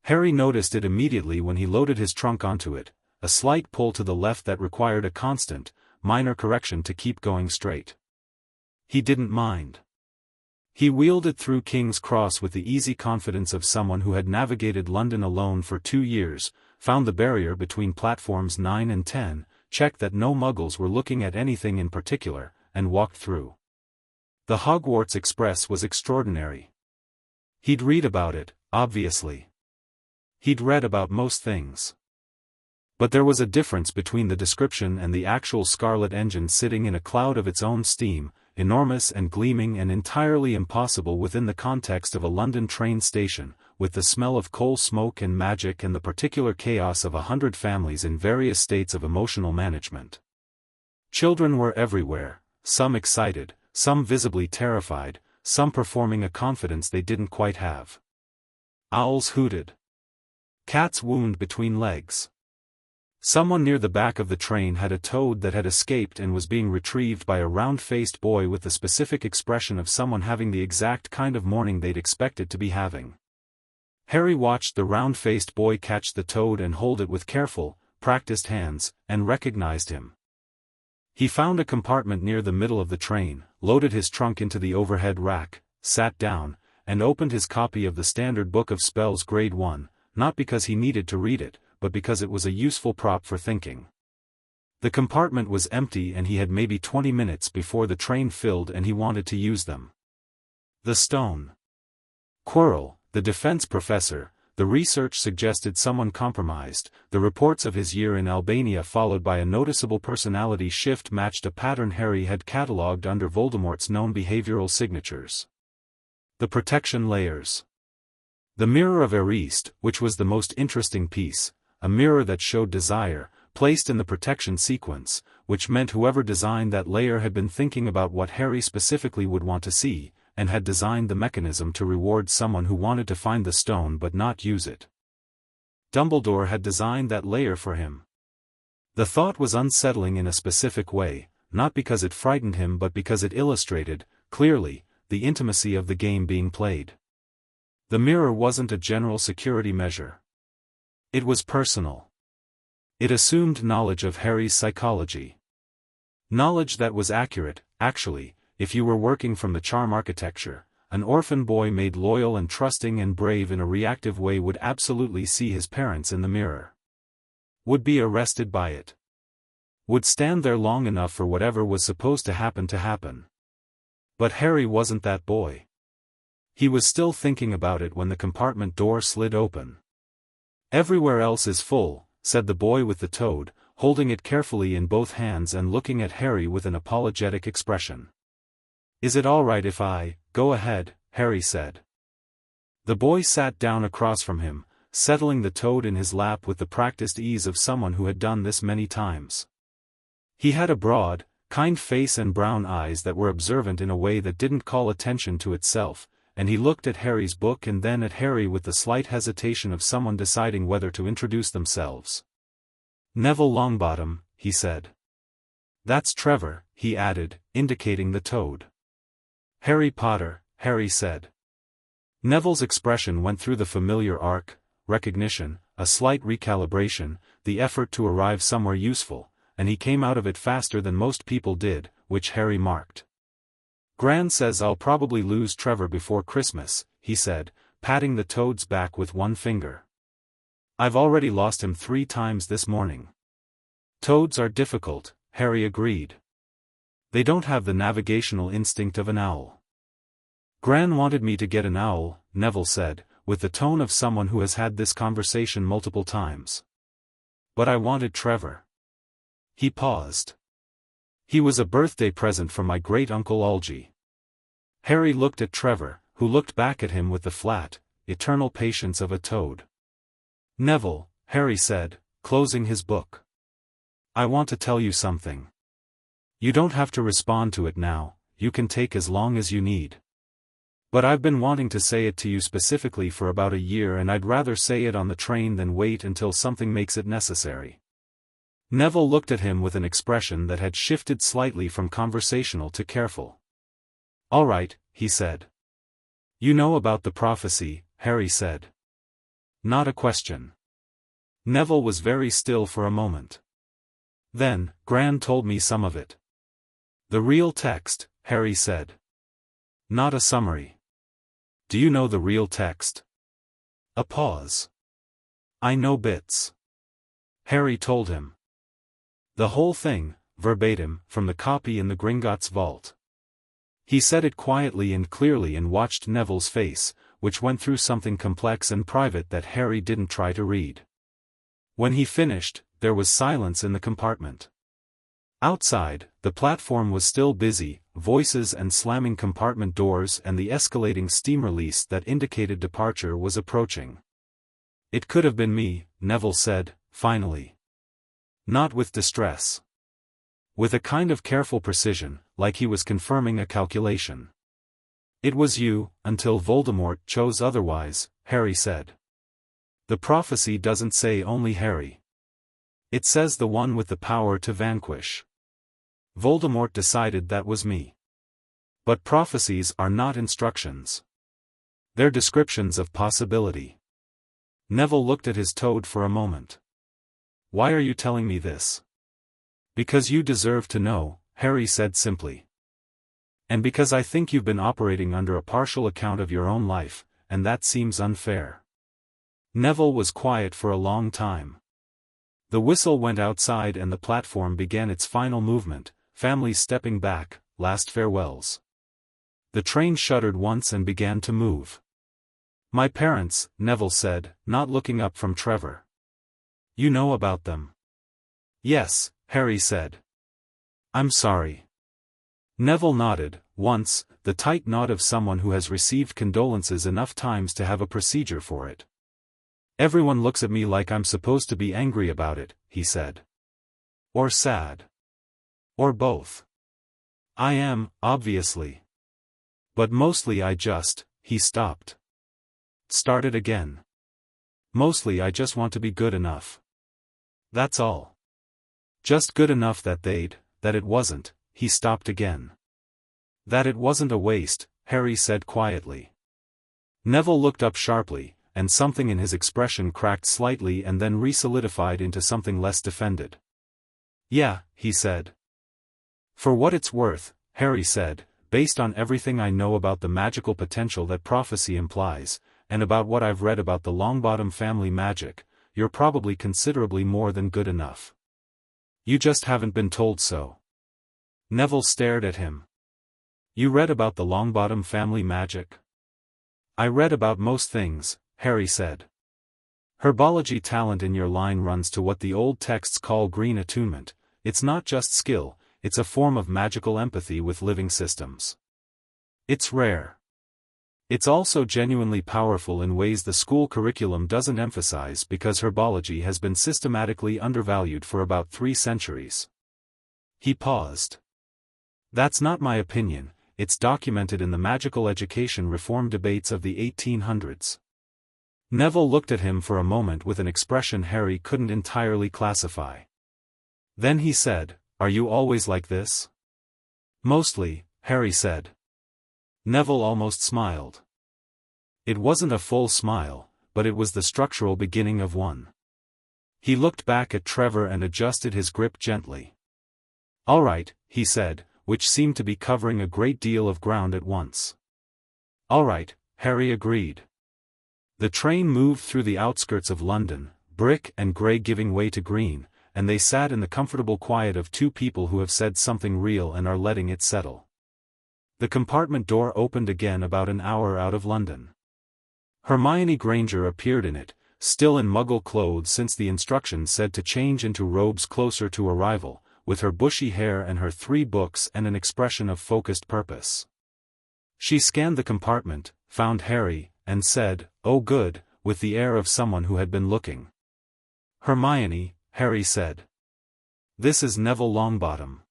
Harry noticed it immediately when he loaded his trunk onto it, a slight pull to the left that required a constant, minor correction to keep going straight. He didn't mind. He wheeled it through King's Cross with the easy confidence of someone who had navigated London alone for 2 years, found the barrier between platforms 9 and 10, checked that no Muggles were looking at anything in particular, and walked through. The Hogwarts Express was extraordinary. He'd read about it, obviously. He'd read about most things. But there was a difference between the description and the actual scarlet engine sitting in a cloud of its own steam, enormous and gleaming and entirely impossible within the context of a London train station, with the smell of coal smoke and magic and the particular chaos of 100 families in various states of emotional management. Children were everywhere, some excited, some visibly terrified, some performing a confidence they didn't quite have. Owls hooted. Cats wound between legs. Someone near the back of the train had a toad that had escaped and was being retrieved by a round-faced boy with the specific expression of someone having the exact kind of morning they'd expected to be having. Harry watched the round-faced boy catch the toad and hold it with careful, practiced hands, and recognized him. He found a compartment near the middle of the train, loaded his trunk into the overhead rack, sat down, and opened his copy of the Standard Book of Spells Grade 1, not because he needed to read it, but because it was a useful prop for thinking. The compartment was empty and he had maybe 20 minutes before the train filled and he wanted to use them. The stone. Quirrell, the defense professor, the research suggested someone compromised, the reports of his year in Albania followed by a noticeable personality shift matched a pattern Harry had catalogued under Voldemort's known behavioral signatures. The protection layers. The Mirror of Erist, which was the most interesting piece, a mirror that showed desire, placed in the protection sequence, which meant whoever designed that layer had been thinking about what Harry specifically would want to see, and had designed the mechanism to reward someone who wanted to find the stone but not use it. Dumbledore had designed that layer for him. The thought was unsettling in a specific way, not because it frightened him but because it illustrated, clearly, the intimacy of the game being played. The mirror wasn't a general security measure. It was personal. It assumed knowledge of Harry's psychology. Knowledge that was accurate, actually. If you were working from the charm architecture, an orphan boy made loyal and trusting and brave in a reactive way would absolutely see his parents in the mirror. Would be arrested by it. Would stand there long enough for whatever was supposed to happen. But Harry wasn't that boy. He was still thinking about it when the compartment door slid open. "Everywhere else is full," said the boy with the toad, holding it carefully in both hands and looking at Harry with an apologetic expression. "Is it all right if I go ahead?" Harry said. The boy sat down across from him, settling the toad in his lap with the practiced ease of someone who had done this many times. He had a broad, kind face and brown eyes that were observant in a way that didn't call attention to itself, and he looked at Harry's book and then at Harry with the slight hesitation of someone deciding whether to introduce themselves. "Neville Longbottom," he said. "That's Trevor," he added, indicating the toad. "Harry Potter," Harry said. Neville's expression went through the familiar arc, recognition, a slight recalibration, the effort to arrive somewhere useful, and he came out of it faster than most people did, which Harry marked. Gran says I'll probably lose Trevor before Christmas, he said, patting the toad's back with one finger. I've already lost him 3 times this morning. Toads are difficult, Harry agreed. They don't have the navigational instinct of an owl. Gran wanted me to get an owl, Neville said, with the tone of someone who has had this conversation multiple times. But I wanted Trevor. He paused. He was a birthday present from my great-uncle Algy. Harry looked at Trevor, who looked back at him with the flat, eternal patience of a toad. Neville, Harry said, closing his book. I want to tell you something. You don't have to respond to it now, you can take as long as you need. But I've been wanting to say it to you specifically for about a year, and I'd rather say it on the train than wait until something makes it necessary. Neville looked at him with an expression that had shifted slightly from conversational to careful. All right, he said. You know about the prophecy, Harry said. Not a question. Neville was very still for a moment. Then, Gran told me some of it. The real text, Harry said. Not a summary. Do you know the real text? A pause. I know bits. Harry told him. The whole thing, verbatim, from the copy in the Gringotts vault. He said it quietly and clearly and watched Neville's face, which went through something complex and private that Harry didn't try to read. When he finished, there was silence in the compartment. Outside, the platform was still busy, voices and slamming compartment doors and the escalating steam release that indicated departure was approaching. It could have been me, Neville said, finally. Not with distress. With a kind of careful precision, like he was confirming a calculation. It was you, until Voldemort chose otherwise, Harry said. The prophecy doesn't say only Harry. It says the one with the power to vanquish. Voldemort decided that was me. But prophecies are not instructions. They're descriptions of possibility. Neville looked at his toad for a moment. Why are you telling me this? Because you deserve to know, Harry said simply. And because I think you've been operating under a partial account of your own life, and that seems unfair. Neville was quiet for a long time. The whistle went outside and the platform began its final movement, families stepping back, last farewells. The train shuddered once and began to move. My parents, Neville said, not looking up from Trevor. You know about them? Yes, Harry said. I'm sorry. Neville nodded, once, the tight nod of someone who has received condolences enough times to have a procedure for it. Everyone looks at me like I'm supposed to be angry about it, he said. Or sad. Or both. I am, obviously. But mostly he stopped. Started again. Mostly I just want to be good enough. That's all. Just good enough that it wasn't, he stopped again. That it wasn't a waste, Harry said quietly. Neville looked up sharply, and something in his expression cracked slightly and then re-solidified into something less defended. Yeah, he said. For what it's worth, Harry said, based on everything I know about the magical potential that prophecy implies, and about what I've read about the Longbottom family magic, you're probably considerably more than good enough. You just haven't been told so. Neville stared at him. You read about the Longbottom family magic? I read about most things, Harry said. Herbology talent in your line runs to what the old texts call green attunement. It's not just skill, it's a form of magical empathy with living systems. It's rare. It's also genuinely powerful in ways the school curriculum doesn't emphasize because herbology has been systematically undervalued for about 3 centuries. He paused. That's not my opinion, it's documented in the magical education reform debates of the 1800s. Neville looked at him for a moment with an expression Harry couldn't entirely classify. Then he said, Are you always like this? Mostly, Harry said. Neville almost smiled. It wasn't a full smile, but it was the structural beginning of one. He looked back at Trevor and adjusted his grip gently. "All right," he said, which seemed to be covering a great deal of ground at once. "All right," Harry agreed. The train moved through the outskirts of London, brick and grey giving way to green, and they sat in the comfortable quiet of two people who have said something real and are letting it settle. The compartment door opened again about an hour out of London. Hermione Granger appeared in it, still in Muggle clothes since the instructions said to change into robes closer to arrival, with her bushy hair and her 3 books and an expression of focused purpose. She scanned the compartment, found Harry, and said, "Oh good," with the air of someone who had been looking. "Hermione," Harry said. "This is Neville Longbottom."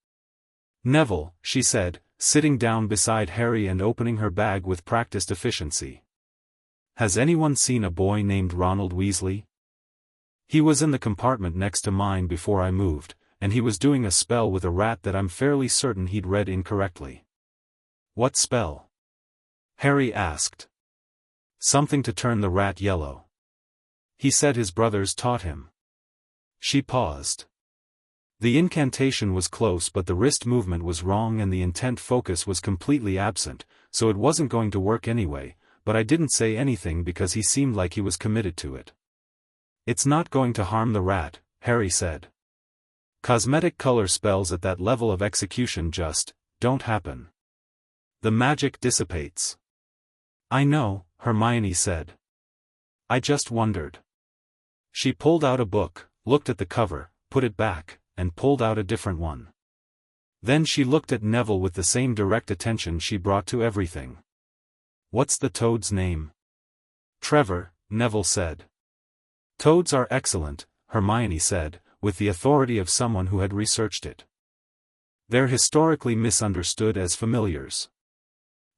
"Neville," she said, sitting down beside Harry and opening her bag with practiced efficiency. "Has anyone seen a boy named Ronald Weasley? He was in the compartment next to mine before I moved, and he was doing a spell with a rat that I'm fairly certain he'd read incorrectly." "What spell?" Harry asked. "Something to turn the rat yellow. He said his brothers taught him." She paused. The incantation was close but the wrist movement was wrong and the intent focus was completely absent, so it wasn't going to work anyway, but I didn't say anything because he seemed like he was committed to it. "It's not going to harm the rat," Harry said. "Cosmetic color spells at that level of execution just don't happen. The magic dissipates." "I know," Hermione said. "I just wondered." She pulled out a book, looked at the cover, put it back, and pulled out a different one. Then she looked at Neville with the same direct attention she brought to everything. "What's the toad's name?" "Trevor," Neville said. "Toads are excellent," Hermione said, with the authority of someone who had researched it. "They're historically misunderstood as familiars.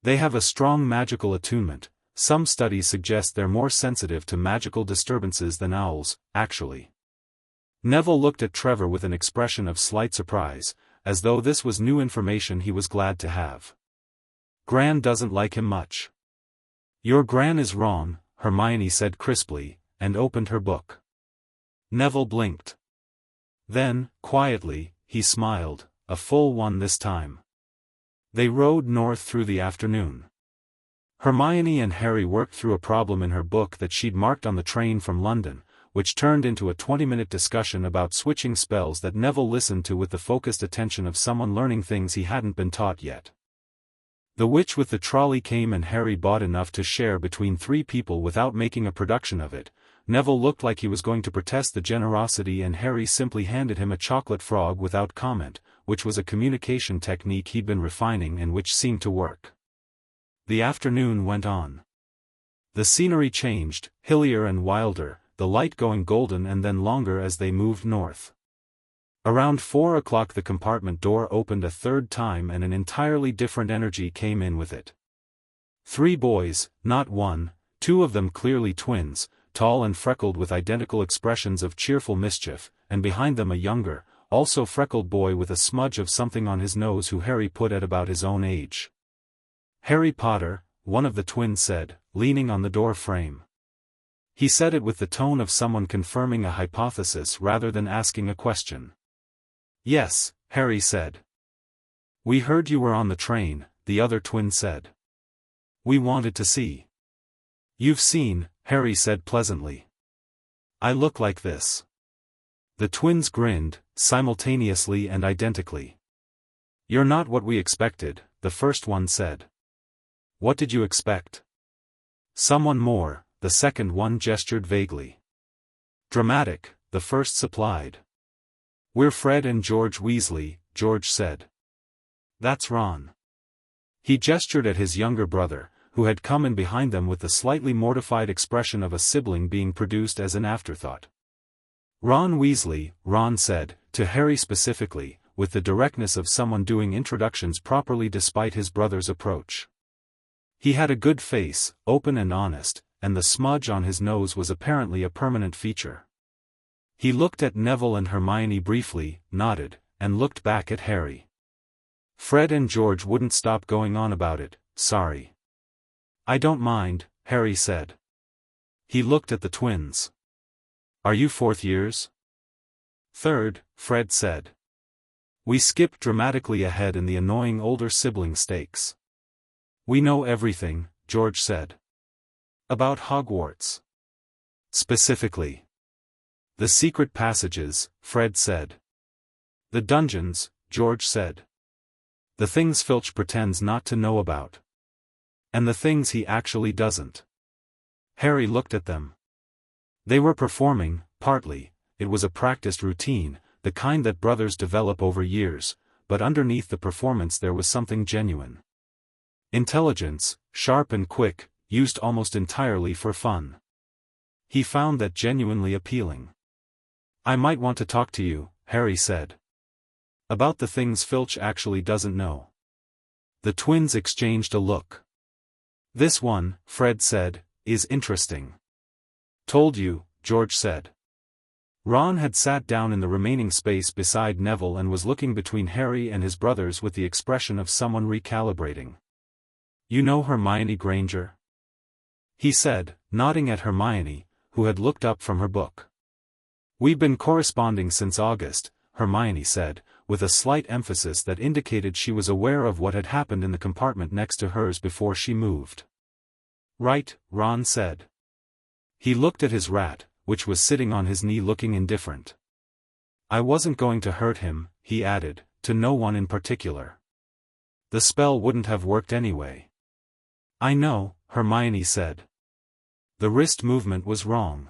They have a strong magical attunement. Some studies suggest they're more sensitive to magical disturbances than owls, actually." Neville looked at Trevor with an expression of slight surprise, as though this was new information he was glad to have. "Gran doesn't like him much." "Your Gran is wrong," Hermione said crisply, and opened her book. Neville blinked. Then, quietly, he smiled, a full one this time. They rode north through the afternoon. Hermione and Harry worked through a problem in her book that she'd marked on the train from London, which turned into a 20-minute discussion about switching spells that Neville listened to with the focused attention of someone learning things he hadn't been taught yet. The witch with the trolley came and Harry bought enough to share between 3 people without making a production of it. Neville looked like he was going to protest the generosity and Harry simply handed him a chocolate frog without comment, which was a communication technique he'd been refining and which seemed to work. The afternoon went on. The scenery changed, hillier and wilder, the light going golden and then longer as they moved north. Around 4 o'clock the compartment door opened a third time and an entirely different energy came in with it. 3 boys, not one, 2 of them clearly twins, tall and freckled with identical expressions of cheerful mischief, and behind them a younger, also freckled boy with a smudge of something on his nose who Harry put at about his own age. "Harry Potter," one of the twins said, leaning on the door frame. He said it with the tone of someone confirming a hypothesis rather than asking a question. "Yes," Harry said. "We heard you were on the train," the other twin said. "We wanted to see." "You've seen," Harry said pleasantly. "I look like this." The twins grinned, simultaneously and identically. "You're not what we expected," the first one said. "What did you expect?" "Someone more," the second one gestured vaguely. "Dramatic," the first supplied. "We're Fred and George Weasley," George said. "That's Ron." He gestured at his younger brother, who had come in behind them with the slightly mortified expression of a sibling being produced as an afterthought. "Ron Weasley," Ron said, to Harry specifically, with the directness of someone doing introductions properly despite his brother's approach. He had a good face, open and honest, and the smudge on his nose was apparently a permanent feature. He looked at Neville and Hermione briefly, nodded, and looked back at Harry. "Fred and George wouldn't stop going on about it, sorry." "I don't mind," Harry said. He looked at the twins. "Are you 4th years?" Third, Fred said. We skipped dramatically ahead in the annoying older sibling stakes. We know everything, George said. About Hogwarts. Specifically. The secret passages, Fred said. The dungeons, George said. The things Filch pretends not to know about. And the things he actually doesn't. Harry looked at them. They were performing, partly, it was a practiced routine, the kind that brothers develop over years, but underneath the performance there was something genuine. Intelligence, sharp and quick, used almost entirely for fun. He found that genuinely appealing. I might want to talk to you, Harry said. About the things Filch actually doesn't know. The twins exchanged a look. This one, Fred said, is interesting. Told you, George said. Ron had sat down in the remaining space beside Neville and was looking between Harry and his brothers with the expression of someone recalibrating. You know Hermione Granger? He said, nodding at Hermione, who had looked up from her book. We've been corresponding since August, Hermione said, with a slight emphasis that indicated she was aware of what had happened in the compartment next to hers before she moved. Right, Ron said. He looked at his rat, which was sitting on his knee looking indifferent. I wasn't going to hurt him, he added, to no one in particular. The spell wouldn't have worked anyway. I know, Hermione said. The wrist movement was wrong.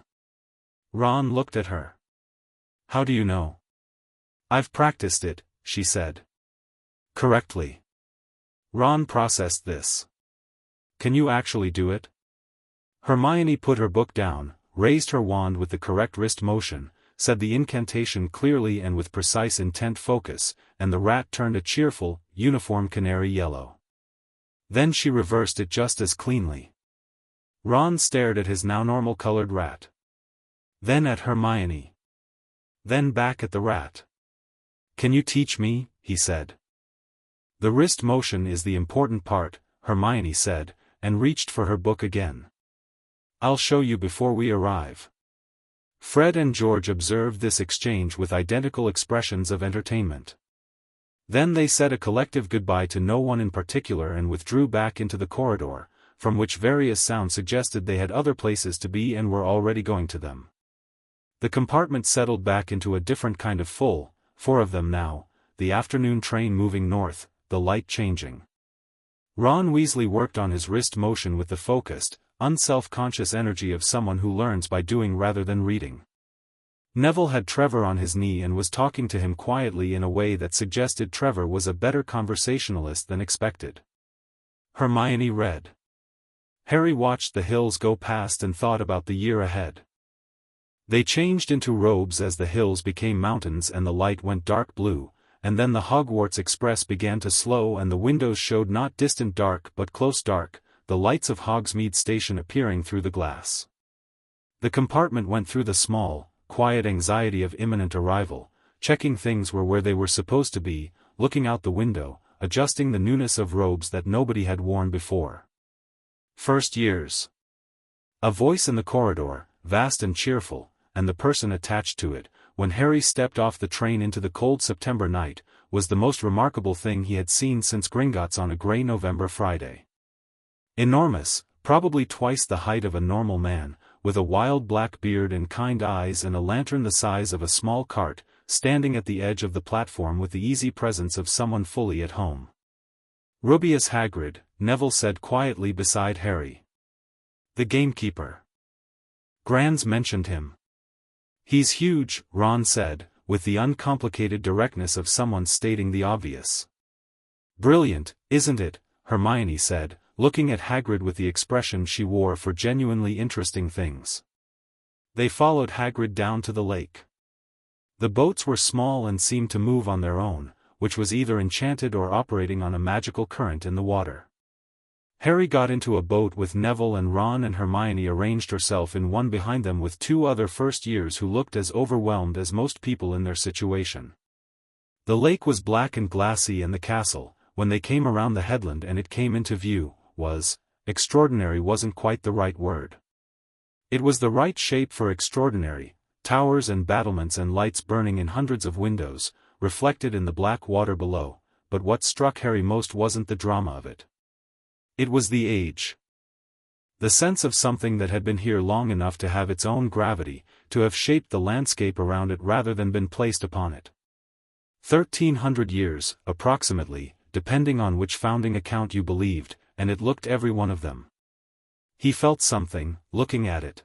Ron looked at her. How do you know? I've practiced it, she said. Correctly. Ron processed this. Can you actually do it? Hermione put her book down, raised her wand with the correct wrist motion, said the incantation clearly and with precise intent focus, and the rat turned a cheerful, uniform canary yellow. Then she reversed it just as cleanly. Ron stared at his now normal-colored rat. Then at Hermione. Then back at the rat. Can you teach me? He said. The wrist motion is the important part, Hermione said, and reached for her book again. I'll show you before we arrive. Fred and George observed this exchange with identical expressions of entertainment. Then they said a collective goodbye to no one in particular and withdrew back into the corridor, from which various sounds suggested they had other places to be and were already going to them. The compartment settled back into a different kind of full, 4 of them now, the afternoon train moving north, the light changing. Ron Weasley worked on his wrist motion with the focused, unself-conscious energy of someone who learns by doing rather than reading. Neville had Trevor on his knee and was talking to him quietly in a way that suggested Trevor was a better conversationalist than expected. Hermione read. Harry watched the hills go past and thought about the year ahead. They changed into robes as the hills became mountains and the light went dark blue, and then the Hogwarts Express began to slow and the windows showed not distant dark but close dark, the lights of Hogsmeade Station appearing through the glass. The compartment went through the small, quiet anxiety of imminent arrival, checking things were where they were supposed to be, looking out the window, adjusting the newness of robes that nobody had worn before. First years. A voice in the corridor, vast and cheerful, and the person attached to it, when Harry stepped off the train into the cold September night, was the most remarkable thing he had seen since Gringotts on a grey November Friday. Enormous, probably twice the height of a normal man, with a wild black beard and kind eyes and a lantern the size of a small cart, standing at the edge of the platform with the easy presence of someone fully at home. Rubeus Hagrid, Neville said quietly beside Harry. The gamekeeper. Grans mentioned him. He's huge, Ron said, with the uncomplicated directness of someone stating the obvious. Brilliant, isn't it? Hermione said, looking at Hagrid with the expression she wore for genuinely interesting things. They followed Hagrid down to the lake. The boats were small and seemed to move on their own, which was either enchanted or operating on a magical current in the water. Harry got into a boat with Neville and Ron, and Hermione arranged herself in one behind them with 2 other first years who looked as overwhelmed as most people in their situation. The lake was black and glassy, and the castle, when they came around the headland and it came into view, was, extraordinary wasn't quite the right word. It was the right shape for extraordinary, towers and battlements and lights burning in hundreds of windows, reflected in the black water below, but what struck Harry most wasn't the drama of it. It was the age. The sense of something that had been here long enough to have its own gravity, to have shaped the landscape around it rather than been placed upon it. 1,300 years, approximately, depending on which founding account you believed, and it looked every one of them. He felt something, looking at it.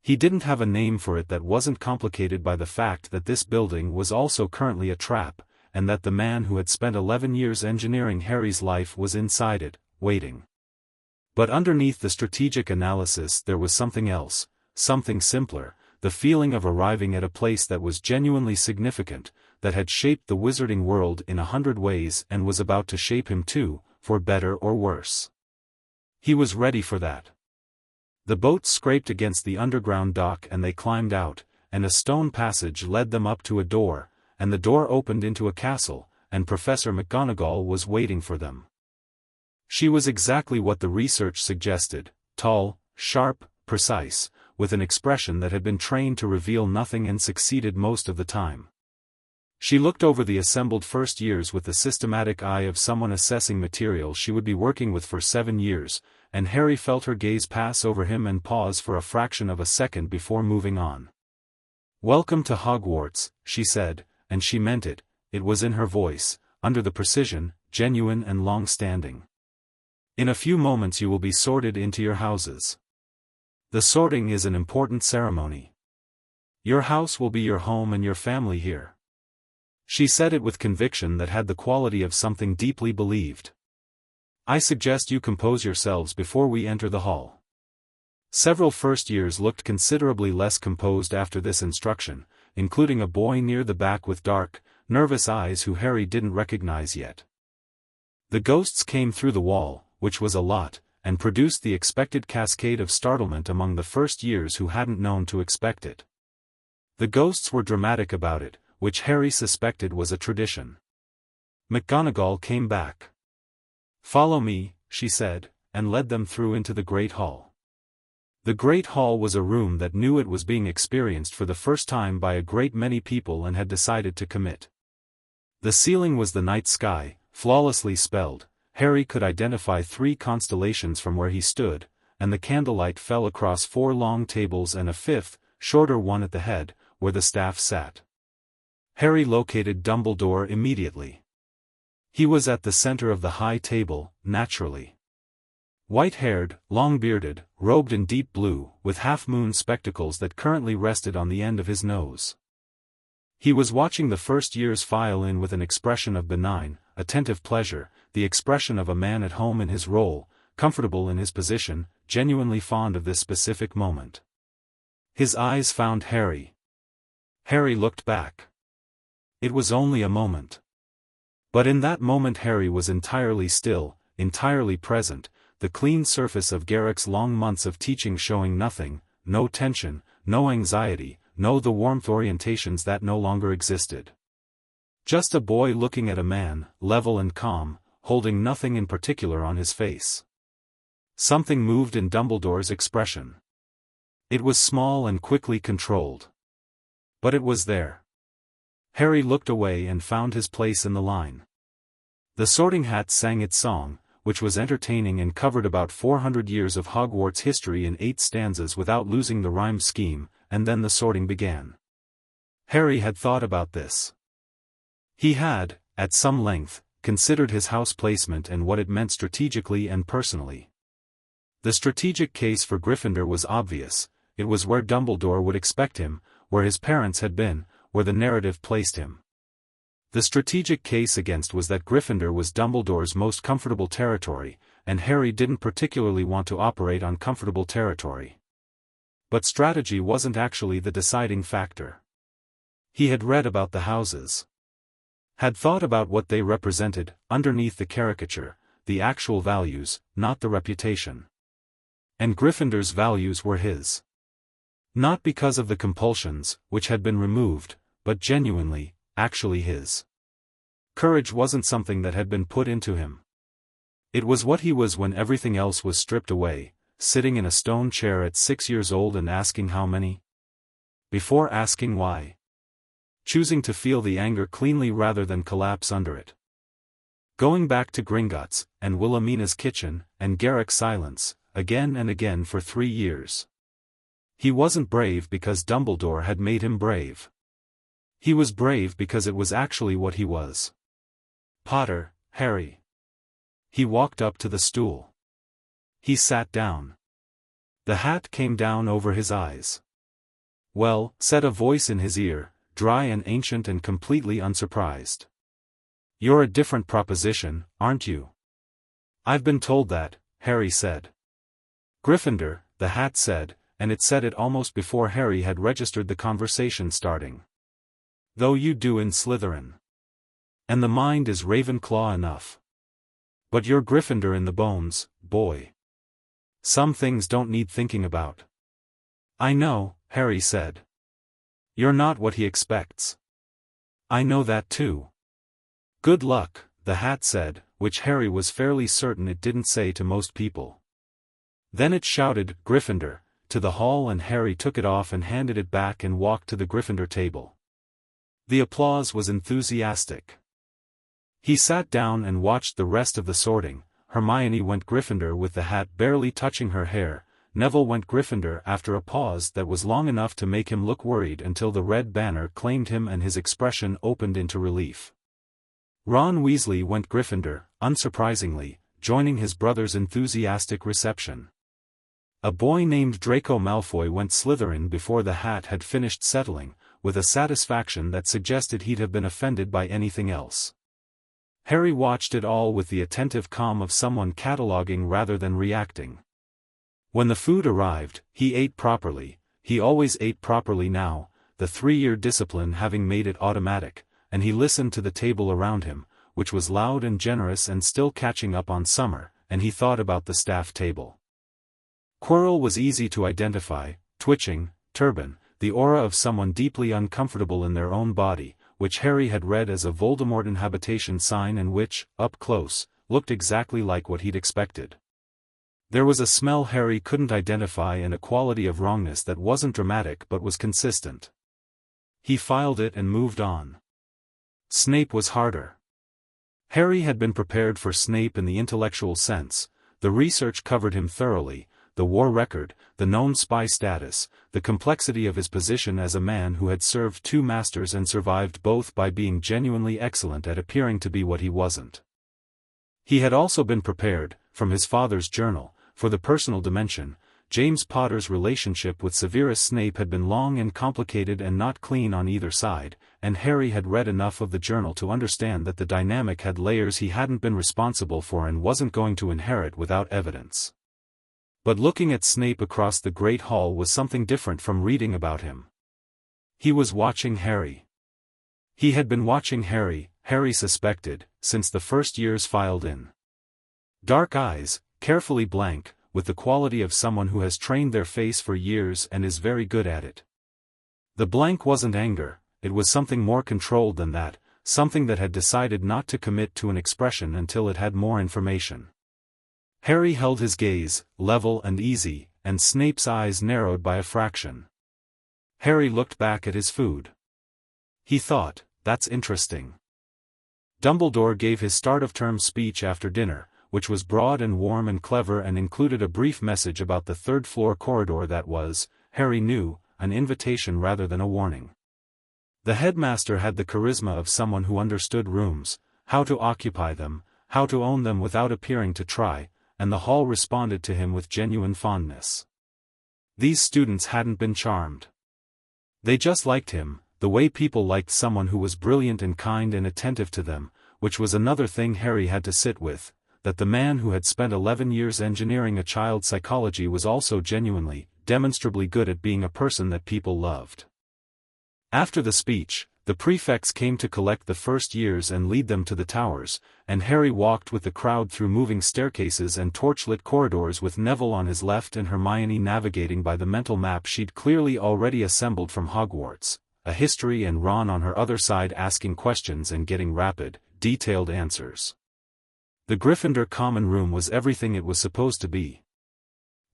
He didn't have a name for it that wasn't complicated by the fact that this building was also currently a trap, and that the man who had spent 11 years engineering Harry's life was inside it, waiting. But underneath the strategic analysis there was something else, something simpler, the feeling of arriving at a place that was genuinely significant, that had shaped the wizarding world in 100 ways and was about to shape him too, for better or worse. He was ready for that. The boat scraped against the underground dock and they climbed out, and a stone passage led them up to a door, and the door opened into a castle, and Professor McGonagall was waiting for them. She was exactly what the research suggested, tall, sharp, precise, with an expression that had been trained to reveal nothing and succeeded most of the time. She looked over the assembled first years with the systematic eye of someone assessing material she would be working with for 7 years, and Harry felt her gaze pass over him and pause for a fraction of a second before moving on. "Welcome to Hogwarts," she said, and she meant it. It was in her voice, under the precision, genuine and long-standing. "In a few moments you will be sorted into your houses. The sorting is an important ceremony. Your house will be your home and your family here." She said it with conviction that had the quality of something deeply believed. "I suggest you compose yourselves before we enter the hall." Several first years looked considerably less composed after this instruction, including a boy near the back with dark, nervous eyes who Harry didn't recognize yet. The ghosts came through the wall, which was a lot, and produced the expected cascade of startlement among the first years who hadn't known to expect it. The ghosts were dramatic about it, which Harry suspected was a tradition. McGonagall came back. "Follow me," she said, and led them through into the Great Hall. The Great Hall was a room that knew it was being experienced for the first time by a great many people and had decided to commit. The ceiling was the night sky, flawlessly spelled. Harry could identify 3 constellations from where he stood, and the candlelight fell across 4 long tables and a 5th, shorter one at the head, where the staff sat. Harry located Dumbledore immediately. He was at the center of the high table, naturally. White-haired, long-bearded, robed in deep blue, with half-moon spectacles that currently rested on the end of his nose. He was watching the first years file in with an expression of benign, attentive pleasure, the expression of a man at home in his role, comfortable in his position, genuinely fond of this specific moment. His eyes found Harry. Harry looked back. It was only a moment. But in that moment Harry was entirely still, entirely present, the clean surface of Garrick's long months of teaching showing nothing, no tension, no anxiety, no the warmth orientations that no longer existed. Just a boy looking at a man, level and calm, holding nothing in particular on his face. Something moved in Dumbledore's expression. It was small and quickly controlled. But it was there. Harry looked away and found his place in the line. The Sorting Hat sang its song, which was entertaining and covered about 400 years of Hogwarts history in 8 stanzas without losing the rhyme scheme, and then the sorting began. Harry had thought about this. He had, at some length, considered his house placement and what it meant strategically and personally. The strategic case for Gryffindor was obvious. It was where Dumbledore would expect him, where his parents had been, where the narrative placed him. The strategic case against was that Gryffindor was Dumbledore's most comfortable territory, and Harry didn't particularly want to operate on comfortable territory. But strategy wasn't actually the deciding factor. He had read about the houses. Had thought about what they represented, underneath the caricature, the actual values, not the reputation. And Gryffindor's values were his. Not because of the compulsions, which had been removed, but genuinely, actually his. Courage wasn't something that had been put into him. It was what he was when everything else was stripped away, sitting in a stone chair at 6 years old and asking how many. before asking why. Choosing to feel the anger cleanly rather than collapse under it. Going back to Gringotts, and Wilhelmina's kitchen, and Garrick's silence, again and again for 3 years. He wasn't brave because Dumbledore had made him brave. He was brave because it was actually what he was. Potter, Harry. He walked up to the stool. He sat down. The hat came down over his eyes. Well, said a voice in his ear, dry and ancient and completely unsurprised. You're a different proposition, aren't you? I've been told that, Harry said. Gryffindor, the hat said, and it said it almost before Harry had registered the conversation starting. Though you do in Slytherin. And the mind is Ravenclaw enough. But you're Gryffindor in the bones, boy. Some things don't need thinking about. I know, Harry said. You're not what he expects. I know that too. Good luck, the hat said, which Harry was fairly certain it didn't say to most people. Then it shouted, Gryffindor, to the hall, and Harry took it off and handed it back and walked to the Gryffindor table. The applause was enthusiastic. He sat down and watched the rest of the sorting. Hermione went Gryffindor with the hat barely touching her hair. Neville went Gryffindor after a pause that was long enough to make him look worried until the red banner claimed him and his expression opened into relief. Ron Weasley went Gryffindor, unsurprisingly, joining his brother's enthusiastic reception. A boy named Draco Malfoy went Slytherin before the hat had finished settling, with a satisfaction that suggested he'd have been offended by anything else. Harry watched it all with the attentive calm of someone cataloguing rather than reacting. When the food arrived, he ate properly. He always ate properly now, the 3-year discipline having made it automatic, and he listened to the table around him, which was loud and generous and still catching up on summer, and he thought about the staff table. Quirrell was easy to identify, twitching, turban, the aura of someone deeply uncomfortable in their own body, which Harry had read as a Voldemort inhabitation sign and which, up close, looked exactly like what he'd expected. There was a smell Harry couldn't identify and a quality of wrongness that wasn't dramatic but was consistent. He filed it and moved on. Snape was harder. Harry had been prepared for Snape in the intellectual sense. The research covered him thoroughly, the war record, the known spy status, the complexity of his position as a man who had served 2 masters and survived both by being genuinely excellent at appearing to be what he wasn't. He had also been prepared, from his father's journal, for the personal dimension. James Potter's relationship with Severus Snape had been long and complicated and not clean on either side, and Harry had read enough of the journal to understand that the dynamic had layers he hadn't been responsible for and wasn't going to inherit without evidence. But looking at Snape across the Great Hall was something different from reading about him. He was watching Harry. He had been watching Harry, Harry suspected, since the first years filed in. Dark eyes, carefully blank, with the quality of someone who has trained their face for years and is very good at it. The blank wasn't anger, it was something more controlled than that, something that had decided not to commit to an expression until it had more information. Harry held his gaze, level and easy, and Snape's eyes narrowed by a fraction. Harry looked back at his food. He thought, that's interesting. Dumbledore gave his start-of-term speech after dinner, which was broad and warm and clever and included a brief message about the 3rd-floor corridor that was, Harry knew, an invitation rather than a warning. The headmaster had the charisma of someone who understood rooms, how to occupy them, how to own them without appearing to try, and the hall responded to him with genuine fondness. These students hadn't been charmed. They just liked him, the way people liked someone who was brilliant and kind and attentive to them, which was another thing Harry had to sit with, that the man who had spent 11 years engineering a child's psychology was also genuinely, demonstrably good at being a person that people loved. After the speech, the prefects came to collect the first years and lead them to the towers, and Harry walked with the crowd through moving staircases and torchlit corridors with Neville on his left and Hermione navigating by the mental map she'd clearly already assembled from Hogwarts, a history, and Ron on her other side asking questions and getting rapid, detailed answers. The Gryffindor common room was everything it was supposed to be.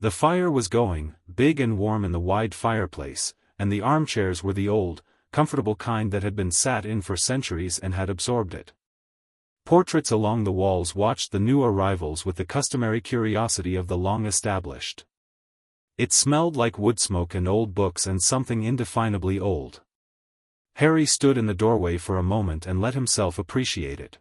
The fire was going, big and warm in the wide fireplace, and the armchairs were the old, comfortable kind that had been sat in for centuries and had absorbed it. Portraits along the walls watched the new arrivals with the customary curiosity of the long-established. It smelled like wood smoke and old books and something indefinably old. Harry stood in the doorway for a moment and let himself appreciate it.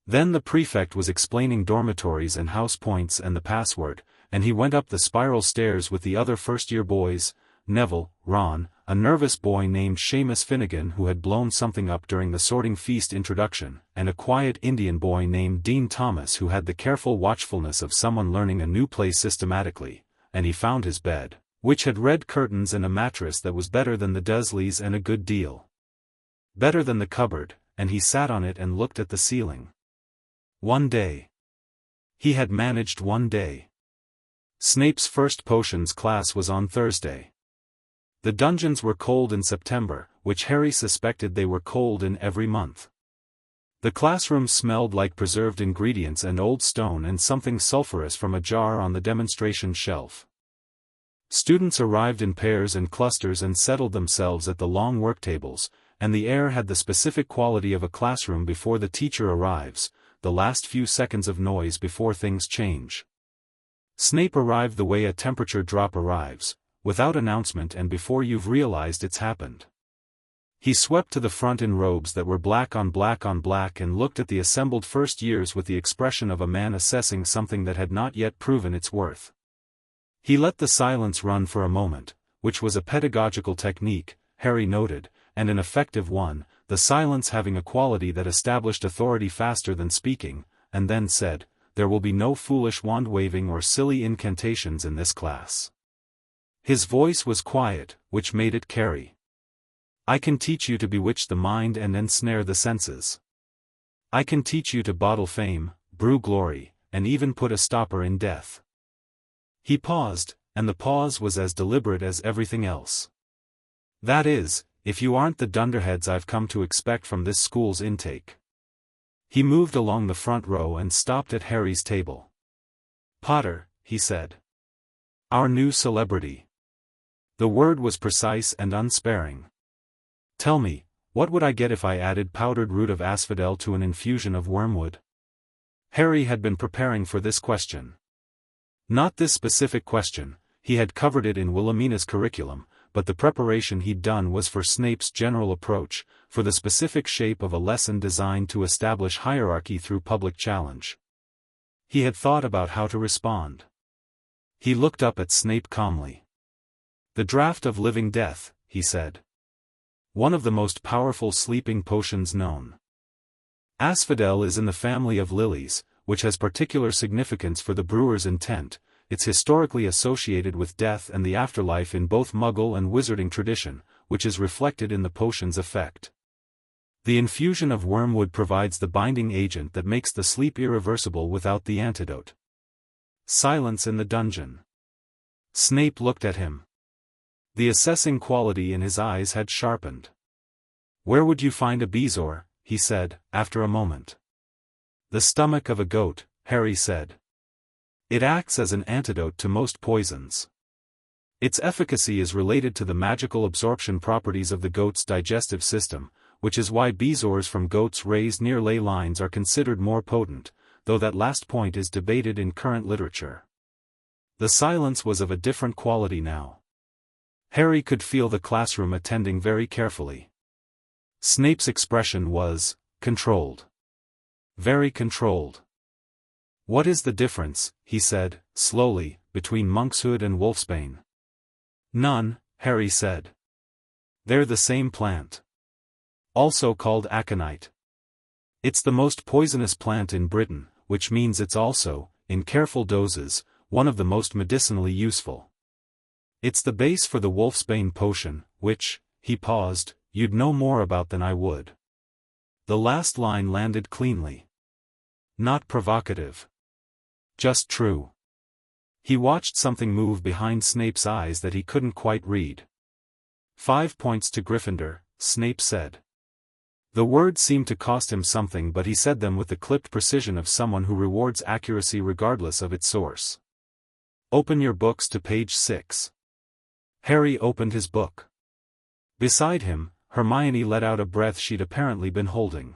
Then the prefect was explaining dormitories and house points and the password, and he went up the spiral stairs with the other first-year boys, Neville, Ron, a nervous boy named Seamus Finnegan who had blown something up during the sorting feast introduction, and a quiet Indian boy named Dean Thomas who had the careful watchfulness of someone learning a new play systematically, and he found his bed, which had red curtains and a mattress that was better than the Dursleys and a good deal better than the cupboard, and he sat on it and looked at the ceiling. One day. He had managed one day. Snape's first potions class was on Thursday. The dungeons were cold in September, which Harry suspected they were cold in every month. The classroom smelled like preserved ingredients and old stone and something sulphurous from a jar on the demonstration shelf. Students arrived in pairs and clusters and settled themselves at the long work tables, and the air had the specific quality of a classroom before the teacher arrives, the last few seconds of noise before things change. Snape arrived the way a temperature drop arrives, without announcement and before you've realized it's happened. He swept to the front in robes that were black on black and looked at the assembled first years with the expression of a man assessing something that had not yet proven its worth. He let the silence run for a moment, which was a pedagogical technique, Harry noted, and an effective one, the silence having a quality that established authority faster than speaking, and then said, "There will be no foolish wand-waving or silly incantations in this class." His voice was quiet, which made it carry. "I can teach you to bewitch the mind and ensnare the senses. I can teach you to bottle fame, brew glory, and even put a stopper in death." He paused, and the pause was as deliberate as everything else. "That is, if you aren't the dunderheads I've come to expect from this school's intake." He moved along the front row and stopped at Harry's table. "Potter," he said. "Our new celebrity." The word was precise and unsparing. "Tell me, what would I get if I added powdered root of asphodel to an infusion of wormwood?" Harry had been preparing for this question. Not this specific question, he had covered it in Wilhelmina's curriculum, but the preparation he'd done was for Snape's general approach, for the specific shape of a lesson designed to establish hierarchy through public challenge. He had thought about how to respond. He looked up at Snape calmly. "The draught of living death," he said. "One of the most powerful sleeping potions known. Asphodel is in the family of lilies, which has particular significance for the brewer's intent. It's historically associated with death and the afterlife in both Muggle and Wizarding tradition, which is reflected in the potion's effect. The infusion of wormwood provides the binding agent that makes the sleep irreversible without the antidote." Silence in the dungeon. Snape looked at him. The assessing quality in his eyes had sharpened. "Where would you find a bezoar?" he said, after a moment. "The stomach of a goat," Harry said. "It acts as an antidote to most poisons. Its efficacy is related to the magical absorption properties of the goat's digestive system, which is why bezoars from goats raised near ley lines are considered more potent, though that last point is debated in current literature." The silence was of a different quality now. Harry could feel the classroom attending very carefully. Snape's expression was controlled. Very controlled. "What is the difference," he said, slowly, "between monkshood and wolfsbane?" "None," Harry said. "They're the same plant. Also called aconite. It's the most poisonous plant in Britain, which means it's also, in careful doses, one of the most medicinally useful. It's the base for the wolfsbane potion, which," he paused, "you'd know more about than I would." The last line landed cleanly. Not provocative. Just true. He watched something move behind Snape's eyes that he couldn't quite read. 5 points to Gryffindor, Snape said. The words seemed to cost him something, but he said them with the clipped precision of someone who rewards accuracy regardless of its source. "Open your books to page 6. Harry opened his book. Beside him, Hermione let out a breath she'd apparently been holding.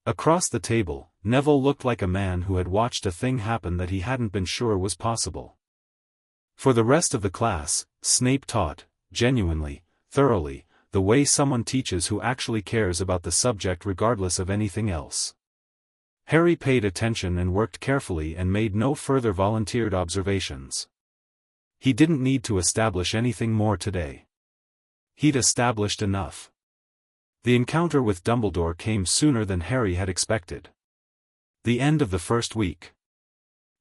Across the table, Neville looked like a man who had watched a thing happen that he hadn't been sure was possible. For the rest of the class, Snape taught, genuinely, thoroughly, the way someone teaches who actually cares about the subject regardless of anything else. Harry paid attention and worked carefully and made no further volunteered observations. He didn't need to establish anything more today. He'd established enough. The encounter with Dumbledore came sooner than Harry had expected. The end of the first week.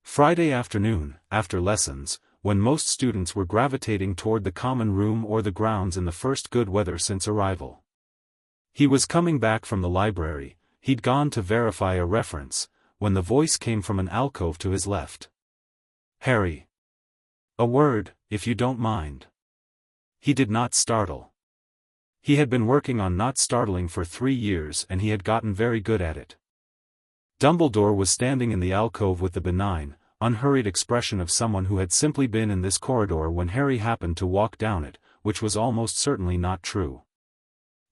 Friday afternoon, after lessons, when most students were gravitating toward the common room or the grounds in the first good weather since arrival. He was coming back from the library, he'd gone to verify a reference, when the voice came from an alcove to his left. "Harry. A word, if you don't mind." He did not startle. He had been working on not startling for 3 years and he had gotten very good at it. Dumbledore was standing in the alcove with the benign, unhurried expression of someone who had simply been in this corridor when Harry happened to walk down it, which was almost certainly not true.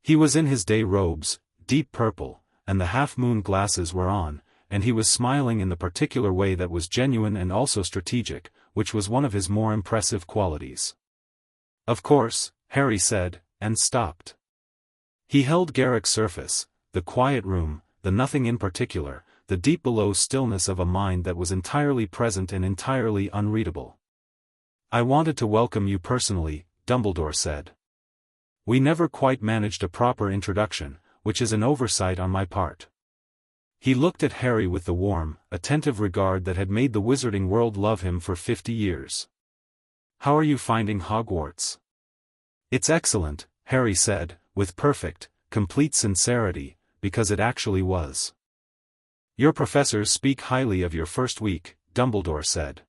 He was in his day robes, deep purple, and the half-moon glasses were on, and he was smiling in the particular way that was genuine and also strategic, which was one of his more impressive qualities. "Of course," Harry said, and stopped. He held Garrick's surface, the quiet room, the nothing in particular, the deep below stillness of a mind that was entirely present and entirely unreadable. "I wanted to welcome you personally," Dumbledore said. "We never quite managed a proper introduction, which is an oversight on my part." He looked at Harry with the warm, attentive regard that had made the wizarding world love him for 50 years. "How are you finding Hogwarts?" "It's excellent," Harry said, with perfect, complete sincerity, because it actually was. "Your professors speak highly of your first week," Dumbledore said.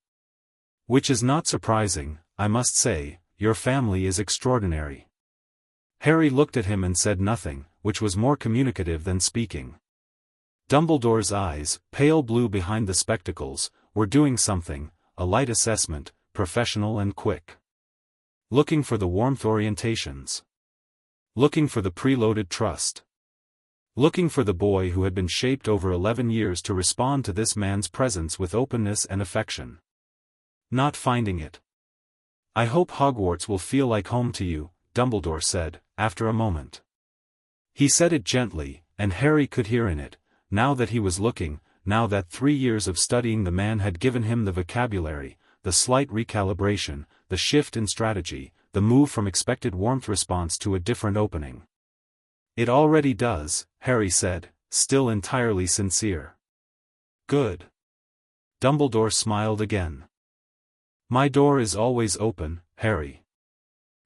"Which is not surprising, I must say, your family is extraordinary." Harry looked at him and said nothing, which was more communicative than speaking. Dumbledore's eyes, pale blue behind the spectacles, were doing something, a light assessment, professional and quick. Looking for the warmth orientations. Looking for the preloaded trust. Looking for the boy who had been shaped over 11 years to respond to this man's presence with openness and affection. Not finding it. "I hope Hogwarts will feel like home to you," Dumbledore said, after a moment. He said it gently, and Harry could hear in it, now that he was looking, now that 3 years of studying the man had given him the vocabulary, the slight recalibration, the shift in strategy, the move from expected warmth response to a different opening. "It already does," Harry said, still entirely sincere. "Good." Dumbledore smiled again. "My door is always open, Harry.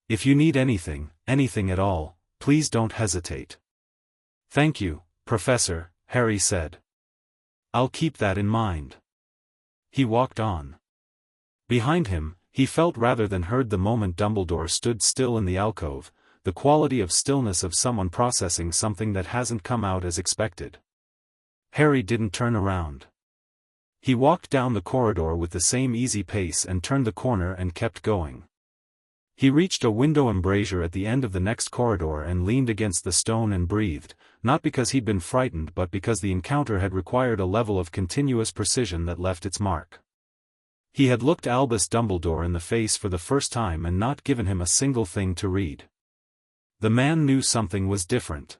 If you need anything, anything at all, please don't hesitate." "Thank you, Professor," Harry said. "I'll keep that in mind." He walked on. Behind him, he felt rather than heard the moment Dumbledore stood still in the alcove, the quality of stillness of someone processing something that hasn't come out as expected. Harry didn't turn around. He walked down the corridor with the same easy pace and turned the corner and kept going. He reached a window embrasure at the end of the next corridor and leaned against the stone and breathed, not because he'd been frightened but because the encounter had required a level of continuous precision that left its mark. He had looked Albus Dumbledore in the face for the first time and not given him a single thing to read. The man knew something was different.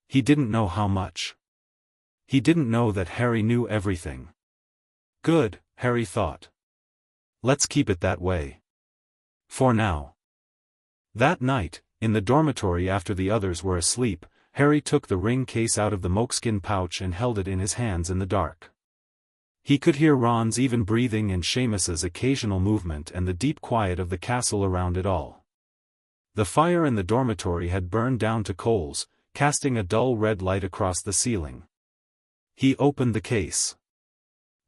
He didn't know how much. He didn't know that Harry knew everything. Good, Harry thought. Let's keep it that way. For now. That night, in the dormitory after the others were asleep, Harry took the ring case out of the moleskin pouch and held it in his hands in the dark. He could hear Ron's even breathing and Seamus's occasional movement and the deep quiet of the castle around it all. The fire in the dormitory had burned down to coals, casting a dull red light across the ceiling. He opened the case.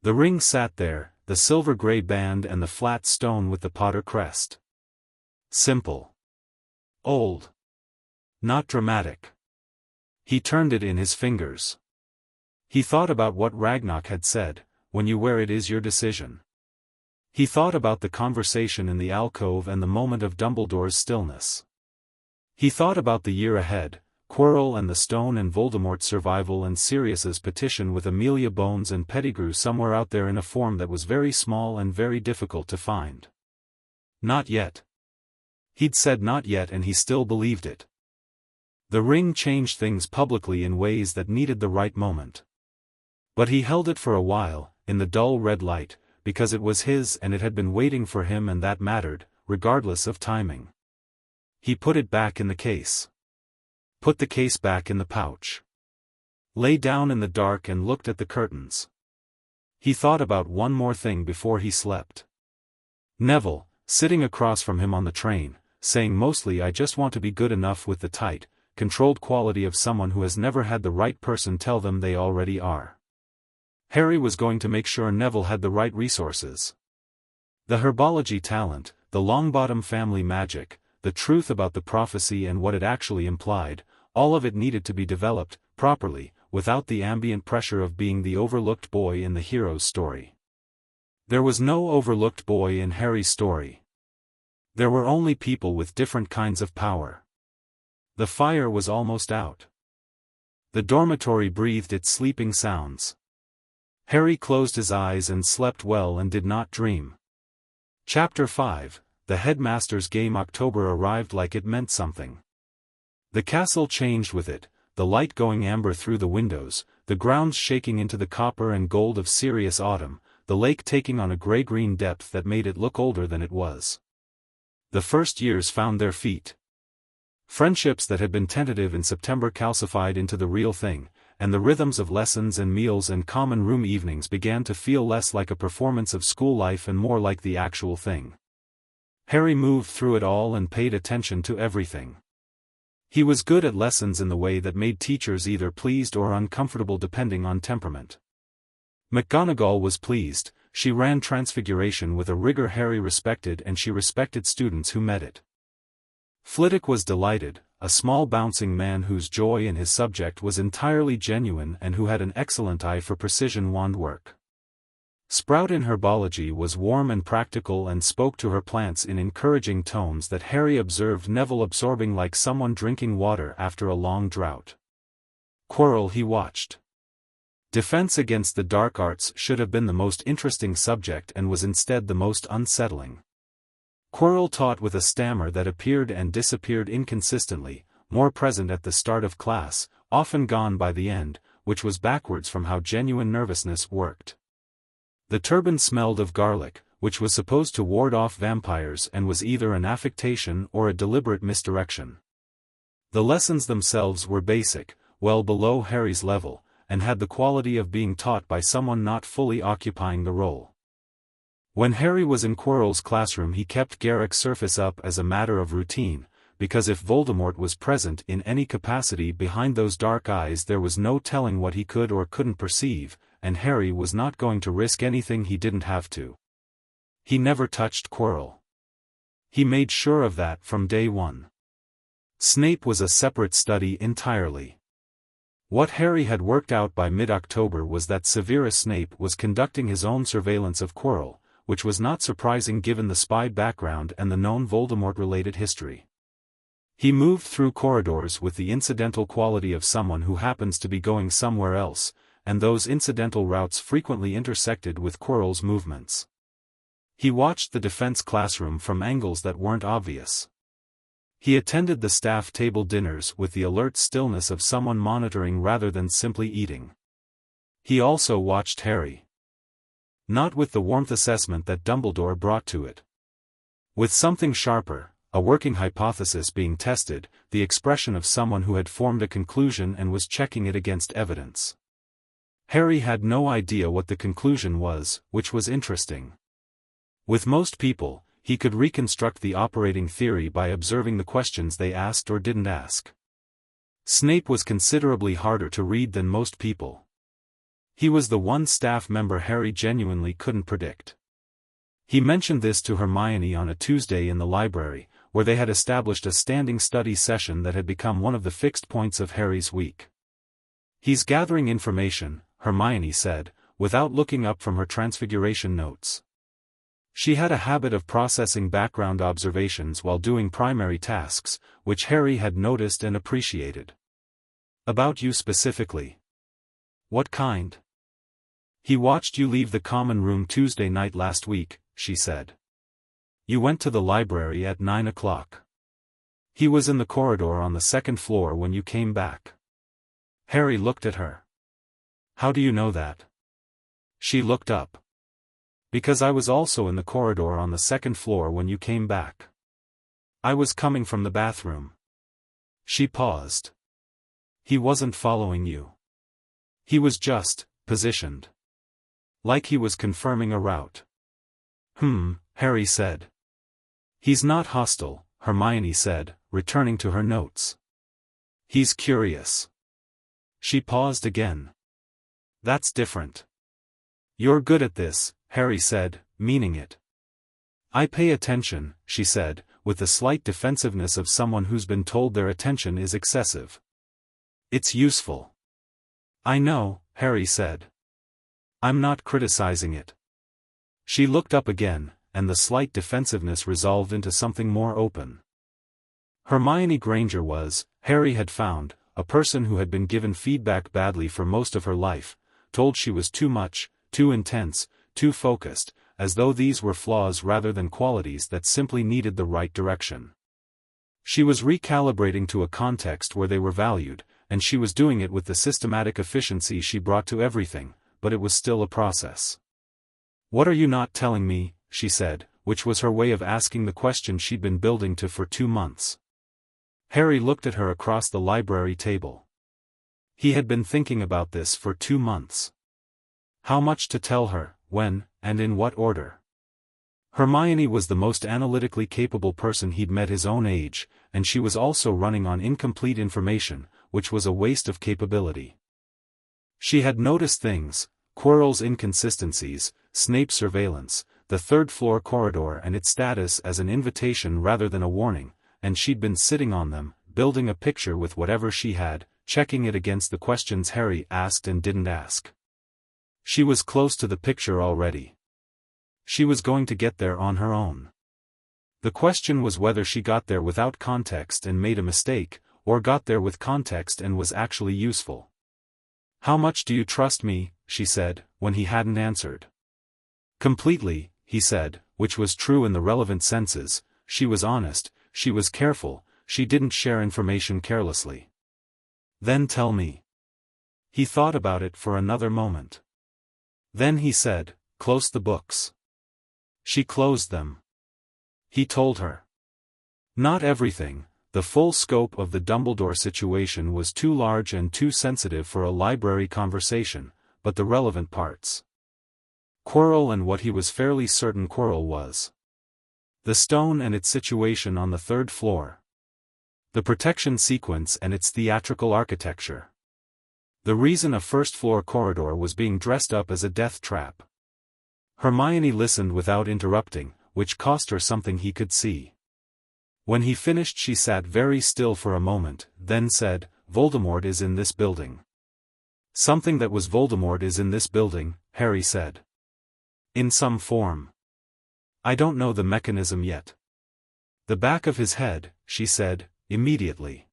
The ring sat there, the silver-gray band and the flat stone with the Potter crest. Simple. Old. Not dramatic. He turned it in his fingers. He thought about what Ragnok had said, "When you wear it is your decision." He thought about the conversation in the alcove and the moment of Dumbledore's stillness. He thought about the year ahead, Quirrell and the Stone and Voldemort's survival and Sirius's petition with Amelia Bones and Pettigrew somewhere out there in a form that was very small and very difficult to find. Not yet. He'd said not yet and he still believed it. The ring changed things publicly in ways that needed the right moment. But he held it for a while, in the dull red light, because it was his and it had been waiting for him and that mattered, regardless of timing. He put it back in the case. Put the case back in the pouch. Lay down in the dark and looked at the curtains. He thought about one more thing before he slept. Neville, sitting across from him on the train, saying mostly I just want to be good enough with the tight, controlled quality of someone who has never had the right person tell them they already are. Harry was going to make sure Neville had the right resources. The herbology talent, the Longbottom family magic, the truth about the prophecy and what it actually implied, all of it needed to be developed, properly, without the ambient pressure of being the overlooked boy in the hero's story. There was no overlooked boy in Harry's story. There were only people with different kinds of power. The fire was almost out. The dormitory breathed its sleeping sounds. Harry closed his eyes and slept well and did not dream. Chapter 5, The Headmaster's Game. October arrived like it meant something. The castle changed with it, the light going amber through the windows, the grounds shaking into the copper and gold of serious autumn, the lake taking on a gray-green depth that made it look older than it was. The first years found their feet. Friendships that had been tentative in September calcified into the real thing, and the rhythms of lessons and meals and common room evenings began to feel less like a performance of school life and more like the actual thing. Harry moved through it all and paid attention to everything. He was good at lessons in the way that made teachers either pleased or uncomfortable depending on temperament. McGonagall was pleased. She ran Transfiguration with a rigor Harry respected and she respected students who met it. Flitwick was delighted, a small bouncing man whose joy in his subject was entirely genuine and who had an excellent eye for precision wand work. Sprout in herbology was warm and practical and spoke to her plants in encouraging tones that Harry observed Neville absorbing like someone drinking water after a long drought. Quirrell he watched. Defense against the dark arts should have been the most interesting subject and was instead the most unsettling. Quirrell taught with a stammer that appeared and disappeared inconsistently, more present at the start of class, often gone by the end, which was backwards from how genuine nervousness worked. The turban smelled of garlic, which was supposed to ward off vampires and was either an affectation or a deliberate misdirection. The lessons themselves were basic, well below Harry's level, and had the quality of being taught by someone not fully occupying the role. When Harry was in Quirrell's classroom he kept Garrick's surface up as a matter of routine, because if Voldemort was present in any capacity behind those dark eyes there was no telling what he could or couldn't perceive, and Harry was not going to risk anything he didn't have to. He never touched Quirrell. He made sure of that from day one. Snape was a separate study entirely. What Harry had worked out by mid-October was that Severus Snape was conducting his own surveillance of Quirrell, which was not surprising given the spy background and the known Voldemort-related history. He moved through corridors with the incidental quality of someone who happens to be going somewhere else, and those incidental routes frequently intersected with Quirrell's movements. He watched the defense classroom from angles that weren't obvious. He attended the staff table dinners with the alert stillness of someone monitoring rather than simply eating. He also watched Harry. Not with the warmth assessment that Dumbledore brought to it. With something sharper, a working hypothesis being tested, the expression of someone who had formed a conclusion and was checking it against evidence. Harry had no idea what the conclusion was, which was interesting. With most people, he could reconstruct the operating theory by observing the questions they asked or didn't ask. Snape was considerably harder to read than most people. He was the one staff member Harry genuinely couldn't predict. He mentioned this to Hermione on a Tuesday in the library, where they had established a standing study session that had become one of the fixed points of Harry's week. "He's gathering information," Hermione said, without looking up from her Transfiguration notes. She had a habit of processing background observations while doing primary tasks, which Harry had noticed and appreciated. About you specifically. What kind? He watched you leave the common room Tuesday night last week, she said. You went to the library at 9 o'clock. He was in the corridor on the second floor when you came back. Harry looked at her. How do you know that? She looked up. Because I was also in the corridor on the second floor when you came back. I was coming from the bathroom. She paused. He wasn't following you. He was just positioned. Like he was confirming a route. Harry said. He's not hostile, Hermione said, returning to her notes. He's curious. She paused again. That's different. You're good at this, Harry said, meaning it. I pay attention, she said, with the slight defensiveness of someone who's been told their attention is excessive. It's useful. I know, Harry said. I'm not criticizing it. She looked up again, and the slight defensiveness resolved into something more open. Hermione Granger was, Harry had found, a person who had been given feedback badly for most of her life, told she was too much, too intense, too focused, as though these were flaws rather than qualities that simply needed the right direction. She was recalibrating to a context where they were valued, and she was doing it with the systematic efficiency she brought to everything, but it was still a process. What are you not telling me, she said, which was her way of asking the question she'd been building to for 2 months. Harry looked at her across the library table. He had been thinking about this for 2 months. How much to tell her, when, and in what order? Hermione was the most analytically capable person he'd met his own age, and she was also running on incomplete information, which was a waste of capability. She had noticed things, Quirrell's inconsistencies, Snape's surveillance, the third-floor corridor and its status as an invitation rather than a warning, and she'd been sitting on them, building a picture with whatever she had, checking it against the questions Harry asked and didn't ask. She was close to the picture already. She was going to get there on her own. The question was whether she got there without context and made a mistake, or got there with context and was actually useful. How much do you trust me, she said, when he hadn't answered. Completely, he said, which was true in the relevant senses. She was honest, she was careful, she didn't share information carelessly. Then tell me. He thought about it for another moment. Then he said, close the books. She closed them. He told her. Not everything. The full scope of the Dumbledore situation was too large and too sensitive for a library conversation, but the relevant parts. Quirrell and what he was fairly certain Quirrell was. The stone and its situation on the third floor. The protection sequence and its theatrical architecture. The reason a first-floor corridor was being dressed up as a death trap. Hermione listened without interrupting, which cost her something he could see. When he finished she sat very still for a moment, then said, Voldemort is in this building. Something that was Voldemort is in this building, Harry said. In some form. I don't know the mechanism yet. The back of his head, she said, immediately.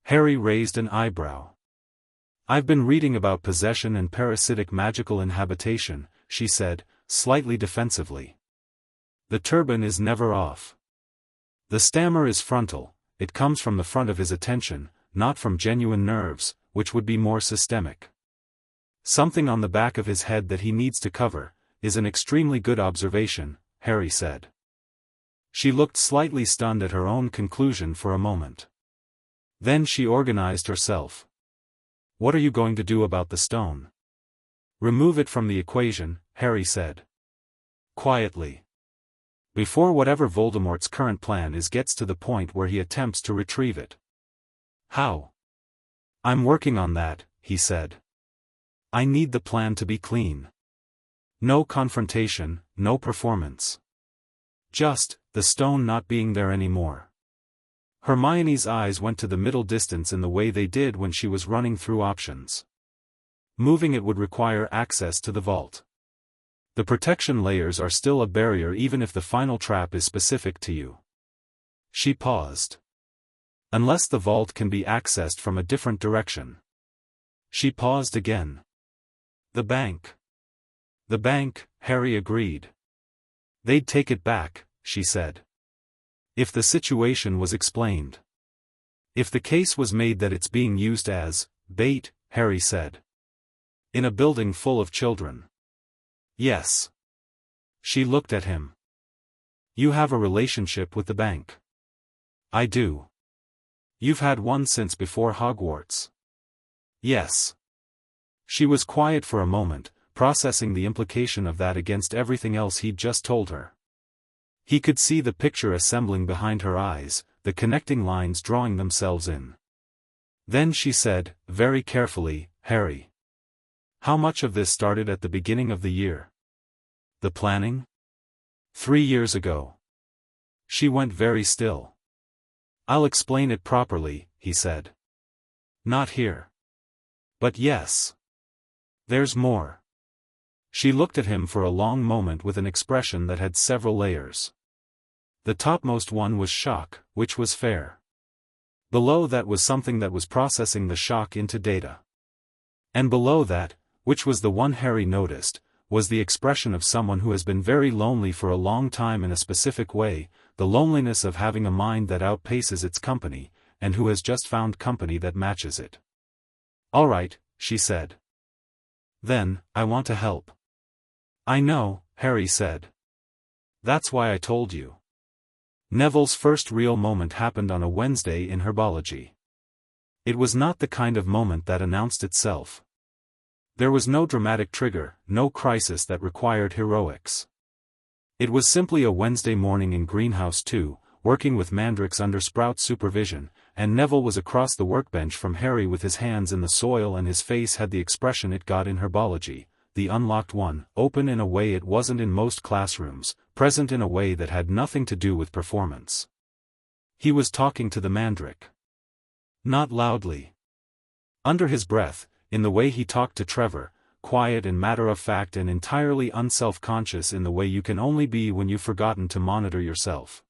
Harry raised an eyebrow. I've been reading about possession and parasitic magical inhabitation, she said, slightly defensively. The turban is never off. The stammer is frontal, it comes from the front of his attention, not from genuine nerves, which would be more systemic. Something on the back of his head that he needs to cover, is an extremely good observation, Harry said. She looked slightly stunned at her own conclusion for a moment. Then she organized herself. What are you going to do about the stone? Remove it from the equation, Harry said. Quietly. Before whatever Voldemort's current plan is gets to the point where he attempts to retrieve it. How? I'm working on that, he said. I need the plan to be clean. No confrontation, no performance. Just, the stone not being there anymore. Hermione's eyes went to the middle distance in the way they did when she was running through options. Moving it would require access to the vault. The protection layers are still a barrier even if the final trap is specific to you. She paused. Unless the vault can be accessed from a different direction. She paused again. The bank. The bank, Harry agreed. They'd take it back, she said. If the situation was explained. If the case was made that it's being used as bait, Harry said. In a building full of children. Yes. She looked at him. You have a relationship with the bank. I do. You've had one since before Hogwarts. Yes. She was quiet for a moment, processing the implication of that against everything else he'd just told her. He could see the picture assembling behind her eyes, the connecting lines drawing themselves in. Then she said, very carefully, Harry. How much of this started at the beginning of the year? The planning? 3 years ago. She went very still. I'll explain it properly, he said. Not here. But yes. There's more. She looked at him for a long moment with an expression that had several layers. The topmost one was shock, which was fair. Below that was something that was processing the shock into data. And below that, which was the one Harry noticed, was the expression of someone who has been very lonely for a long time in a specific way, the loneliness of having a mind that outpaces its company, and who has just found company that matches it. All right, she said. Then, I want to help. I know, Harry said. That's why I told you. Neville's first real moment happened on a Wednesday in herbology. It was not the kind of moment that announced itself. There was no dramatic trigger, no crisis that required heroics. It was simply a Wednesday morning in Greenhouse 2, working with Mandrix under Sprout's supervision, and Neville was across the workbench from Harry with his hands in the soil and his face had the expression it got in herbology, the unlocked one, open in a way it wasn't in most classrooms, present in a way that had nothing to do with performance. He was talking to the Mandrake. Not loudly. Under his breath, in the way he talked to Trevor, quiet and matter-of-fact and entirely unself-conscious in the way you can only be when you've forgotten to monitor yourself.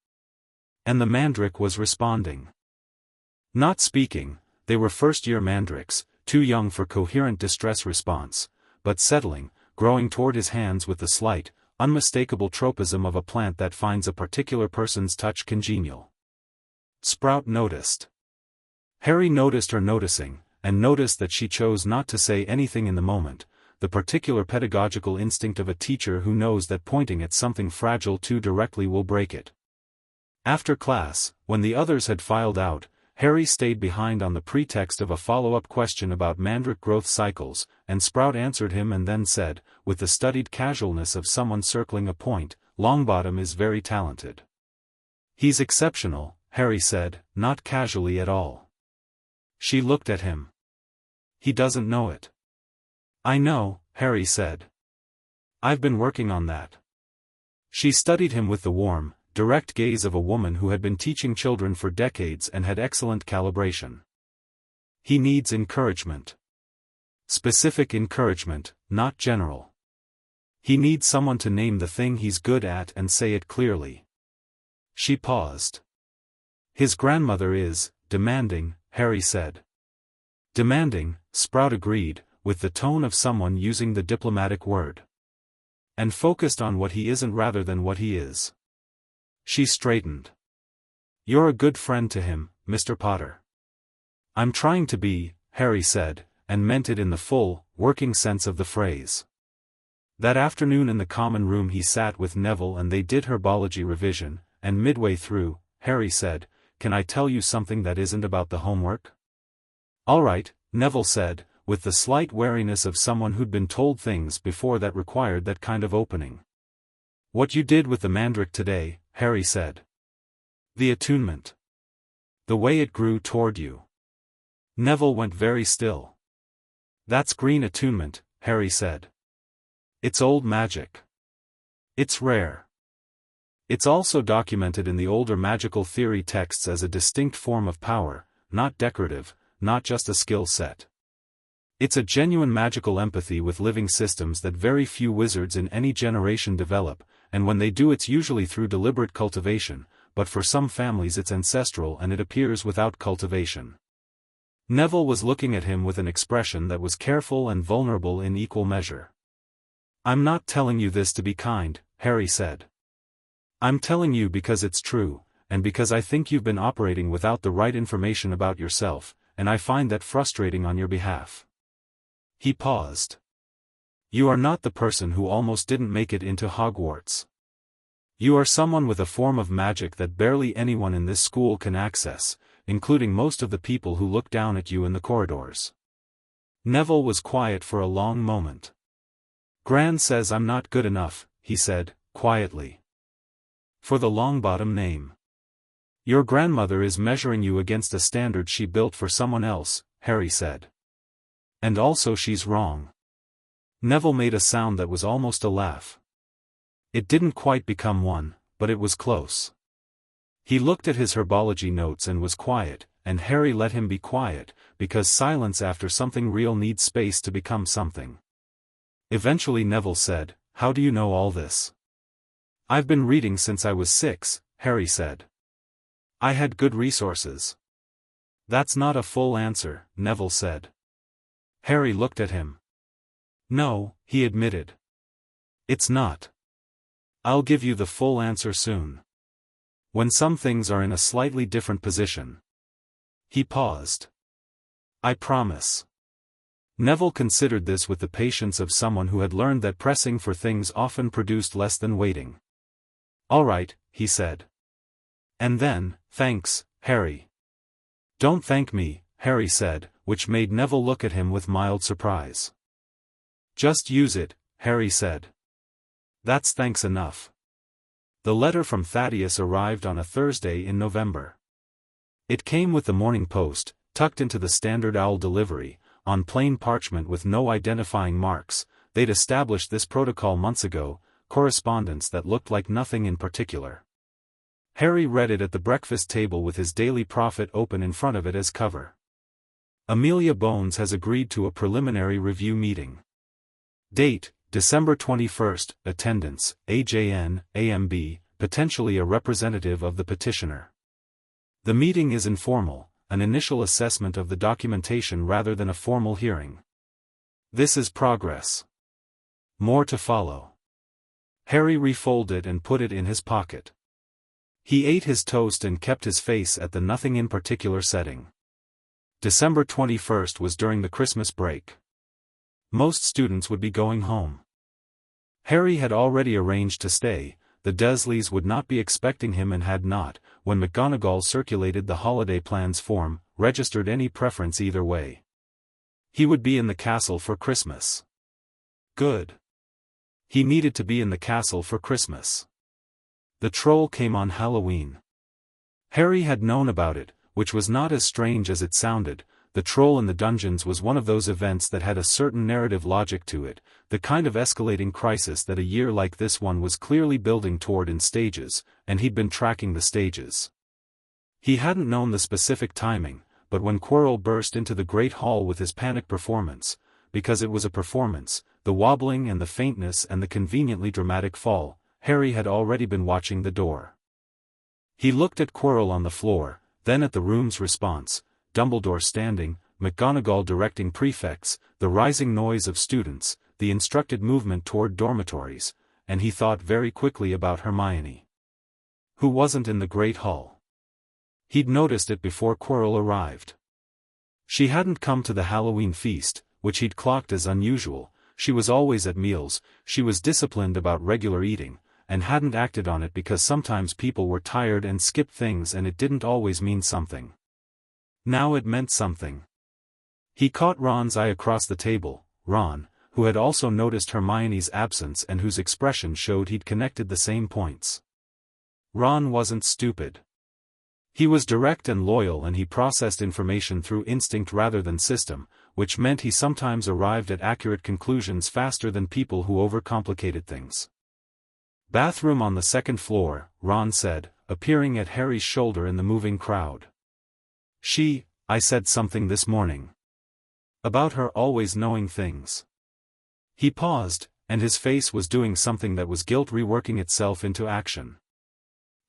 And the Mandrake was responding. Not speaking, they were first-year Mandrakes, too young for coherent distress response, but settling, growing toward his hands with the slight, unmistakable tropism of a plant that finds a particular person's touch congenial. Sprout noticed. Harry noticed her noticing, and noticed that she chose not to say anything in the moment, the particular pedagogical instinct of a teacher who knows that pointing at something fragile too directly will break it. After class, when the others had filed out, Harry stayed behind on the pretext of a follow-up question about Mandrake growth cycles, and Sprout answered him and then said, with the studied casualness of someone circling a point, Longbottom is very talented. He's exceptional, Harry said, not casually at all. She looked at him. He doesn't know it. I know, Harry said. I've been working on that. She studied him with the warm, direct gaze of a woman who had been teaching children for decades and had excellent calibration. He needs encouragement. Specific encouragement, not general. He needs someone to name the thing he's good at and say it clearly. She paused. His grandmother is demanding, Harry said. Demanding, Sprout agreed, with the tone of someone using the diplomatic word. And focused on what he isn't rather than what he is. She straightened. You're a good friend to him, Mr. Potter. I'm trying to be, Harry said, and meant it in the full, working sense of the phrase. That afternoon in the common room he sat with Neville and they did herbology revision, and midway through, Harry said, Can I tell you something that isn't about the homework? All right, Neville said, with the slight wariness of someone who'd been told things before that required that kind of opening. What you did with the Mandrake today, Harry said. The attunement. The way it grew toward you. Neville went very still. That's green attunement, Harry said. It's old magic. It's rare. It's also documented in the older magical theory texts as a distinct form of power, not decorative, not just a skill set. It's a genuine magical empathy with living systems that very few wizards in any generation develop, and when they do it's usually through deliberate cultivation, but for some families it's ancestral and it appears without cultivation. Neville was looking at him with an expression that was careful and vulnerable in equal measure. "I'm not telling you this to be kind," Harry said. "I'm telling you because it's true, and because I think you've been operating without the right information about yourself, and I find that frustrating on your behalf." He paused. "You are not the person who almost didn't make it into Hogwarts. You are someone with a form of magic that barely anyone in this school can access, including most of the people who look down at you in the corridors." Neville was quiet for a long moment. "Gran says I'm not good enough," he said, quietly. "For the Longbottom name. Your grandmother is measuring you against a standard she built for someone else," Harry said. "And also she's wrong." Neville made a sound that was almost a laugh. It didn't quite become one, but it was close. He looked at his herbology notes and was quiet, and Harry let him be quiet, because silence after something real needs space to become something. Eventually Neville said, "How do you know all this?" "I've been reading since I was 6, Harry said. "I had good resources." "That's not a full answer," Neville said. Harry looked at him. "No," he admitted. "It's not. I'll give you the full answer soon. When some things are in a slightly different position." He paused. "I promise." Neville considered this with the patience of someone who had learned that pressing for things often produced less than waiting. "All right," he said. "And then, thanks, Harry." "Don't thank me," Harry said, which made Neville look at him with mild surprise. "Just use it," Harry said. "That's thanks enough." The letter from Thaddeus arrived on a Thursday in November. It came with the Morning Post, tucked into the standard owl delivery, on plain parchment with no identifying marks. They'd established this protocol months ago, correspondence that looked like nothing in particular. Harry read it at the breakfast table with his Daily Prophet open in front of it as cover. Amelia Bones has agreed to a preliminary review meeting. Date, December 21st, attendance, AJN, AMB, potentially a representative of the petitioner. The meeting is informal, an initial assessment of the documentation rather than a formal hearing. This is progress. More to follow. Harry refolded and put it in his pocket. He ate his toast and kept his face at the nothing in particular setting. December 21st was during the Christmas break. Most students would be going home. Harry had already arranged to stay. The Dursleys would not be expecting him and had not, when McGonagall circulated the holiday plans form, registered any preference either way. He would be in the castle for Christmas. Good. He needed to be in the castle for Christmas. The troll came on Halloween. Harry had known about it, which was not as strange as it sounded. The troll in the dungeons was one of those events that had a certain narrative logic to it, the kind of escalating crisis that a year like this one was clearly building toward in stages, and he'd been tracking the stages. He hadn't known the specific timing, but when Quirrell burst into the Great Hall with his panic performance, because it was a performance, the wobbling and the faintness and the conveniently dramatic fall, Harry had already been watching the door. He looked at Quirrell on the floor, then at the room's response, Dumbledore standing, McGonagall directing prefects, the rising noise of students, the instructed movement toward dormitories, and he thought very quickly about Hermione. Who wasn't in the Great Hall? He'd noticed it before Quirrell arrived. She hadn't come to the Halloween feast, which he'd clocked as unusual. She was always at meals, she was disciplined about regular eating, and hadn't acted on it because sometimes people were tired and skipped things and it didn't always mean something. Now it meant something. He caught Ron's eye across the table, Ron, who had also noticed Hermione's absence and whose expression showed he'd connected the same points. Ron wasn't stupid. He was direct and loyal and he processed information through instinct rather than system, which meant he sometimes arrived at accurate conclusions faster than people who overcomplicated things. "Bathroom on the second floor," Ron said, appearing at Harry's shoulder in the moving crowd. I said something this morning. About her always knowing things. He paused, and his face was doing something that was guilt reworking itself into action.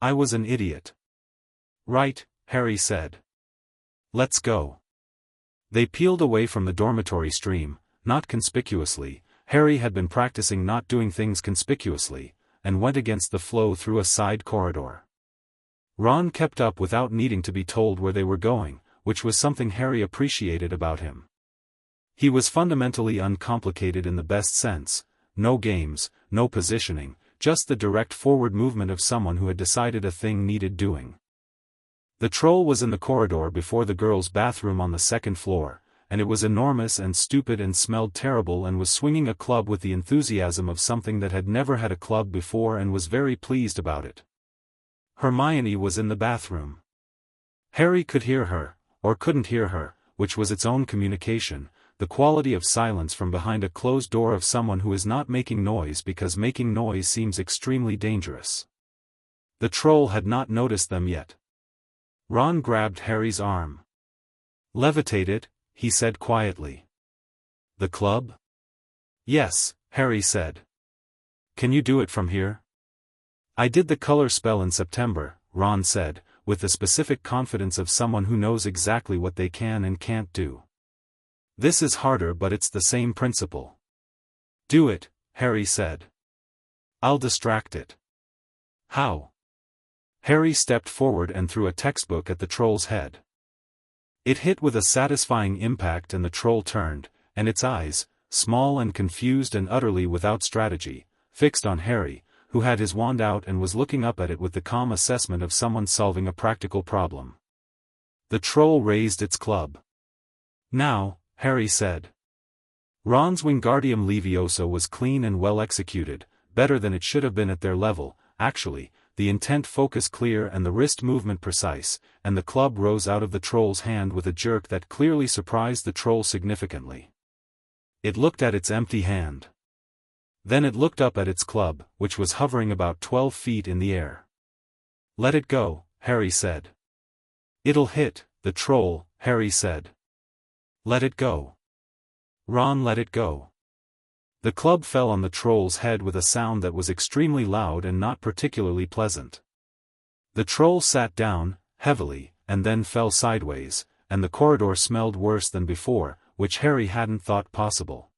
I was an idiot. Right, Harry said. Let's go. They peeled away from the dormitory stream, not conspicuously. Harry had been practicing not doing things conspicuously, and went against the flow through a side corridor. Ron kept up without needing to be told where they were going, which was something Harry appreciated about him. He was fundamentally uncomplicated in the best sense, no games, no positioning, just the direct forward movement of someone who had decided a thing needed doing. The troll was in the corridor before the girls' bathroom on the second floor, and it was enormous and stupid and smelled terrible and was swinging a club with the enthusiasm of something that had never had a club before and was very pleased about it. Hermione was in the bathroom. Harry could hear her, or couldn't hear her, which was its own communication, the quality of silence from behind a closed door of someone who is not making noise because making noise seems extremely dangerous. The troll had not noticed them yet. Ron grabbed Harry's arm. Levitate it, he said quietly. The club? Yes, Harry said. Can you do it from here? I did the color spell in September, Ron said, with the specific confidence of someone who knows exactly what they can and can't do. This is harder, but it's the same principle. Do it, Harry said. I'll distract it. How? Harry stepped forward and threw a textbook at the troll's head. It hit with a satisfying impact and the troll turned, and its eyes, small and confused and utterly without strategy, fixed on Harry, who had his wand out and was looking up at it with the calm assessment of someone solving a practical problem. The troll raised its club. Now, Harry said. Ron's Wingardium Leviosa was clean and well executed, better than it should have been at their level, actually, the intent focus clear and the wrist movement precise, and the club rose out of the troll's hand with a jerk that clearly surprised the troll significantly. It looked at its empty hand. Then it looked up at its club, which was hovering about 12 feet in the air. Let it go, Harry said. It'll hit, the troll, Harry said. Let it go. Ron let it go. The club fell on the troll's head with a sound that was extremely loud and not particularly pleasant. The troll sat down, heavily, and then fell sideways, and the corridor smelled worse than before, which Harry hadn't thought possible.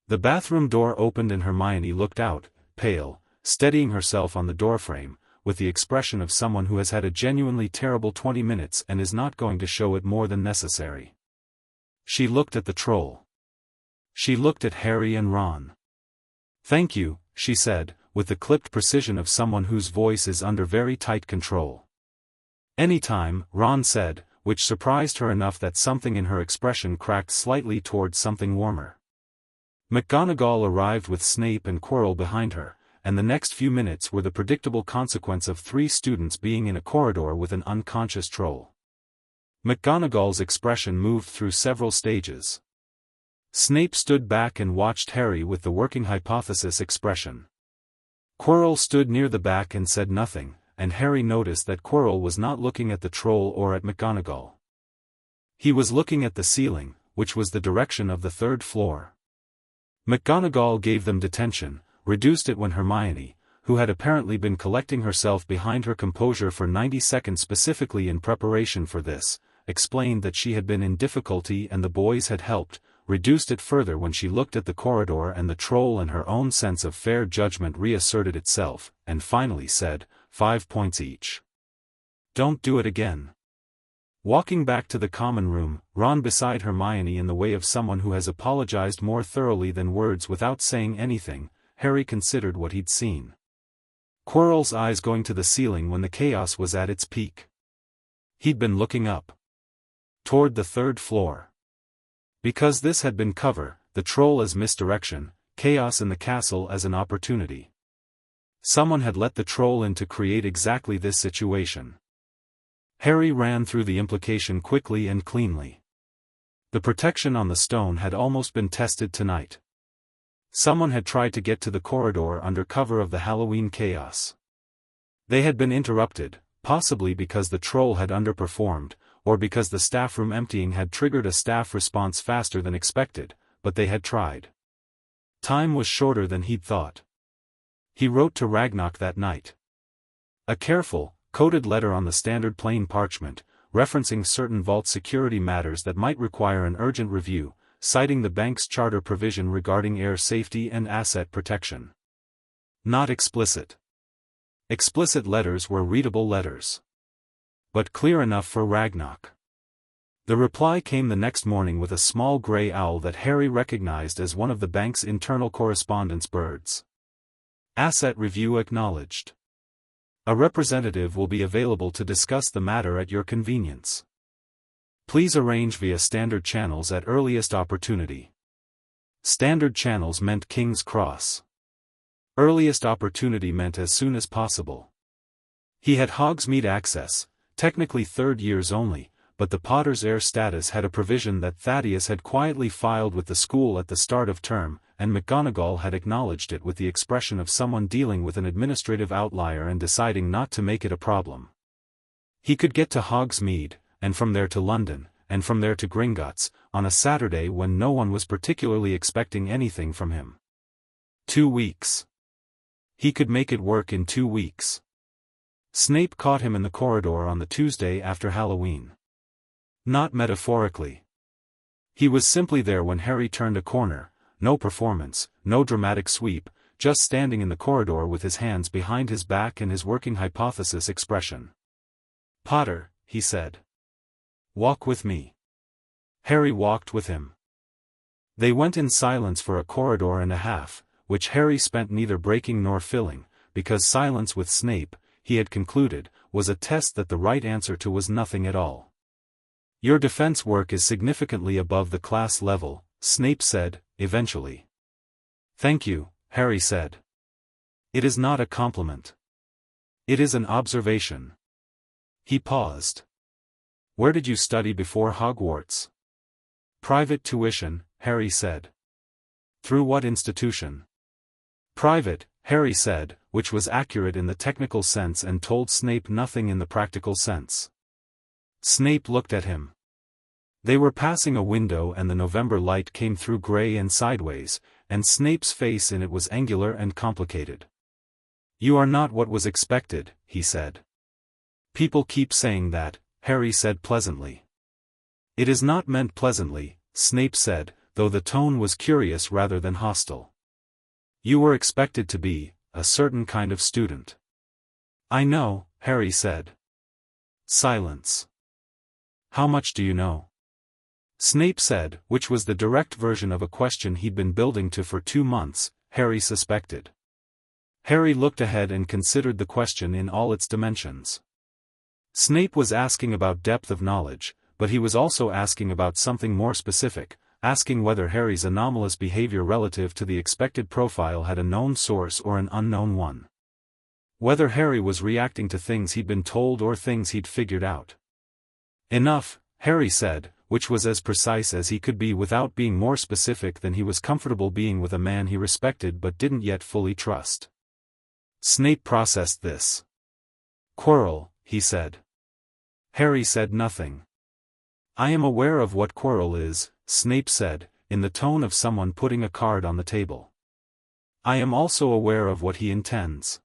The bathroom door opened and Hermione looked out, pale, steadying herself on the doorframe, with the expression of someone who has had a genuinely terrible 20 minutes and is not going to show it more than necessary. She looked at the troll. She looked at Harry and Ron. Thank you, she said, with the clipped precision of someone whose voice is under very tight control. Anytime, Ron said, which surprised her enough that something in her expression cracked slightly towards something warmer. McGonagall arrived with Snape and Quirrell behind her, and the next few minutes were the predictable consequence of 3 students being in a corridor with an unconscious troll. McGonagall's expression moved through several stages. Snape stood back and watched Harry with the working hypothesis expression. Quirrell stood near the back and said nothing, and Harry noticed that Quirrell was not looking at the troll or at McGonagall. He was looking at the ceiling, which was the direction of the 3rd floor. McGonagall gave them detention, reduced it when Hermione, who had apparently been collecting herself behind her composure for 90 seconds specifically in preparation for this, explained that she had been in difficulty and the boys had helped, reduced it further when she looked at the corridor and the troll and her own sense of fair judgment reasserted itself, and finally said, 5 points each. Don't do it again. Walking back to the common room, Ron beside Hermione in the way of someone who has apologized more thoroughly than words without saying anything, Harry considered what he'd seen. Quirrell's eyes going to the ceiling when the chaos was at its peak. He'd been looking up. Toward the 3rd floor. Because this had been cover, the troll as misdirection, chaos in the castle as an opportunity. Someone had let the troll in to create exactly this situation. Harry ran through the implication quickly and cleanly. The protection on the stone had almost been tested tonight. Someone had tried to get to the corridor under cover of the Halloween chaos. They had been interrupted, possibly because the troll had underperformed, or because the staff room emptying had triggered a staff response faster than expected, but they had tried. Time was shorter than he'd thought. He wrote to Ragnok that night. A careful, coded letter on the standard plain parchment, referencing certain vault security matters that might require an urgent review, citing the bank's charter provision regarding heir safety and asset protection. Not explicit. Explicit letters were readable letters. But clear enough for Ragnok. The reply came the next morning with a small gray owl that Harry recognized as one of the bank's internal correspondence birds. Asset review acknowledged. A representative will be available to discuss the matter at your convenience. Please arrange via standard channels at earliest opportunity. Standard channels meant King's Cross. Earliest opportunity meant as soon as possible. He had Hogsmeade access, technically 3rd years only, but the Potter's heir status had a provision that Thaddeus had quietly filed with the school at the start of term, and McGonagall had acknowledged it with the expression of someone dealing with an administrative outlier and deciding not to make it a problem. He could get to Hogsmeade, and from there to London, and from there to Gringotts, on a Saturday when no one was particularly expecting anything from him. 2 weeks. He could make it work in 2 weeks. Snape caught him in the corridor on the Tuesday after Halloween. Not metaphorically. He was simply there when Harry turned a corner, no performance, no dramatic sweep, just standing in the corridor with his hands behind his back and his working hypothesis expression. "Potter," he said. "Walk with me." Harry walked with him. They went in silence for a corridor and a half, which Harry spent neither breaking nor filling, because silence with Snape, he had concluded, was a test that the right answer to was nothing at all. "Your defense work is significantly above the class level," Snape said, eventually. "Thank you," Harry said. "It is not a compliment. It is an observation." He paused. "Where did you study before Hogwarts?" "Private tuition," Harry said. "Through what institution?" "Private," Harry said, which was accurate in the technical sense and told Snape nothing in the practical sense. Snape looked at him. They were passing a window and the November light came through gray and sideways, and Snape's face in it was angular and complicated. "You are not what was expected," he said. "People keep saying that," Harry said pleasantly. "It is not meant pleasantly," Snape said, though the tone was curious rather than hostile. "You were expected to be a certain kind of student." "I know," Harry said. Silence. "How much do you know?" Snape said, which was the direct version of a question he'd been building to for 2 months, Harry suspected. Harry looked ahead and considered the question in all its dimensions. Snape was asking about depth of knowledge, but he was also asking about something more specific, asking whether Harry's anomalous behavior relative to the expected profile had a known source or an unknown one. Whether Harry was reacting to things he'd been told or things he'd figured out. "Enough," Harry said, which was as precise as he could be without being more specific than he was comfortable being with a man he respected but didn't yet fully trust. Snape processed this. "Quirrell," he said. Harry said nothing. "I am aware of what Quirrell is," Snape said, in the tone of someone putting a card on the table. "I am also aware of what he intends.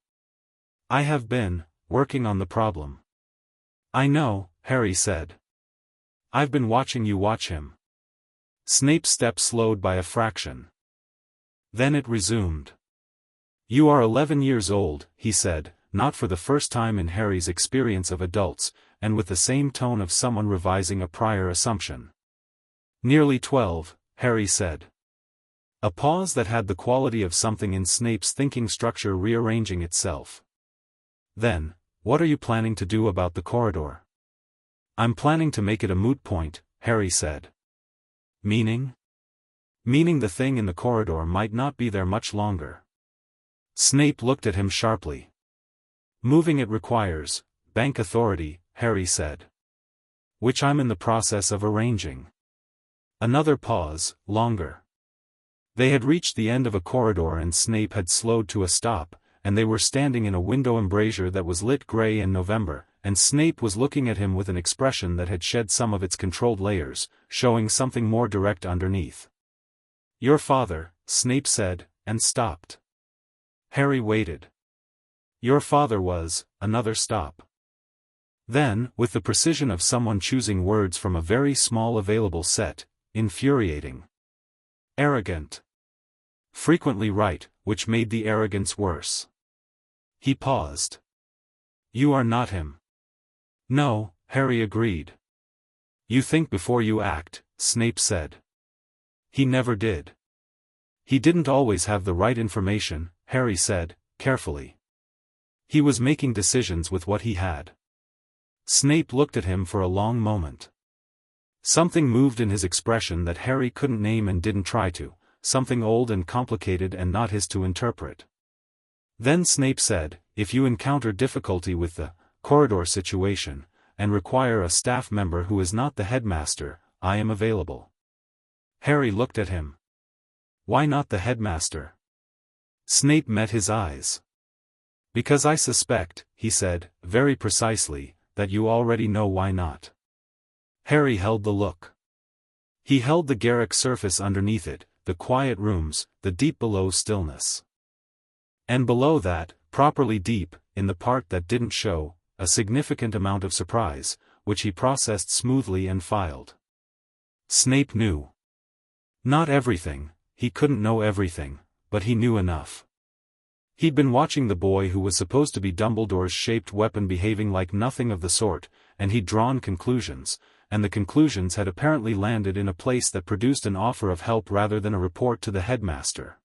I have been working on the problem." "I know," Harry said. "I've been watching you watch him." Snape's step slowed by a fraction. Then it resumed. "You are 11 years old," he said, not for the first time in Harry's experience of adults, and with the same tone of someone revising a prior assumption. "Nearly 12, Harry said. A pause that had the quality of something in Snape's thinking structure rearranging itself. Then, "What are you planning to do about the corridor?" "I'm planning to make it a moot point," Harry said. "Meaning?" "Meaning the thing in the corridor might not be there much longer." Snape looked at him sharply. "Moving it requires bank authority," Harry said. "Which I'm in the process of arranging." Another pause, longer. They had reached the end of a corridor and Snape had slowed to a stop, and they were standing in a window embrasure that was lit gray in November, and Snape was looking at him with an expression that had shed some of its controlled layers, showing something more direct underneath. "Your father," Snape said, and stopped. Harry waited. "Your father was," another stop. Then, with the precision of someone choosing words from a very small available set, infuriating. "Arrogant. Frequently right, which made the arrogance worse." He paused. "You are not him." "No," Harry agreed. "You think before you act," Snape said. "He never did." "He didn't always have the right information," Harry said, carefully. "He was making decisions with what he had." Snape looked at him for a long moment. Something moved in his expression that Harry couldn't name and didn't try to, something old and complicated and not his to interpret. Then Snape said, "If you encounter difficulty with the corridor situation, and require a staff member who is not the headmaster, I am available." Harry looked at him. "Why not the headmaster?" Snape met his eyes. "Because I suspect," he said, very precisely, "that you already know why not." Harry held the look. He held the Garrick surface underneath it, the quiet rooms, the deep below stillness. And below that, properly deep, in the part that didn't show, a significant amount of surprise, which he processed smoothly and filed. Snape knew. Not everything, he couldn't know everything, but he knew enough. He'd been watching the boy who was supposed to be Dumbledore's shaped weapon behaving like nothing of the sort, and he'd drawn conclusions, and the conclusions had apparently landed in a place that produced an offer of help rather than a report to the headmaster.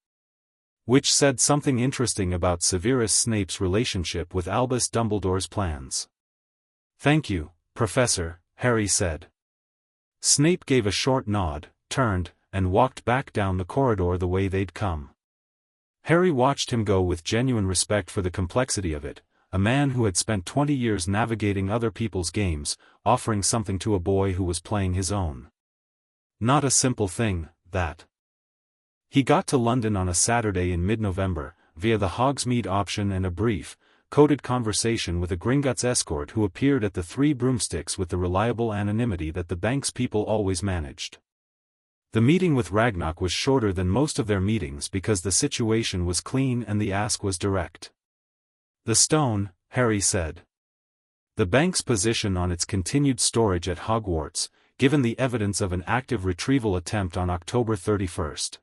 Which said something interesting about Severus Snape's relationship with Albus Dumbledore's plans. "Thank you, Professor," Harry said. Snape gave a short nod, turned, and walked back down the corridor the way they'd come. Harry watched him go with genuine respect for the complexity of it, a man who had spent 20 years navigating other people's games, offering something to a boy who was playing his own. Not a simple thing, that. He got to London on a Saturday in mid-November, via the Hogsmeade option and a brief, coded conversation with a Gringotts escort who appeared at the Three Broomsticks with the reliable anonymity that the bank's people always managed. The meeting with Ragnok was shorter than most of their meetings because the situation was clean and the ask was direct. "The stone," Harry said. "The bank's position on its continued storage at Hogwarts, given the evidence of an active retrieval attempt on October 31st.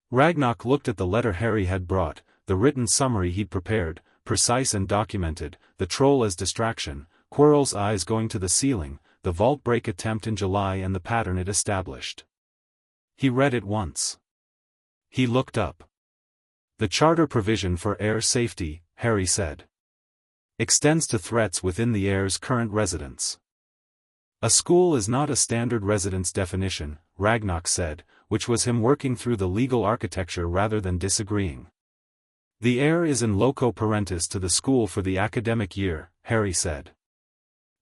Ragnok looked at the letter Harry had brought, the written summary he'd prepared, precise and documented, the troll as distraction, Quirrell's eyes going to the ceiling, the vault break attempt in July and the pattern it established. He read it once. He looked up. "The charter provision for heir safety," Harry said, "extends to threats within the heir's current residence." "A school is not a standard residence definition," Ragnok said, which was him working through the legal architecture rather than disagreeing. "The heir is in loco parentis to the school for the academic year," Harry said.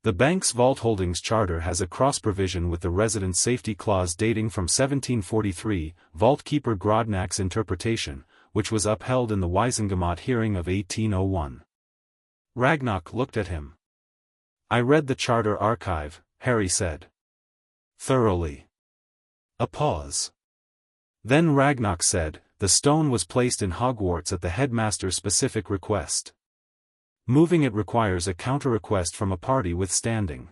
"The bank's vault holdings charter has a cross-provision with the residence safety clause dating from 1743, vault-keeper Grodnak's interpretation, which was upheld in the Wisengamot hearing of 1801. Ragnok looked at him. "I read the charter archive," Harry said. "Thoroughly." A pause. Then Ragnok said, "The stone was placed in Hogwarts at the headmaster's specific request. Moving it requires a counter-request from a party with standing.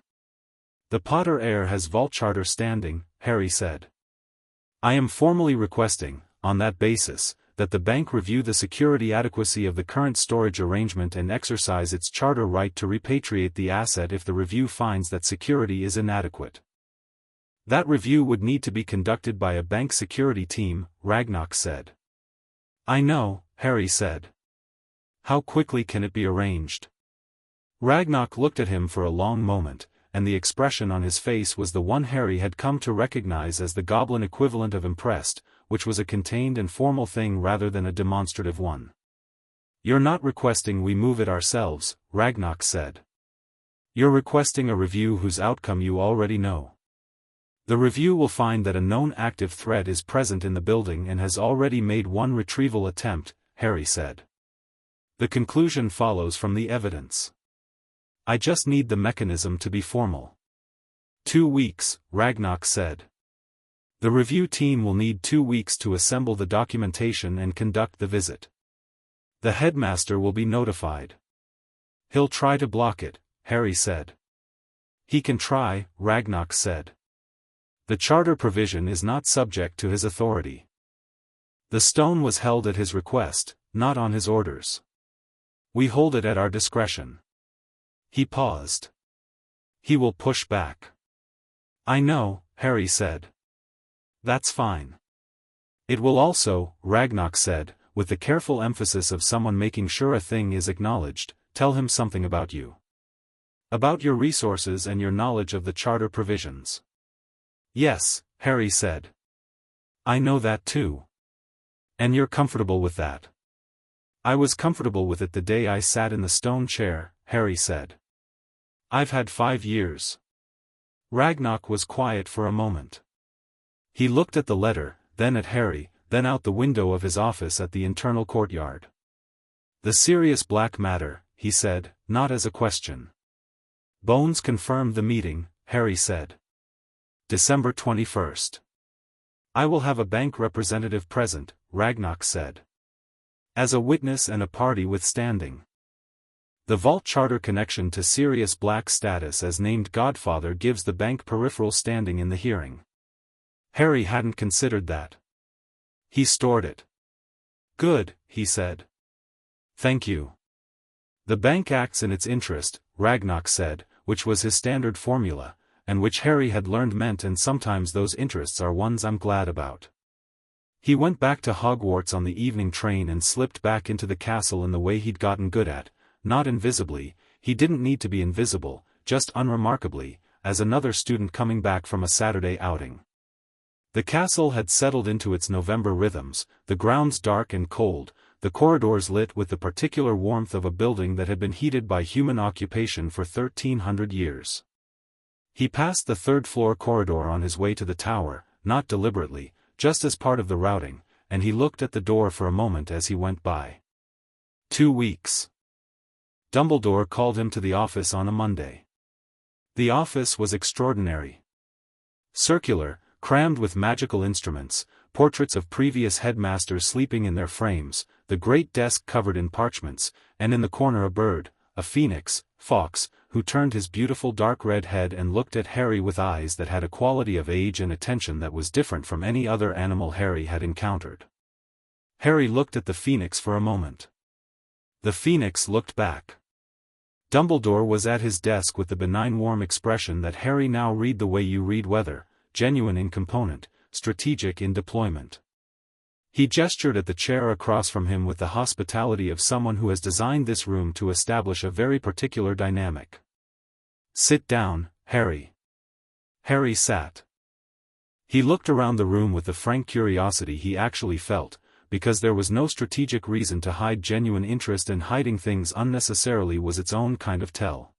The Potter heir has vault charter standing," Harry said. "I am formally requesting, on that basis, that the bank review the security adequacy of the current storage arrangement and exercise its charter right to repatriate the asset if the review finds that security is inadequate." "That review would need to be conducted by a bank security team," Ragnok said. "I know," Harry said. "How quickly can it be arranged?" Ragnok looked at him for a long moment, and the expression on his face was the one Harry had come to recognize as the goblin equivalent of impressed, which was a contained and formal thing rather than a demonstrative one. "You're not requesting we move it ourselves," Ragnok said. "You're requesting a review whose outcome you already know. The review will find that a known active threat is present in the building and has already made one retrieval attempt," Harry said. "The conclusion follows from the evidence. I just need the mechanism to be formal. 2 weeks, Ragnok said. The review team will need 2 weeks to assemble the documentation and conduct the visit. The headmaster will be notified. He'll try to block it, Harry said. He can try, Ragnok said. The charter provision is not subject to his authority. The stone was held at his request, not on his orders. We hold it at our discretion. He paused. He will push back. I know, Harry said. That's fine. It will also, Ragnok said, with the careful emphasis of someone making sure a thing is acknowledged, tell him something about you. About your resources and your knowledge of the charter provisions. Yes, Harry said. I know that too. And you're comfortable with that. I was comfortable with it the day I sat in the stone chair, Harry said. I've had 5 years. Ragnok was quiet for a moment. He looked at the letter, then at Harry, then out the window of his office at the internal courtyard. The serious black matter, he said, not as a question. Bones confirmed the meeting, Harry said. December 21st. I will have a bank representative present, Ragnok said. As a witness and a party with standing. The vault charter connection to Sirius Black's status as named godfather gives the bank peripheral standing in the hearing. Harry hadn't considered that. He stored it. Good, he said. Thank you. The bank acts in its interest, Ragnok said, which was his standard formula, and which Harry had learned meant and sometimes those interests are ones I'm glad about. He went back to Hogwarts on the evening train and slipped back into the castle in the way he'd gotten good at, not invisibly, he didn't need to be invisible, just unremarkably, as another student coming back from a Saturday outing. The castle had settled into its November rhythms, the grounds dark and cold, the corridors lit with the particular warmth of a building that had been heated by human occupation for 1,300 years. He passed the third-floor corridor on his way to the tower, not deliberately, just as part of the routing, and he looked at the door for a moment as he went by. 2 weeks. Dumbledore called him to the office on a Monday. The office was extraordinary. Circular, crammed with magical instruments, portraits of previous headmasters sleeping in their frames, the great desk covered in parchments, and in the corner a bird, a phoenix, Fawkes, who turned his beautiful dark red head and looked at Harry with eyes that had a quality of age and attention that was different from any other animal Harry had encountered. Harry looked at the phoenix for a moment. The phoenix looked back. Dumbledore was at his desk with the benign warm expression that Harry now read the way you read weather, genuine in component, strategic in deployment. He gestured at the chair across from him with the hospitality of someone who has designed this room to establish a very particular dynamic. Sit down, Harry. Harry sat. He looked around the room with the frank curiosity he actually felt, because there was no strategic reason to hide genuine interest, and hiding things unnecessarily was its own kind of tell.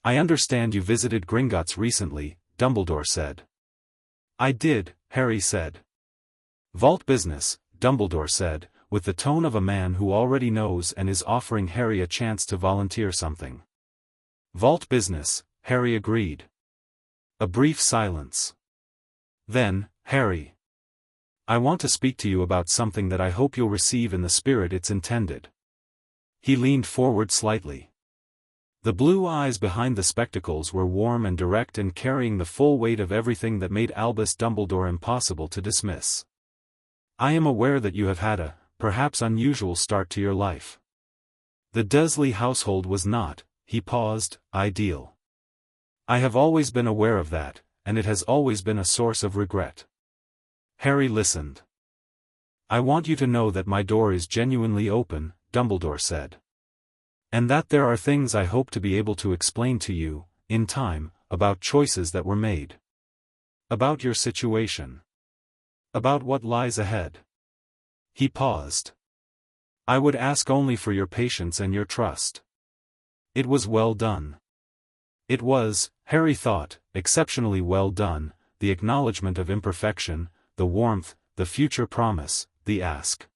I understand you visited Gringotts recently, Dumbledore said. I did, Harry said. Vault business, Dumbledore said, with the tone of a man who already knows and is offering Harry a chance to volunteer something. Vault business, Harry agreed. A brief silence. Then, Harry. I want to speak to you about something that I hope you'll receive in the spirit it's intended. He leaned forward slightly. The blue eyes behind the spectacles were warm and direct and carrying the full weight of everything that made Albus Dumbledore impossible to dismiss. I am aware that you have had a, perhaps unusual start to your life. The Dursley household was not, he paused, ideal. I have always been aware of that, and it has always been a source of regret. Harry listened. I want you to know that my door is genuinely open, Dumbledore said. And that there are things I hope to be able to explain to you, in time, about choices that were made. About your situation. About what lies ahead. He paused. I would ask only for your patience and your trust. It was well done. It was, Harry thought, exceptionally well done, the acknowledgement of imperfection, the warmth, the future promise, the ask.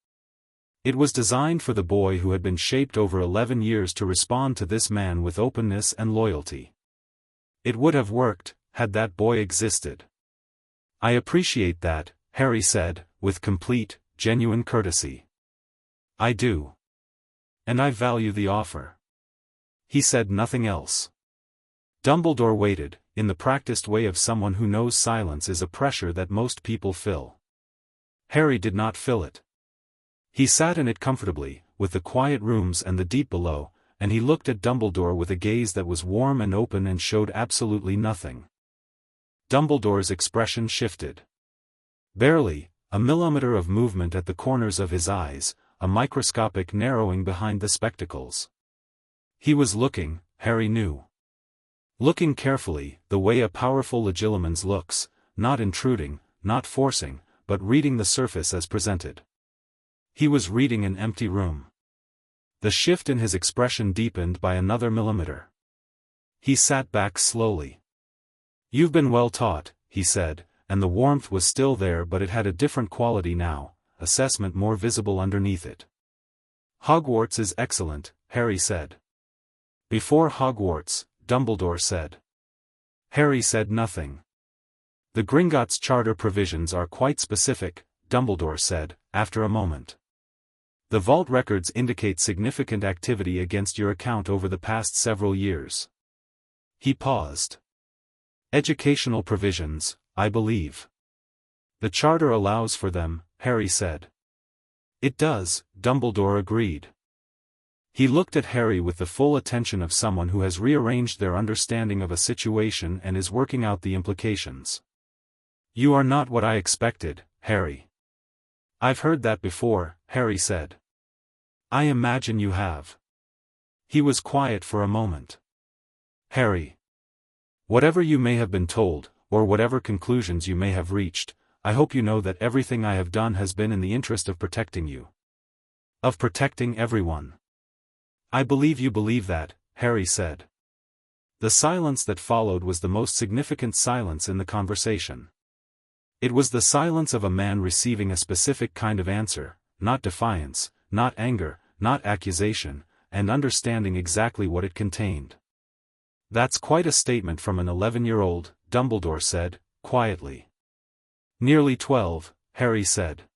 It was designed for the boy who had been shaped over 11 years to respond to this man with openness and loyalty. It would have worked, had that boy existed. "I appreciate that," Harry said, with complete, genuine courtesy. "I do. And I value the offer." He said nothing else. Dumbledore waited, in the practiced way of someone who knows silence is a pressure that most people fill. Harry did not fill it. He sat in it comfortably, with the quiet rooms and the deep below, and he looked at Dumbledore with a gaze that was warm and open and showed absolutely nothing. Dumbledore's expression shifted. Barely, a millimeter of movement at the corners of his eyes, a microscopic narrowing behind the spectacles. He was looking, Harry knew. Looking carefully, the way a powerful legilimens looks, not intruding, not forcing, but reading the surface as presented. He was reading an empty room. The shift in his expression deepened by another millimeter. He sat back slowly. "You've been well taught," he said, and the warmth was still there, but it had a different quality now, assessment more visible underneath it. "Hogwarts is excellent," Harry said. "Before Hogwarts," Dumbledore said. Harry said nothing. "The Gringotts Charter provisions are quite specific," Dumbledore said, after a moment. "The vault records indicate significant activity against your account over the past several years." He paused. "Educational provisions, I believe." "The Charter allows for them," Harry said. "It does," Dumbledore agreed. He looked at Harry with the full attention of someone who has rearranged their understanding of a situation and is working out the implications. "You are not what I expected, Harry." "I've heard that before," Harry said. "I imagine you have." He was quiet for a moment. "Harry. Whatever you may have been told, or whatever conclusions you may have reached, I hope you know that everything I have done has been in the interest of protecting you. Of protecting everyone." "I believe you believe that," Harry said. The silence that followed was the most significant silence in the conversation. It was the silence of a man receiving a specific kind of answer, not defiance, not anger, not accusation, and understanding exactly what it contained. "That's quite a statement from an 11-year-old, Dumbledore said, quietly. "Nearly 12, Harry said.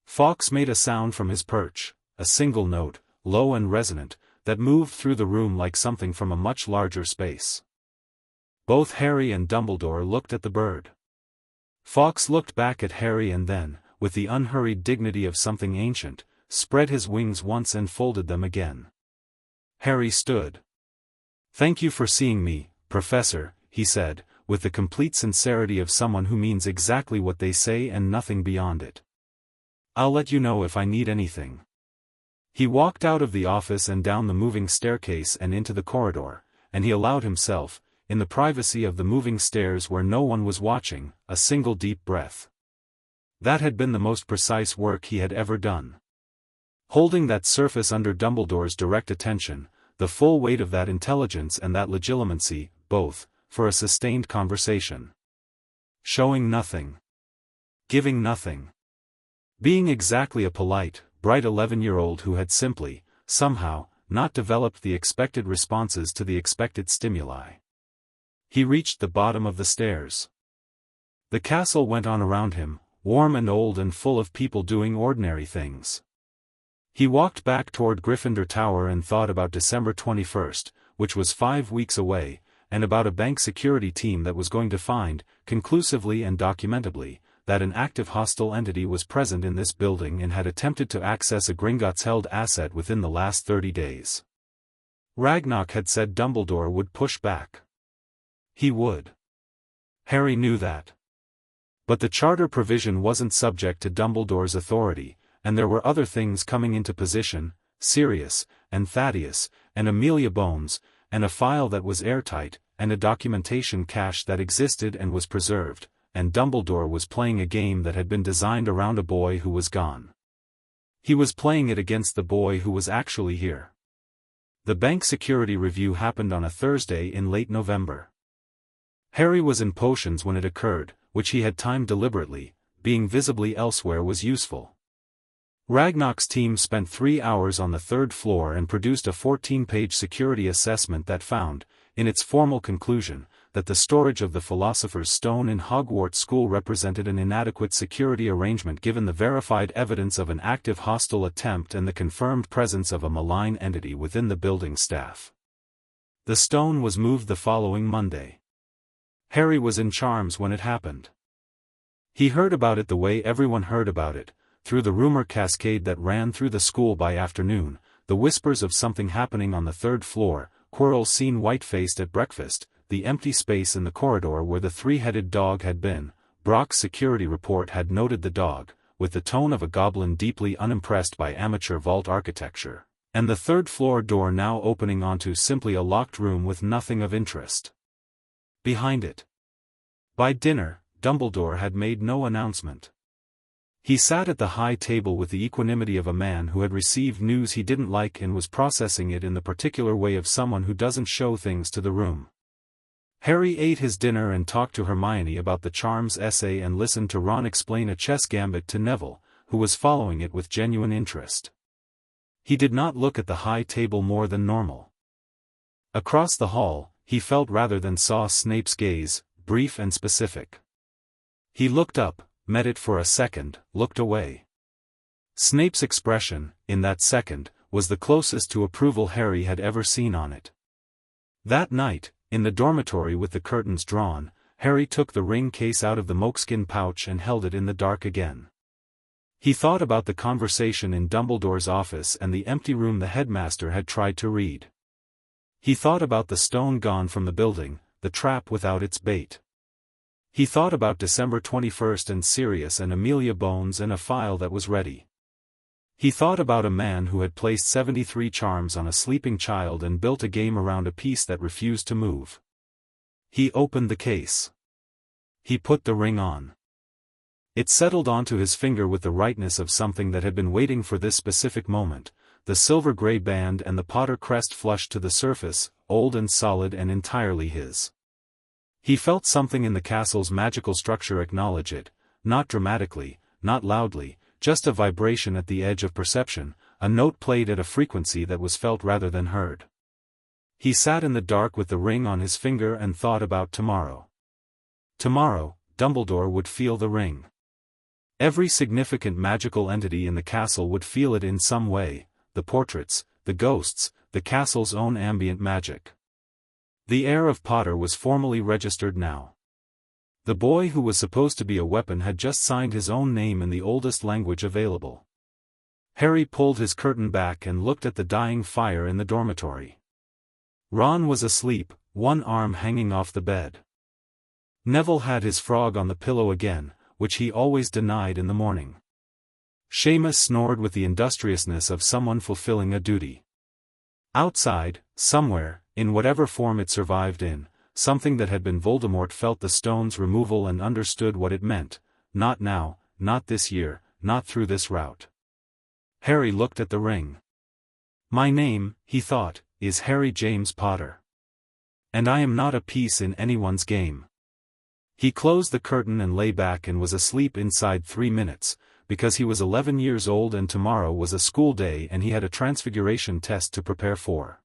Fawkes made a sound from his perch, a single note, low and resonant, that moved through the room like something from a much larger space. Both Harry and Dumbledore looked at the bird. Fawkes looked back at Harry and then, with the unhurried dignity of something ancient, spread his wings once and folded them again. Harry stood. "Thank you for seeing me, Professor," he said, with the complete sincerity of someone who means exactly what they say and nothing beyond it. "I'll let you know if I need anything." He walked out of the office and down the moving staircase and into the corridor, and he allowed himself, in the privacy of the moving stairs where no one was watching, a single deep breath. That had been the most precise work he had ever done. Holding that surface under Dumbledore's direct attention, the full weight of that intelligence and that legitimacy, both, for a sustained conversation. Showing nothing. Giving nothing. Being exactly a polite, bright 11-year-old who had simply, somehow, not developed the expected responses to the expected stimuli. He reached the bottom of the stairs. The castle went on around him, warm and old and full of people doing ordinary things. He walked back toward Gryffindor Tower and thought about December 21st, which was 5 weeks away, and about a bank security team that was going to find, conclusively and documentably, that an active hostile entity was present in this building and had attempted to access a Gringotts-held asset within the last 30 days. Ragnok had said Dumbledore would push back. He would. Harry knew that. But the charter provision wasn't subject to Dumbledore's authority, and there were other things coming into position, Sirius, and Thaddeus, and Amelia Bones, and a file that was airtight, and a documentation cache that existed and was preserved, and Dumbledore was playing a game that had been designed around a boy who was gone. He was playing it against the boy who was actually here. The bank security review happened on a Thursday in late November. Harry was in potions when it occurred, which he had timed deliberately, being visibly elsewhere was useful. Ragnok's team spent 3 hours on the third floor and produced a 14-page security assessment that found, in its formal conclusion, that the storage of the Philosopher's Stone in Hogwarts School represented an inadequate security arrangement given the verified evidence of an active hostile attempt and the confirmed presence of a malign entity within the building staff. The stone was moved the following Monday. Harry was in charms when it happened. He heard about it the way everyone heard about it, through the rumor cascade that ran through the school by afternoon, the whispers of something happening on the third floor, Quirrell seen white-faced at breakfast, the empty space in the corridor where the three-headed dog had been. Brock's security report had noted the dog, with the tone of a goblin deeply unimpressed by amateur vault architecture, and the third-floor door now opening onto simply a locked room with nothing of interest behind it. By dinner, Dumbledore had made no announcement. He sat at the high table with the equanimity of a man who had received news he didn't like and was processing it in the particular way of someone who doesn't show things to the room. Harry ate his dinner and talked to Hermione about the charms essay and listened to Ron explain a chess gambit to Neville, who was following it with genuine interest. He did not look at the high table more than normal. Across the hall, he felt rather than saw Snape's gaze, brief and specific. He looked up, met it for a second, looked away. Snape's expression, in that second, was the closest to approval Harry had ever seen on it. That night, in the dormitory with the curtains drawn, Harry took the ring case out of the moleskin pouch and held it in the dark again. He thought about the conversation in Dumbledore's office and the empty room the headmaster had tried to read. He thought about the stone gone from the building, the trap without its bait. He thought about December 21st and Sirius and Amelia Bones and a file that was ready. He thought about a man who had placed 73 charms on a sleeping child and built a game around a piece that refused to move. He opened the case. He put the ring on. It settled onto his finger with the rightness of something that had been waiting for this specific moment, the silver-gray band and the Potter crest flushed to the surface, old and solid and entirely his. He felt something in the castle's magical structure acknowledge it, not dramatically, not loudly, just a vibration at the edge of perception, a note played at a frequency that was felt rather than heard. He sat in the dark with the ring on his finger and thought about tomorrow. Tomorrow, Dumbledore would feel the ring. Every significant magical entity in the castle would feel it in some way, the portraits, the ghosts, the castle's own ambient magic. The heir of Potter was formally registered now. The boy who was supposed to be a weapon had just signed his own name in the oldest language available. Harry pulled his curtain back and looked at the dying fire in the dormitory. Ron was asleep, one arm hanging off the bed. Neville had his frog on the pillow again, which he always denied in the morning. Seamus snored with the industriousness of someone fulfilling a duty. Outside, somewhere, in whatever form it survived in, something that had been Voldemort felt the stone's removal and understood what it meant. Not now, not this year, not through this route. Harry looked at the ring. My name, he thought, is Harry James Potter. And I am not a piece in anyone's game. He closed the curtain and lay back and was asleep inside 3 minutes, because he was 11 years old and tomorrow was a school day and he had a transfiguration test to prepare for.